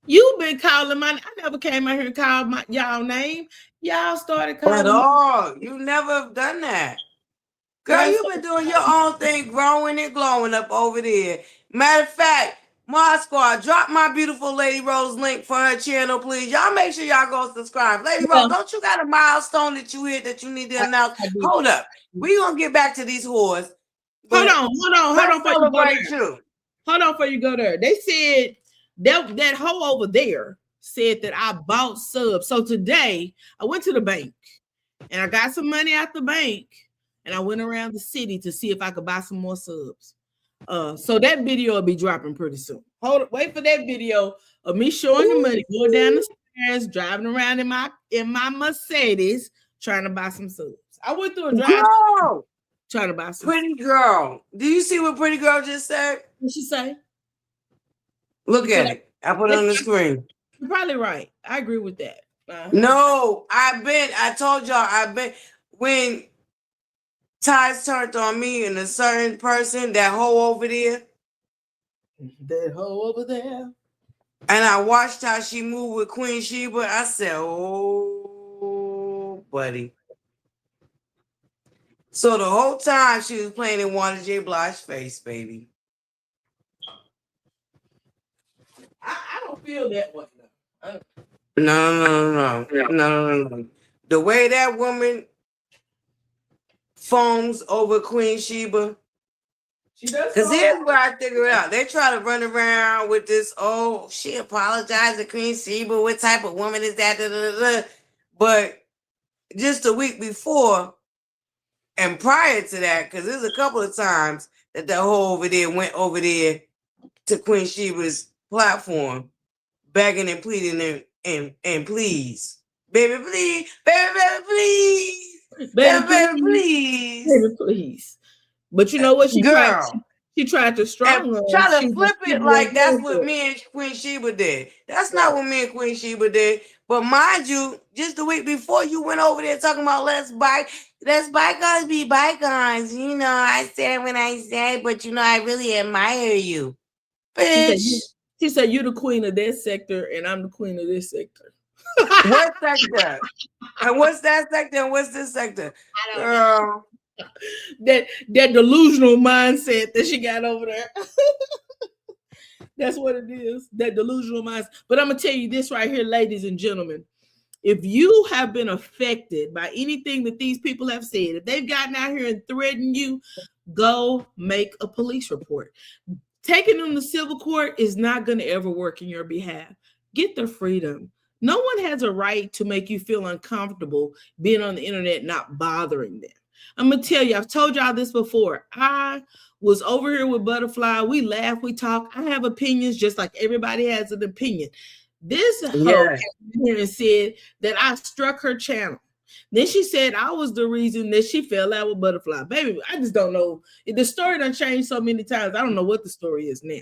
You've been calling my, I never came out here and called y'all name. Y'all started calling
At all. You never have done that. Girl, you've been doing your own thing, growing and glowing up over there. Matter of fact, Mod Squad, drop my beautiful Lady Rose link for her channel, please. Y'all make sure y'all go subscribe. Lady Rose, don't you got a milestone that you hit that you need to announce? Hold up. We gonna get back to these whores.
Hold on before you go there.
Too.
Hold on before you go there. They said that hoe over there said that I bought subs. So today I went to the bank and I got some money out the bank and I went around the city to see if I could buy some more subs. So that video will be dropping pretty soon. Wait for that video of me showing the money, going down the stairs, driving around in my Mercedes, trying to buy some subs. I went through a drive trying to buy some.
Pretty girl. Do you see what Pretty Girl just said?
What she say?
Look at it. I put it on the screen.
You're probably right. I agree with that.
No, I told y'all, when ties turned on me and a certain person, that hoe over there.
That hoe over there.
And I watched how she moved with Queen Sheba. I said, oh, buddy. So the whole time she was playing in Wanda J. Blige's face, baby.
I don't feel that way.
No. The way that woman foams over Queen Sheba. Because here's where I figure it out. They try to run around with this, oh, she apologized to Queen Sheba. What type of woman is that? Da, da, da, da. But just a week before and prior to that, because there's a couple of times that hoe over there went over there to Queen Sheba's platform, begging and pleading and please. Baby, please. Baby, please. Baby,
please. But you know what? She tried to strong
try to flip it like that's what me and Queen Sheba did. That's not what me and Queen Sheba did. But mind you, just the week before, you went over there talking about let's bygones be bygones. You know, I said when I said, but you know, I really admire you. Bitch.
She said, you're the queen of that sector, and I'm the queen of this sector.
What sector? And what's that sector? And what's this sector? Girl.
That delusional mindset that she got over there. That's what it is. That delusional mindset. But I'm gonna tell you this right here, ladies and gentlemen. If you have been affected by anything that these people have said, if they've gotten out here and threatened you, go make a police report. Taking them to civil court is not going to ever work in your behalf. Get their freedom. No one has a right to make you feel uncomfortable being on the internet, not bothering them. I'm going to tell you, I've told y'all this before. I was over here with ButterFlii's. We laugh, we talk. I have opinions just like everybody has an opinion. This hoe came here and said that I struck her channel. Then she said I was the reason that she fell out with ButterFlii's. Baby, I just don't know. The story done changed so many times. I don't know what the story is now.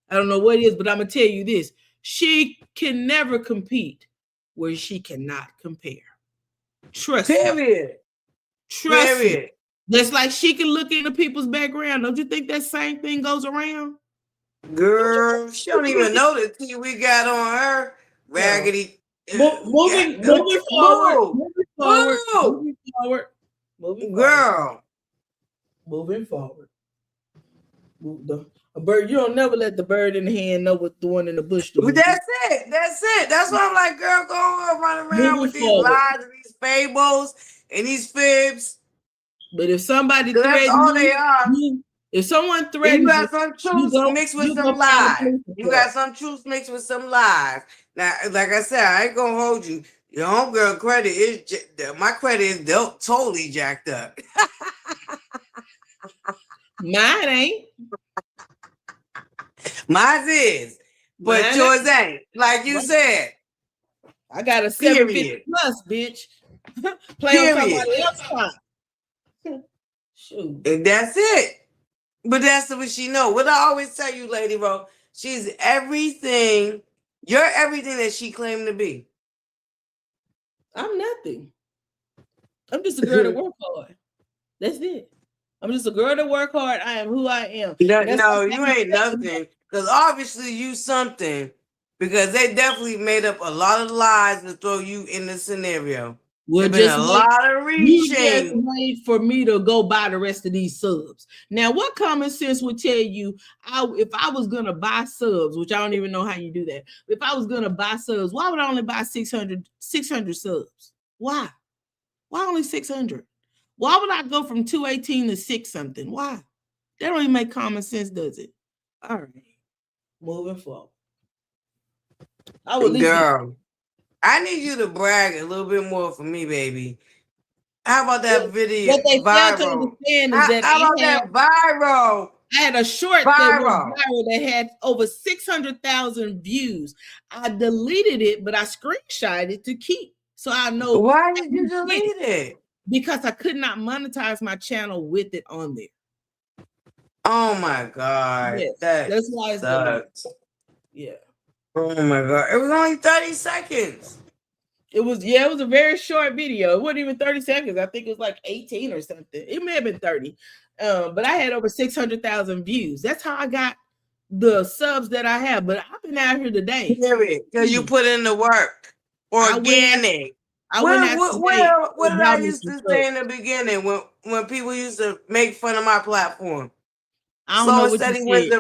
I don't know what it is, but I'm going to tell you this. She can never compete where she cannot compare. Trust me. Trust me. That's like she can look into people's background. Don't you think that same thing goes around?
Girl, she don't even know the tea we got on her. Raggedy.
Moving forward. A bird, you don't never let the bird in the hand know what the one in the bush doing.
That's it. That's why I'm like, girl, go on, run around with these lies and these fables and these fibs.
But if somebody threatens
all they are.
If someone threatens
you got some truth mixed with some lies. You got some truth mixed with some lies. Now, like I said, I ain't gonna hold you. Your homegirl credit is my credit is totally jacked up.
Mine ain't.
Mine is, but mine yours ain't. Like you said,
I got a 750 plus, bitch. Play on somebody else's time.
Shoot. And that's it. But that's what she know. What I always tell you, Lady Ro, she's everything. You're everything that she claimed to be.
I'm nothing. I'm just a girl that work hard. That's it. I'm just a girl that work hard. I am who I am.
No, you ain't nothing. Because obviously you something. Because they definitely made up a lot of lies to throw you in this scenario.
Well,
There's been a lot of reaching.
You just wait for me to go buy the rest of these subs. Now, what common sense would tell you if I was gonna buy subs, which I don't even know how you do that. If I was gonna buy subs, why would I only buy 600 subs? Why? Why only 600? Why would I go from 218 to 6 something? Why? That don't even make common sense, does it? All right, moving forward.
Girl, I need you to brag a little bit more for me, baby. How about that video?
What they fail to understand is that
how about that viral?
I had a short that was viral that had over 600,000 views. I deleted it, but I screenshot it to keep. So I know.
Why did you delete it?
Because I could not monetize my channel with it on there.
Oh my God.
Yes, that's why it's
sucks.
Yeah.
Oh my God. It was only 30 seconds.
It was a very short video. It wasn't even 30 seconds. I think it was like 18 or something. It may have been 30. But I had over 600,000 views. That's how I got the subs that I have. But I've been out here today.
Because you put in the work. Organic. What did I used to say in the beginning when people used to make fun of my platform? So instead he wins the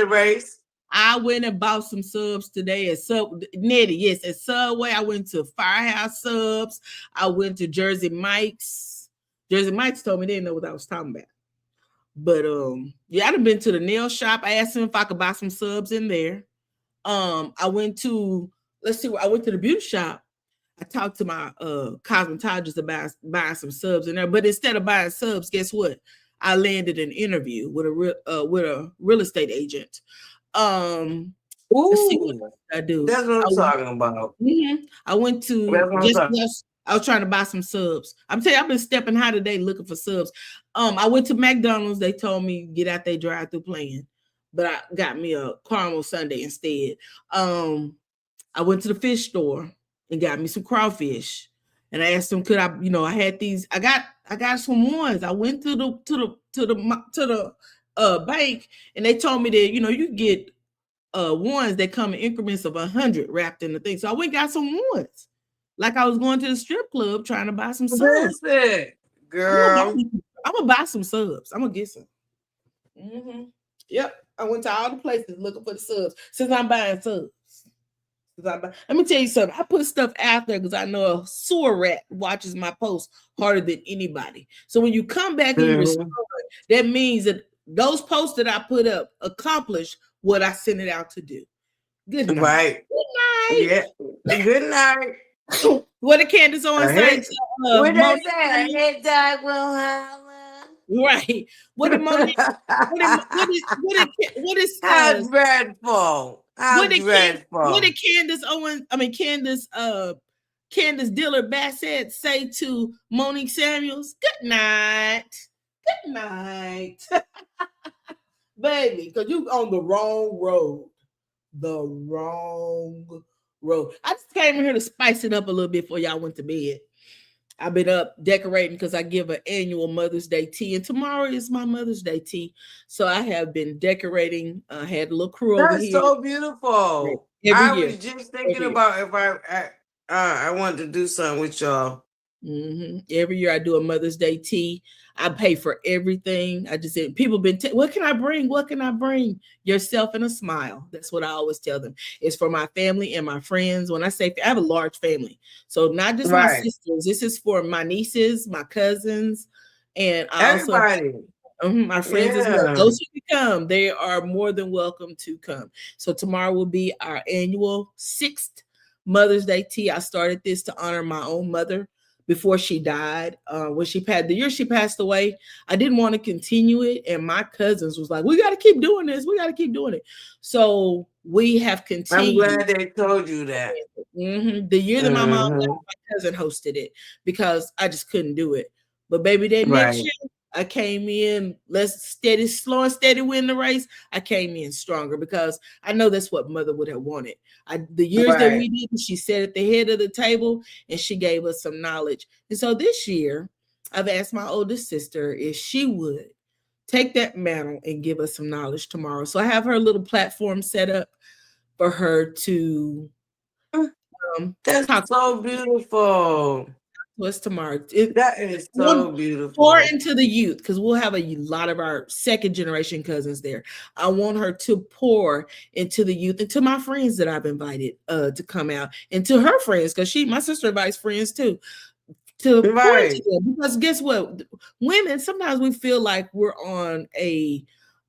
race. I
went and bought some subs today at Nettie. At Subway. I went to Firehouse Subs. I went to Jersey Mike's. Jersey Mike's told me they didn't know what I was talking about. But I done been to the nail shop. I asked him if I could buy some subs in there. I went to the beauty shop. I talked to my cosmetologist about buying some subs in there. But instead of buying subs, guess what? I landed an interview with a real estate agent. Let's see what I do.
That's what I'm talking about.
I went to I was trying to buy some subs. I'm telling you, I've been stepping high today looking for subs. I went to McDonald's. They told me get out there drive-through plan, but I got me a caramel sundae instead. I went to the fish store and got me some crawfish. And I asked them, could I, I had these. I got some ones. I went to the bank, and they told me that you get ones that come in increments of 100 wrapped in the thing. So I went and got some ones, like I was going to the strip club trying to buy some subs.
Girl,
I'm gonna buy some subs. I'm gonna get some. Yep, I went to all the places looking for the subs since I'm buying subs. Let me tell you something. I put stuff out there because I know a sewer rat watches my posts harder than anybody. So when you come back and you respond, that means that those posts that I put up accomplish what I sent it out to do. Good night.
Right.
Good night.
Yeah. Good night.
What did Candace Owens say?
What they say? Head dog will holler.
Right. What did Monique? What is
how dreadful? How dreadful?
What did Candace Owens? Candace Diller Bassett say to Monique Samuels? Good night. Good night, baby. Because you on the wrong road. The wrong road. I just came in here to spice it up a little bit before y'all went to bed. I've been up decorating because I give an annual Mother's Day tea, and tomorrow is my Mother's Day tea. So I have been decorating. I had a little crew over here.
That's so beautiful. I was just thinking about if I wanted to do something with y'all.
Every year I do a Mother's Day tea. I pay for everything. I just said, people been, what can I bring? What can I bring? Yourself and a smile. That's what I always tell them. It's for my family and my friends. When I say, I have a large family. So not just my sisters. This is for my nieces, my cousins, and
everybody.
My friends as well. Those who can come, they are more than welcome to come. So tomorrow will be our annual 6th Mother's Day tea. I started this to honor my own mother before she died. When the year she passed away, I didn't want to continue it. And my cousins was like, we got to keep doing this. We got to keep doing it. So we have continued.
I'm glad they told you that.
The year that my mom died, my cousin hosted it because I just couldn't do it. But baby, that next year, I came in slow and steady win the race. I came in stronger because I know that's what mother would have wanted. The years that we did, she sat at the head of the table and she gave us some knowledge. And so this year, I've asked my oldest sister if she would take that mantle and give us some knowledge tomorrow. So I have her little platform set up for her to
that's so beautiful.
What's tomorrow?
That is so beautiful.
Pour into the youth, because we'll have a lot of our second generation cousins there. I want her to pour into the youth and to my friends that I've invited to come out, and to her friends, because my sister invites friends too, to pour into them. Because guess what? Women, sometimes we feel like we're on a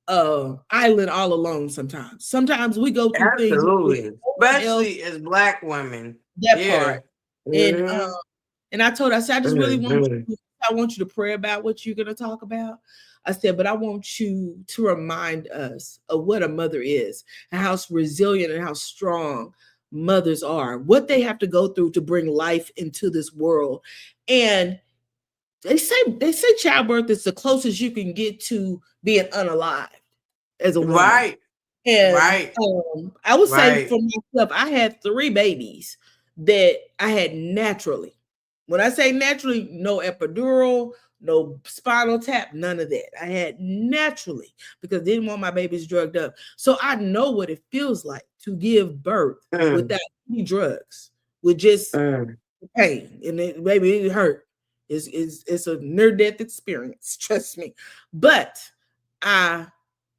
island all alone sometimes. Sometimes we go through things.
Especially as Black women.
That part. And I told her, I said, I just really want you to pray about what you're going to talk about. I said, but I want you to remind us of what a mother is and how resilient and how strong mothers are, what they have to go through to bring life into this world. And they say childbirth is the closest you can get to being unalived as a woman.
Right.
And I would say for myself, I had 3 babies that I had naturally. When I say naturally, no epidural, no spinal tap, none of that. I had naturally because I didn't want my babies drugged up. So I know what it feels like to give birth without any drugs, with just pain. And it hurt. It's a near-death experience, trust me. But I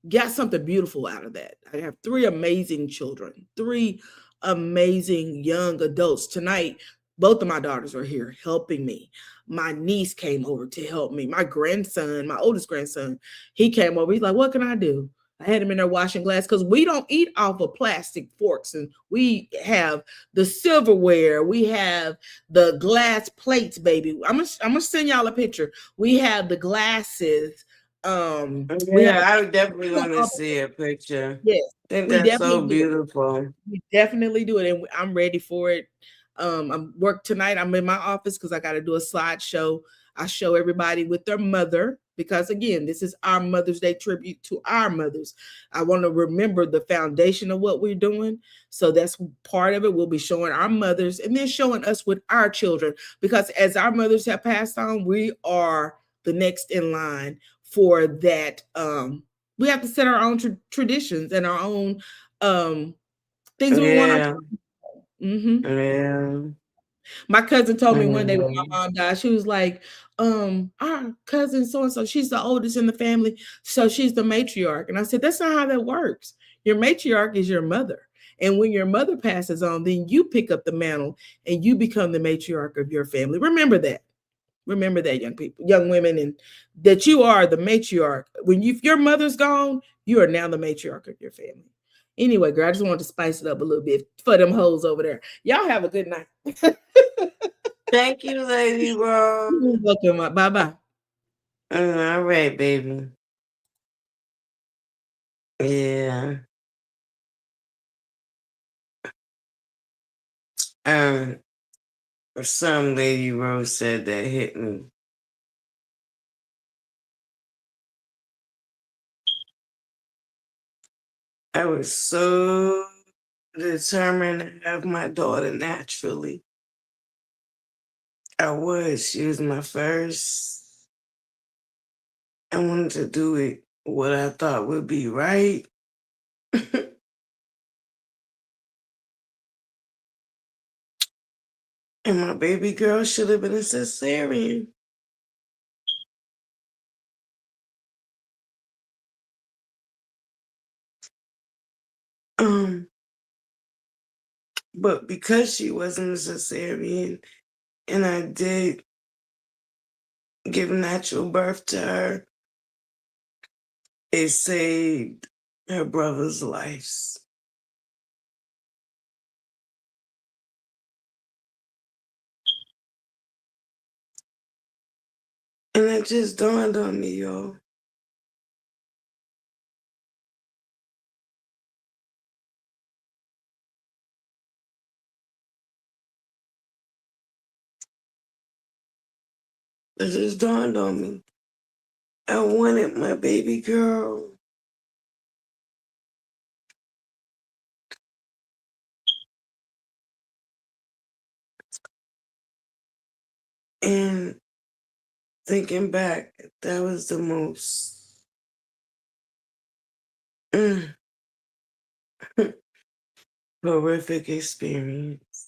got something beautiful out of that. I have 3 amazing children, 3 amazing young adults. Tonight, both of my daughters are here helping me. My niece came over to help me. My grandson, my oldest grandson, he came over. He's like, what can I do? I had him in there washing glass because we don't eat off of plastic forks, and we have the silverware. We have the glass plates, baby. I'm gonna send y'all a picture. We have the glasses.
I would definitely want to see a picture.
Yes,
I think that's so beautiful.
We definitely do it, and I'm ready for it. I'm work tonight. I'm in my office because I got to do a slideshow. I show everybody with their mother because, again, this is our Mother's Day tribute to our mothers. I want to remember the foundation of what we're doing. So that's part of it. We'll be showing our mothers and then showing us with our children, because as our mothers have passed on, we are the next in line for that. We have to set our own traditions and our own things we want to do. My cousin told me one day when my mom died, she was like, our cousin so-and-so, she's the oldest in the family, so she's the matriarch. And I said, that's not how that works. Your matriarch is your mother. And when your mother passes on, then you pick up the mantle and you become the matriarch of your family. Remember that. Remember that, young people, young women, and that you are the matriarch. If your mother's gone, you are now the matriarch of your family. Anyway, girl, I just wanted to spice it up a little bit for them hoes over there. Y'all have a good night.
Thank you, Lady Rose.
You're welcome. Bye-bye.
All right, baby. Yeah. Some Lady Rose said that hit me. I was so determined to have my daughter naturally. I was. She was my first. I wanted to do it what I thought would be right. And my baby girl should have been a cesarean. But because she wasn't a cesarean, and I did give natural birth to her, it saved her brother's lives. And it just dawned on me, y'all. It just dawned on me. I wanted my baby girl. And thinking back, that was the most horrific experience.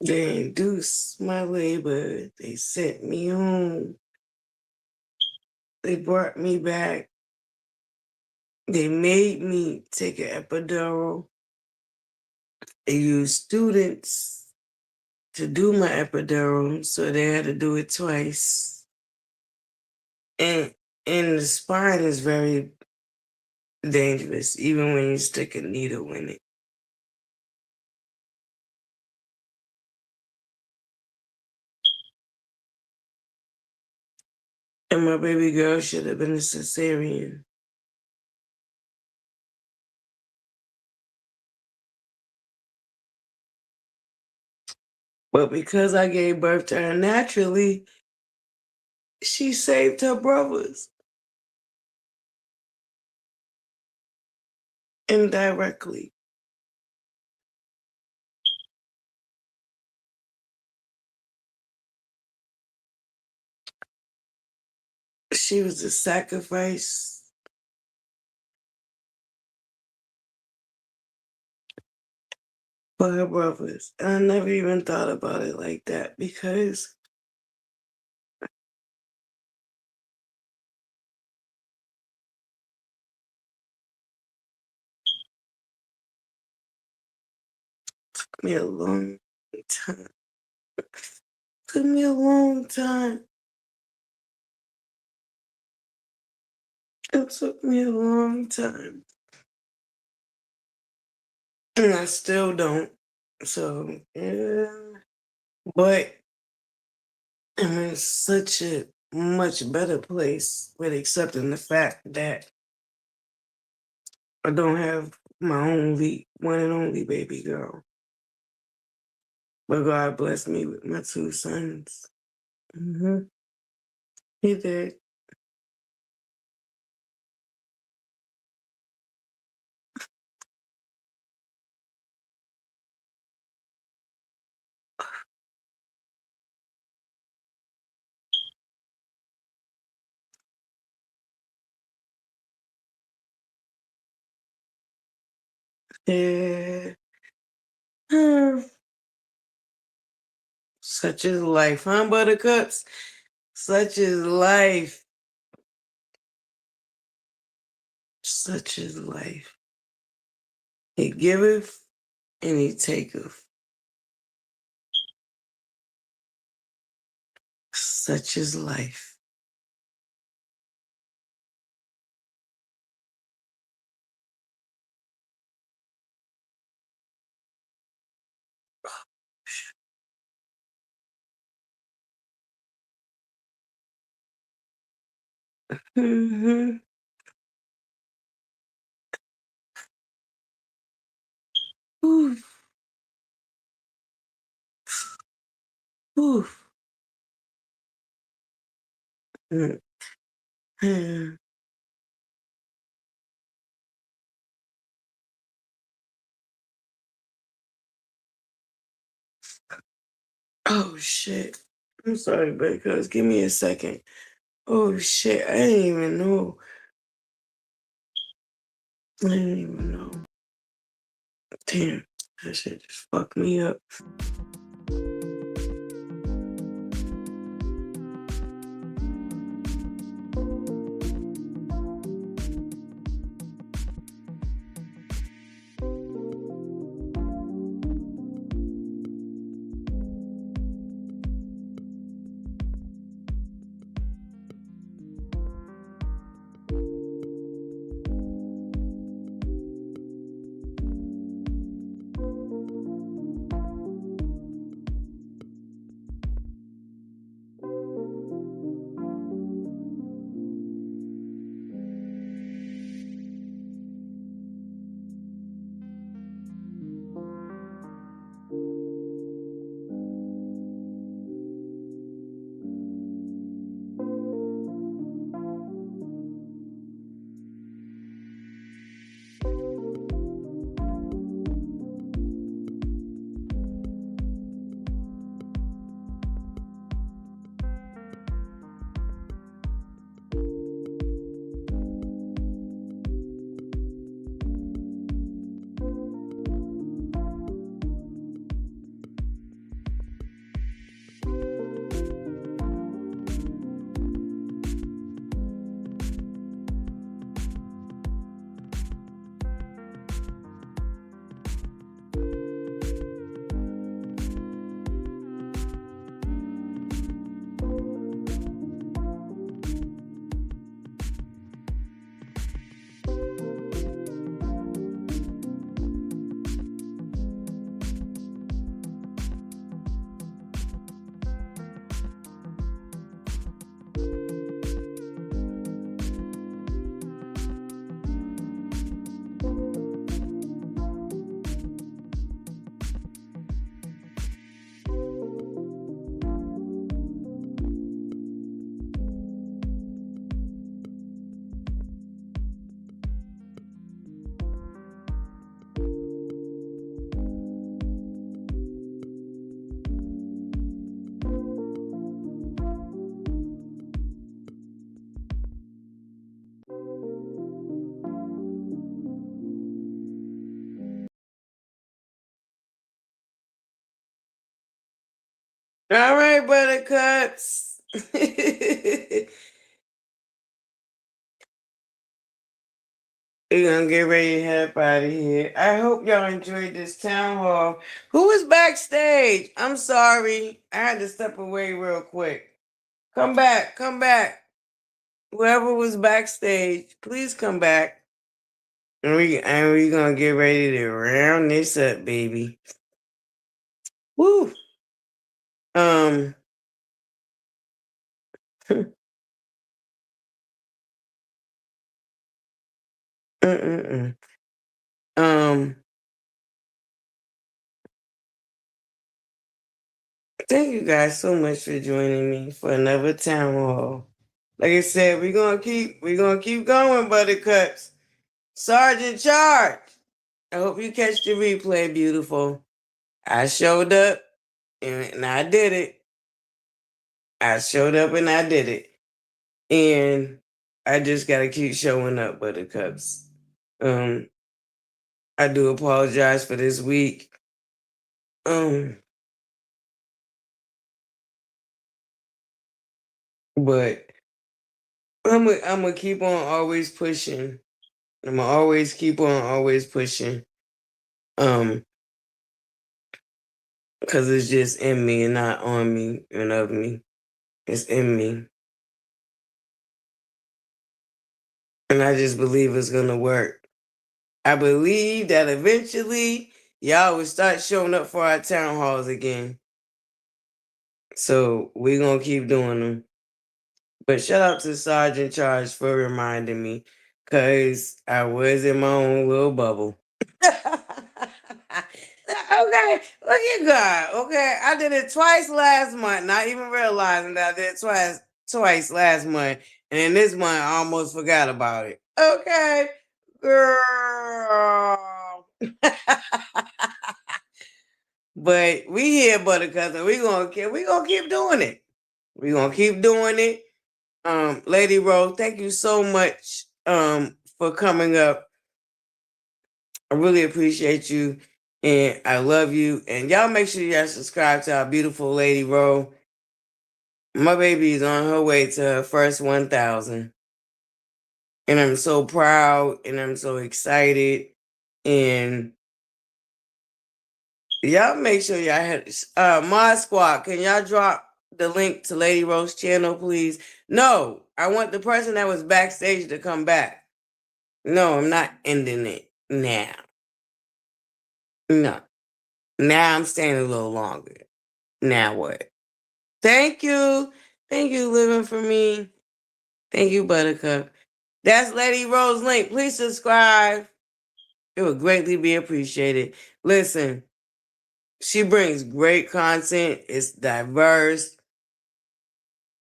They induced my labor. They sent me home. They brought me back. They made me take an epidural. They used students to do my epidural, so they had to do it twice. And the spine is very dangerous, even when you stick a needle in it. And my baby girl should have been a cesarean. But because I gave birth to her naturally, she saved her brothers indirectly. She was a sacrifice for her brothers. And I never even thought about it like that because it took me a long time. It took me a long time. It took me a long time. And I still don't. So, yeah. But I'm in such a much better place with accepting the fact that I don't have my only one and only baby girl. But God blessed me with my two sons. He did. Yeah. Such is life, huh, Buttercups? Such is life. Such is life. He giveth and he taketh. Such is life. Mm-hmm. Oof. Oof. Mm-hmm. Oh, shit. I'm sorry, because give me a second. Oh, shit. I didn't even know. I didn't even know. Damn. That shit just fucked me up. All right, buttercups. We're gonna get ready to head up out of here. I hope y'all enjoyed this town hall. Who is backstage? I'm sorry. I had to step away real quick. Come back, come back. Whoever was backstage, please come back. And we gonna get ready to round this up, baby. Woo. Mm-mm-mm. Thank you guys so much for joining me for another town hall. Like I said, we're gonna keep going, buttercups. Sergeant Charge. I hope you catch the replay, beautiful. I showed up and I did it. I showed up and I did it. And I just gotta keep showing up, buttercups. I do apologize for this week. But I'm gonna keep on always pushing. I'm gonna always keep on always pushing. Because it's just in me and not on me and of me. It's in me. And I just believe it's gonna work. I believe that eventually y'all will start showing up for our town halls again. So we're gonna keep doing them. But shout out to Sergeant Charge for reminding me, because I was in my own little bubble. Okay, look at God. Okay, I did it twice last month, not even realizing that I did it twice last month. And then this month, I almost forgot about it. Okay, girl. But we here, buttercups, and we gonna keep doing it. We gonna keep doing it. Lady Rose, thank you so much for coming up. I really appreciate you and I love you. And y'all make sure y'all subscribe to our beautiful Lady Rose. My baby is on her way to her first 1,000. And I'm so proud and I'm so excited. And y'all make sure y'all hit Mod Squad. Can y'all drop the link to Lady Rose's channel, please? No, I want the person that was backstage to come back. No, I'm not ending it now. No. Now I'm staying a little longer. Now what? Thank you. Thank you, living for me. Thank you, Buttercup. That's Lady Rose link. Please subscribe. It would greatly be appreciated. Listen, she brings great content. It's diverse.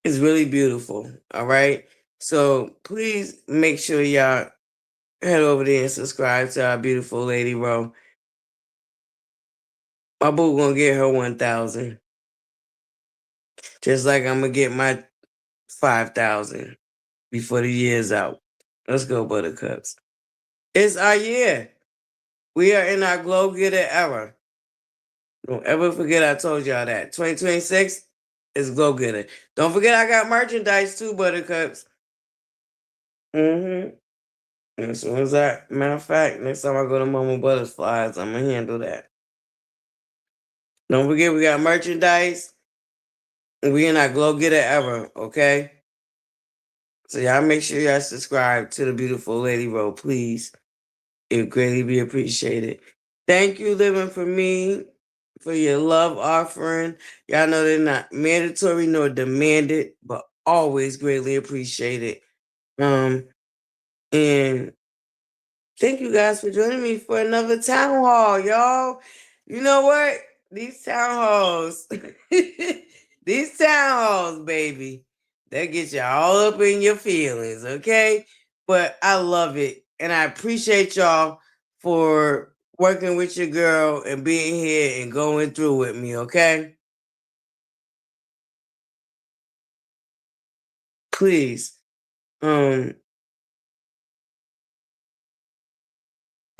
It's really beautiful. All right. So please make sure y'all head over there and subscribe to our beautiful Lady Rose. My boo gonna get her 1,000. Just like I'm gonna get my 5,000 before the year's out. Let's go, buttercups. It's our year. We are in our glow getter era. Don't ever forget I told y'all that. 2026 is glow getter. Don't forget I got merchandise too, buttercups. Mm-hmm. As soon as matter of fact, next time I go to Mama ButterFlii's, I'm gonna handle that. Don't forget we got merchandise. We in our glow getter era, okay? So y'all make sure y'all subscribe to the beautiful Lady Rose, please. It would greatly be appreciated. Thank you, living for me, for your love offering. Y'all know they're not mandatory nor demanded, but always greatly appreciated. And thank you guys for joining me for another town hall, y'all. You know what? These town halls, these town halls, baby, they get you all up in your feelings, okay? But I love it. And I appreciate y'all for working with your girl and being here and going through with me, okay? Please.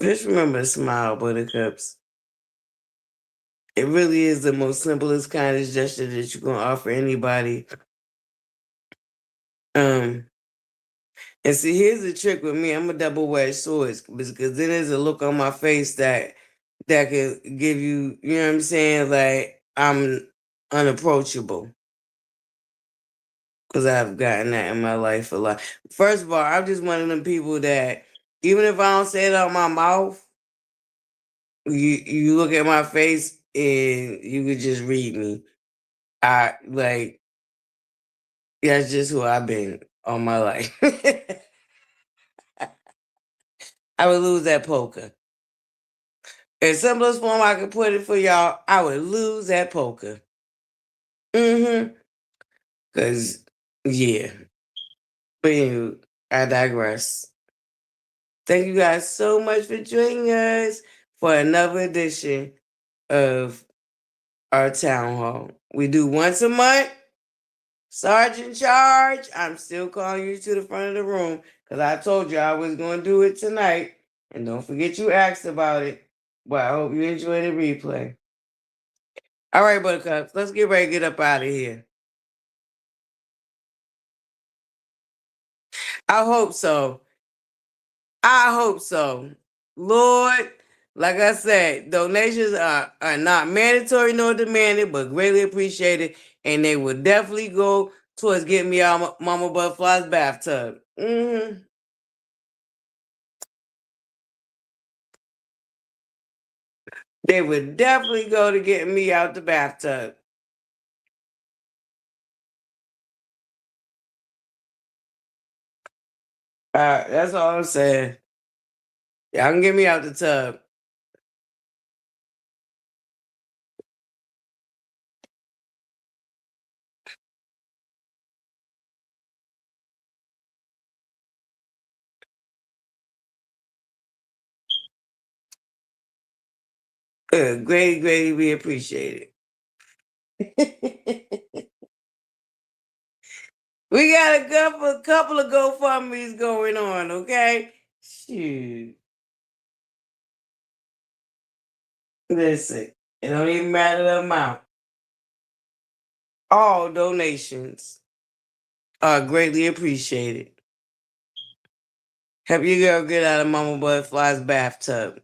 Just remember to smile, buttercups. It really is the most simplest, kindest gesture that you're gonna offer anybody. And see, here's the trick with me. I'm a double-edged sword because then there's a look on my face that could give you, you know what I'm saying, like I'm unapproachable. Because I've gotten that in my life a lot. First of all, I'm just one of them people that even if I don't say it out my mouth, you look at my face and you could just read me. I like that's just who I've been all my life. I would lose that poker. In simplest form I could put it for y'all, I would lose that poker. Cause yeah. But anyway, I digress. Thank you guys so much for joining us for another edition of our town hall. We do once a month. Sergeant Charge, I'm still calling you to the front of the room because I told you I was going to do it tonight. And don't forget you asked about it. But I hope you enjoy the replay. All right, Buttercups, let's get ready to get up out of here. I hope so. I hope so. Lord, like I said, donations are not mandatory nor demanded, but greatly appreciated. And they will definitely go towards getting me out Mama ButterFlii's bathtub. They would definitely go to getting me out the bathtub. That's all I'm saying. Y'all can get me out the tub. Greatly, greatly we appreciate it. We got a couple of GoFundMe's going on, okay? Shoot. Listen, it don't even matter the amount. All donations are greatly appreciated. Help your girl get out of Mama ButterFlii's bathtub.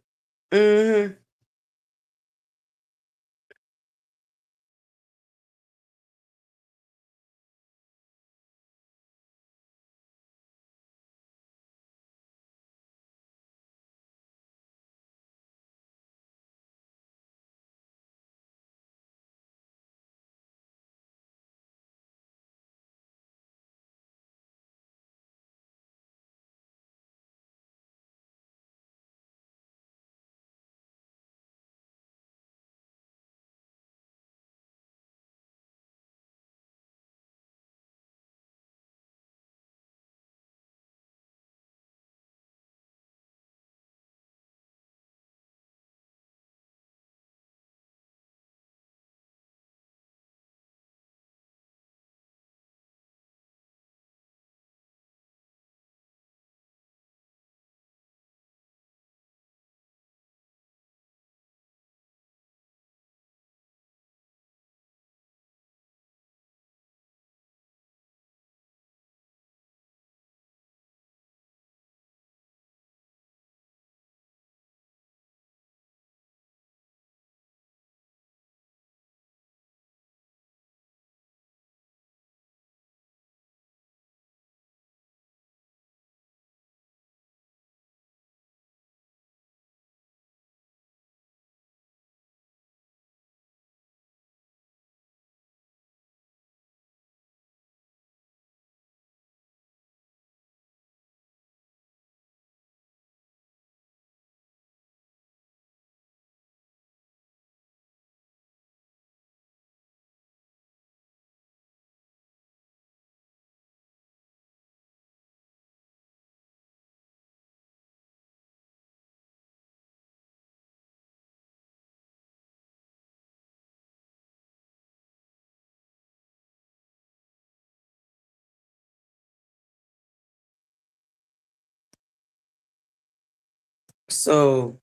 So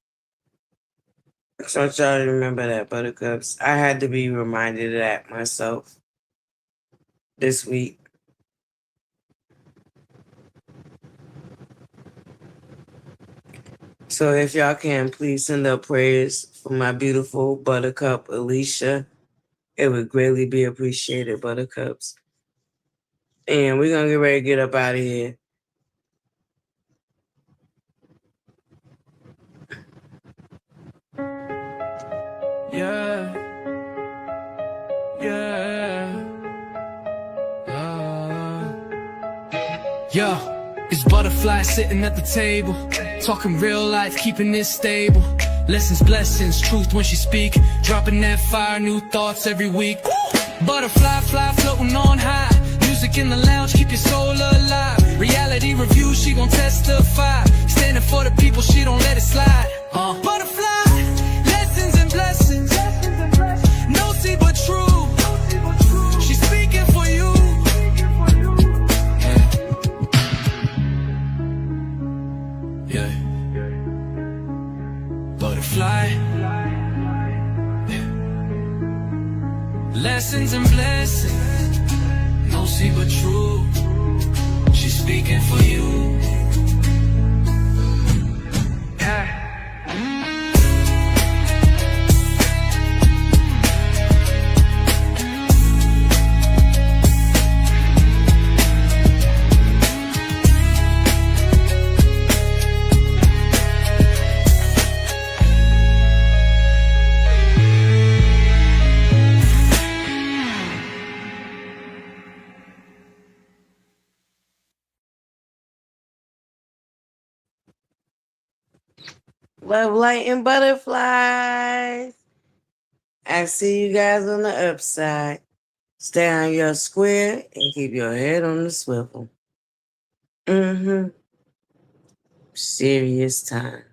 So y'all remember that, Buttercups. I had to be reminded of that myself this week. So if y'all can, please send up prayers for my beautiful Buttercup Alicia. It would greatly be appreciated, Buttercups. And we're going to get ready to get up out of here.
Yeah. Yeah. Yo, it's ButterFlii's sitting at the table, talking real life, keeping it stable. Lessons, blessings, truth when she speak, dropping that fire, new thoughts every week. Butterfly, fly, floating on high. Music in the lounge, keep your soul alive. Reality review, she gon' testify. Standing for the people, she don't let it slide. Butterfly, lessons and blessings. No see but true. She's speaking for you. Yeah. Butterfly. Yeah. Lessons and blessings. No see but true. She's speaking for you. Yeah.
Love, light, and butterflies. I see you guys on the upside. Stay on your square and keep your head on the swivel. Serious times.